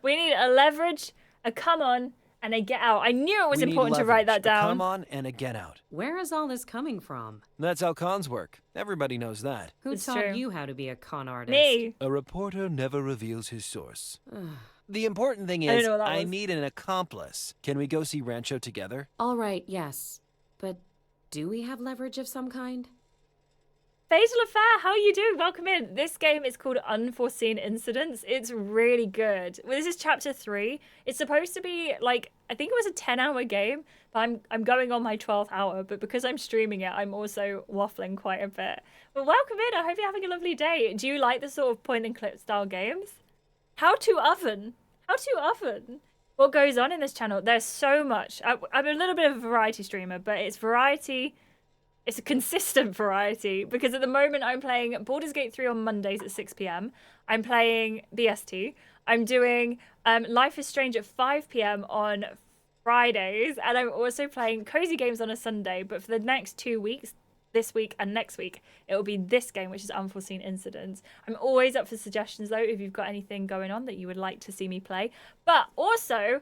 We need a leverage, a come on, and a get out. I knew it was important to write that down. A come on and a get out. Where is all this coming from? That's how cons work. Everybody knows that. Who taught you how to be a con artist? Me. A reporter never reveals his source. The important thing is, I need an accomplice. Can we go see Rancho together? All right, yes. But do we have leverage of some kind? Fatal Affair, how are you doing? Welcome in. This game is called Unforeseen Incidents. It's really good. Well, this is chapter 3. It's supposed to be like, I think it was a 10-hour game, but I'm going on my 12th hour. But because I'm streaming it, I'm also waffling quite a bit. But welcome in. I hope you're having a lovely day. Do you like the sort of point and click style games? How to oven? What goes on in this channel? There's so much. I'm a little bit of a variety streamer, but it's variety. It's a consistent variety because at the moment I'm playing Baldur's Gate 3 on Mondays at 6 p.m. I'm playing BST. I'm doing Life is Strange at 5 p.m. on Fridays. And I'm also playing Cozy Games on a Sunday. But for the next 2 weeks, this week and next week, it will be this game, which is Unforeseen Incidents. I'm always up for suggestions, though, if you've got anything going on that you would like to see me play. But also,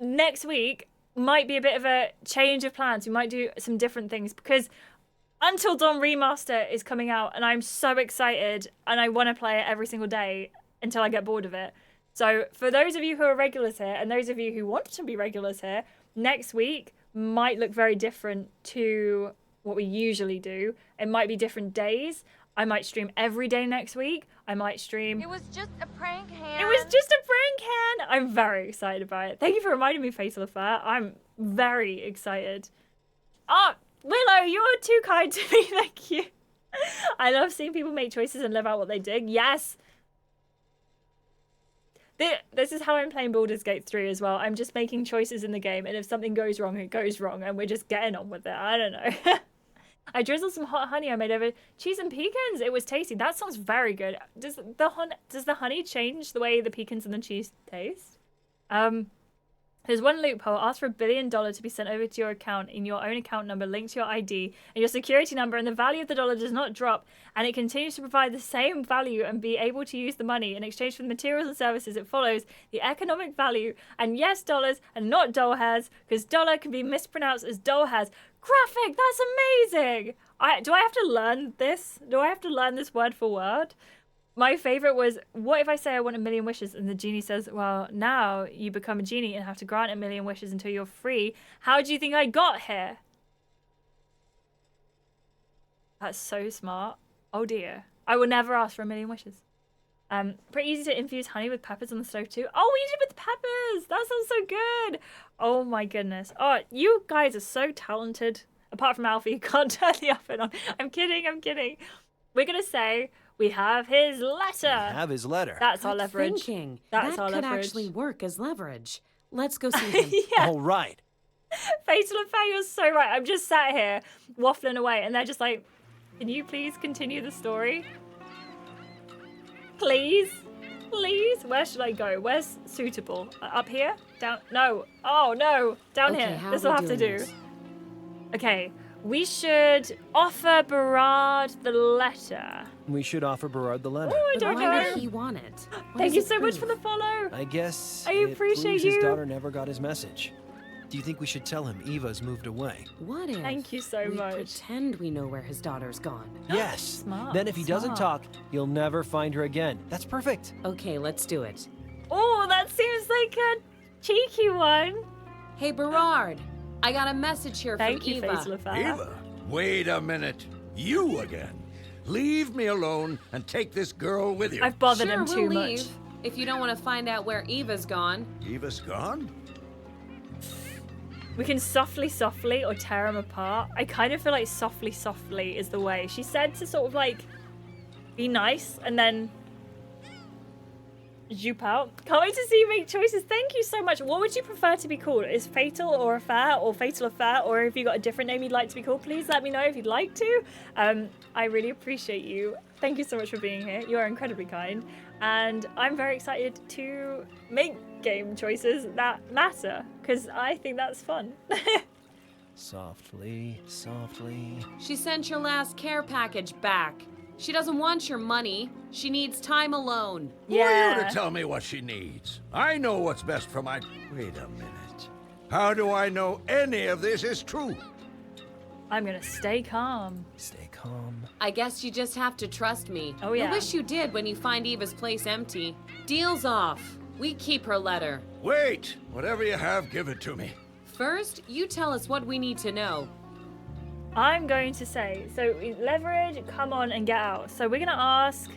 next week, might be a bit of a change of plans. We might do some different things because Until Dawn Remaster is coming out and I'm so excited and I want to play it every single day until I get bored of it. So for those of you who are regulars here and those of you who want to be regulars here, next week might look very different to what we usually do. It might be different days. I might stream every day next week. I might stream... It was just a prank, Han. It was just a prank, Han. I'm very excited about it. Thank you for reminding me, Fatal Affair. I'm very excited. Oh, Willow, you're too kind to me. Thank you. I love seeing people make choices and live out what they dig. Yes. This is how I'm playing Baldur's Gate 3 as well. I'm just making choices in the game, and if something goes wrong, it goes wrong, and we're just getting on with it. I don't know. I drizzled some hot honey I made over cheese and pecans. It was tasty. That sounds very good. Does the honey change the way the pecans and the cheese taste? There's one loophole. Ask for $1 billion to be sent over to your account in your own account number linked to your ID and your security number, and the value of the dollar does not drop, and it continues to provide the same value and be able to use the money in exchange for the materials and services. It follows the economic value, and yes, dollars and not doll hairs, because dollar can be mispronounced as doll hairs. Graphic, that's amazing. Do I have to learn this? Do I have to learn this word for word? My favorite was, what if I say I want 1 million wishes and the genie says, well, now you become a genie and have to grant 1 million wishes until you're free. How do you think I got here? That's so smart. Oh dear. I will never ask for 1 million wishes. Pretty easy to infuse honey with peppers on the stove too. Oh, we did it with peppers. That sounds so good. Oh my goodness. Oh, you guys are so talented. Apart from Alfie, you can't turn the oven on. I'm kidding. We're gonna say we have his letter. Have his letter. That's our Good leverage. thinking. That's that our could leverage. actually work as leverage. Let's go see him. All right. Fatal Affair, you're so right. I'm just sat here waffling away, and they're just like, "Can you please continue the story? Please, please. Where should I go? Where's suitable? Up here? Down? No. Oh no, down Okay, here. how This are will we have to doing do. this? Okay, we should offer Berard the letter. We should offer Berard the letter. Oh, I But don't why know. would he want it? What Thank does you it so much prove? for the follow. I guess I it appreciate proves you. his daughter never got his message. Do you think we should tell him Eva's moved away? What if Thank you so we much. pretend we know where his daughter's gone? Yes. Smart, Then if he doesn't smart. talk, you'll never find her again. That's perfect. Okay, let's do it. Oh, that seems like a cheeky one. Hey, Berard, I got a message here Thank from you, Eva. Fatal Affair. Eva, wait a minute. You again. Leave me alone and take this girl with you. I've bothered Sure, him too we'll much. leave if you don't want to find out where Eva's gone. Eva's gone? We can softly or tear him apart. I kind of feel like softly is the way. She said to sort of like be nice and then zoop out. Can't wait to see you make choices. Thank you so much. What would you prefer to be called? Is Fatal or Affair or Fatal Affair? Or if you got a different name you'd like to be called, please let me know if you'd like to. I really appreciate you. Thank you so much for being here. You are incredibly kind. And I'm very excited to make game choices that matter because I think that's fun. Softly, softly. She sent your last care package back. She doesn't want your money. She needs time alone. Who are you to tell me what she needs? I know what's best for my... Wait a minute. How do I know any of this is true? I'm gonna stay calm. Stay calm. I guess you just have to trust me. Oh, yeah. I wish you did when you find Eva's place empty. Deal's off. We keep her letter. Wait! Whatever you have, give it to me. First, you tell us what we need to know. I'm going to say, so leverage, come on and get out. So we're gonna ask.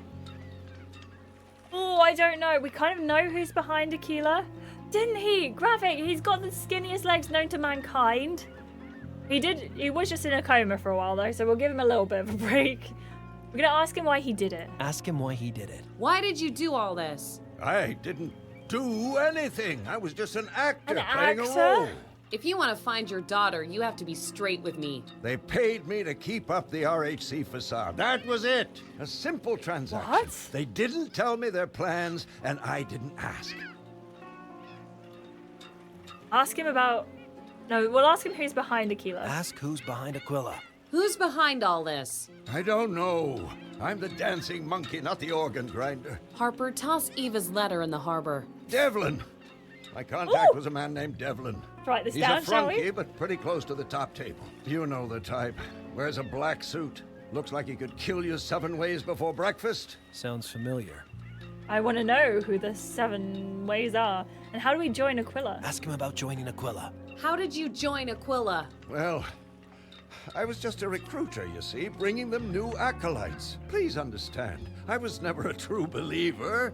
Oh, I don't know. We kind of know who's behind Aquila. Didn't he? Graphic, he's got the skinniest legs known to mankind. He was just in a coma for a while though, so we'll give him a little bit of a break. We're gonna ask him why he did it. Ask him why he did it. Why did you do all this? I didn't do anything. I was just an actor An playing a actor? role. If you want to find your daughter, you have to be straight with me. They paid me to keep up the RHC facade. That was it. A simple transaction. What? They didn't tell me their plans, and I didn't ask. Ask him about. No, we'll ask him who's behind Aquila. Ask who's behind Aquila. Who's behind all this? I don't know. I'm the dancing monkey, not the organ grinder. Harper, toss Eva's letter in the harbor. Devlin. My contact was a man named Devlin. Write this He's down, a shall we? flunky, but pretty close to the top table. You know the type. Wears a black suit. Looks like he could kill you 7 ways before breakfast. Sounds familiar. I want to know who the 7 ways are. And how do we join Aquila? Ask him about joining Aquila. How did you join Aquila? Well, I was just a recruiter, you see, bringing them new acolytes. Please understand, I was never a true believer,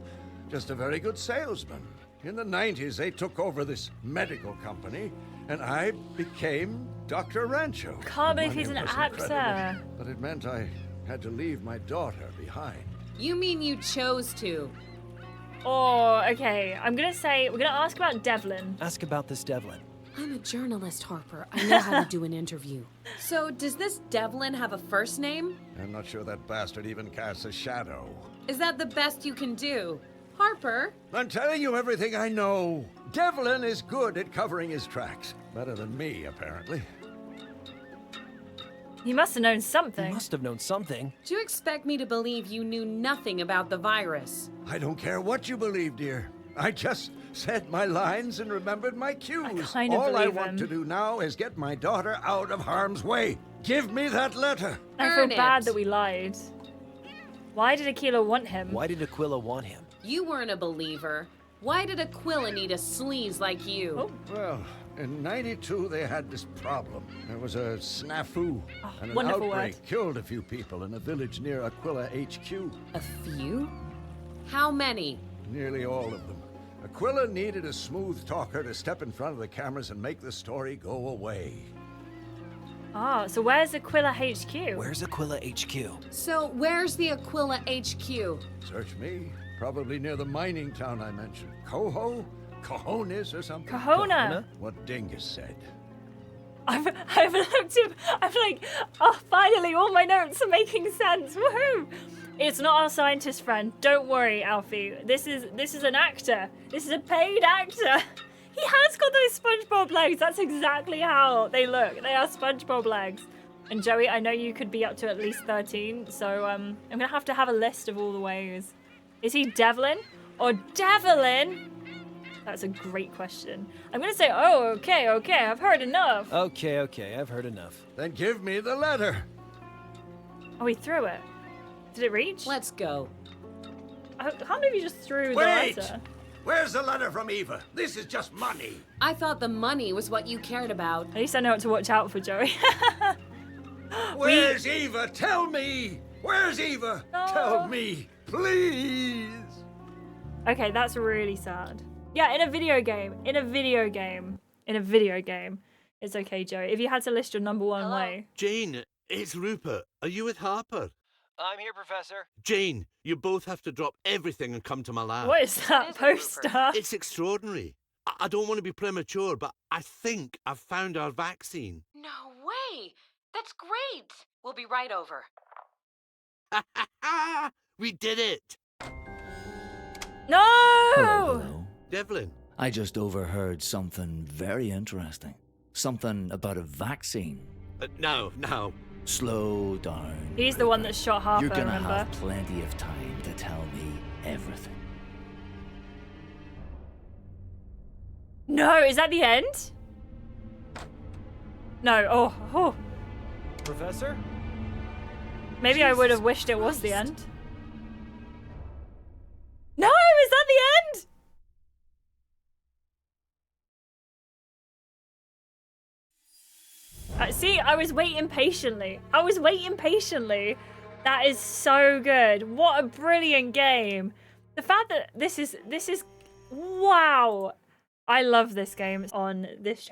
just a very good salesman. In the 90s, they took over this medical company, and I became Dr. Rancho. Can't The believe he's money an was actor. incredible, but it meant I had to leave my daughter behind. You mean you chose to? Oh, okay. I'm gonna say we're gonna ask about Devlin. Ask about this Devlin. I'm a journalist, Harper. I know how to do an interview. So, does this Devlin have a first name? I'm not sure that bastard even casts a shadow. Is that the best you can do? Harper? I'm telling you everything I know. Devlin is good at covering his tracks. Better than me, apparently. He must have known something. He must have known something. Do you expect me to believe you knew nothing about the virus? I don't care what you believe, dear. I just said my lines and remembered my cues. kind of All I believe want him. to do now is get my daughter out of harm's way. Give me that letter. I feel Earn bad it. that we lied. Why did Aquila want him? Why did Aquila want him? You weren't a believer. Why did Aquila need a sleaze like you? Oh. Well, in '92 they had this problem. There was a snafu, and an wonderful outbreak word. killed a few people in a village near Aquila HQ. A few? How many? Nearly all of them. Aquila needed a smooth talker to step in front of the cameras and make the story go away. Ah, so where's Aquila HQ? Where's Aquila HQ? So where's the Aquila HQ? Search me. Probably near the mining town I mentioned. Cojones or something? Kahona. What Dingus said. I've looked at, I'm like, oh, finally, all my notes are making sense. Woohoo! It's not our scientist friend. Don't worry, Alfie. This is an actor. This is a paid actor. He has got those SpongeBob legs. That's exactly how they look. They are SpongeBob legs. And Joey, I know you could be up to at least 13, so I'm gonna have to have a list of all the ways. Is he Devlin or Devlin? That's a great question. I'm gonna say, oh, okay, I've heard enough. Okay, I've heard enough. Then give me the letter. Oh, he threw it. Did it reach? Let's go. How many of you just threw Wait! the letter? Where's the letter from Eva? This is just money. I thought the money was what you cared about. At least I know what to watch out for, Joey. Where's Eva? Tell me! Where's Eva? No. Tell me, please! Okay, that's really sad. Yeah, in a video game. It's okay, Joey. If you had to list your number one way. Jane, it's Rupert. Are you with Harper? I'm here, Professor. Jane, you both have to drop everything and come to my lab. What is that poster? It's extraordinary. I don't want to be premature, but I think I've found our vaccine. No way! That's great! We'll be right over. We did it! No! Hello. Devlin. I just overheard something very interesting. Something about a vaccine. No. Slow down. He's the one that shot Harper, You're gonna remember? have plenty of time to tell me everything. No, is that the end? No, oh. Professor? Maybe I would have wished it was the end. No, is that the end? See, I was waiting patiently. That is so good. What a brilliant game. The fact that this is wow. I love this game on this channel.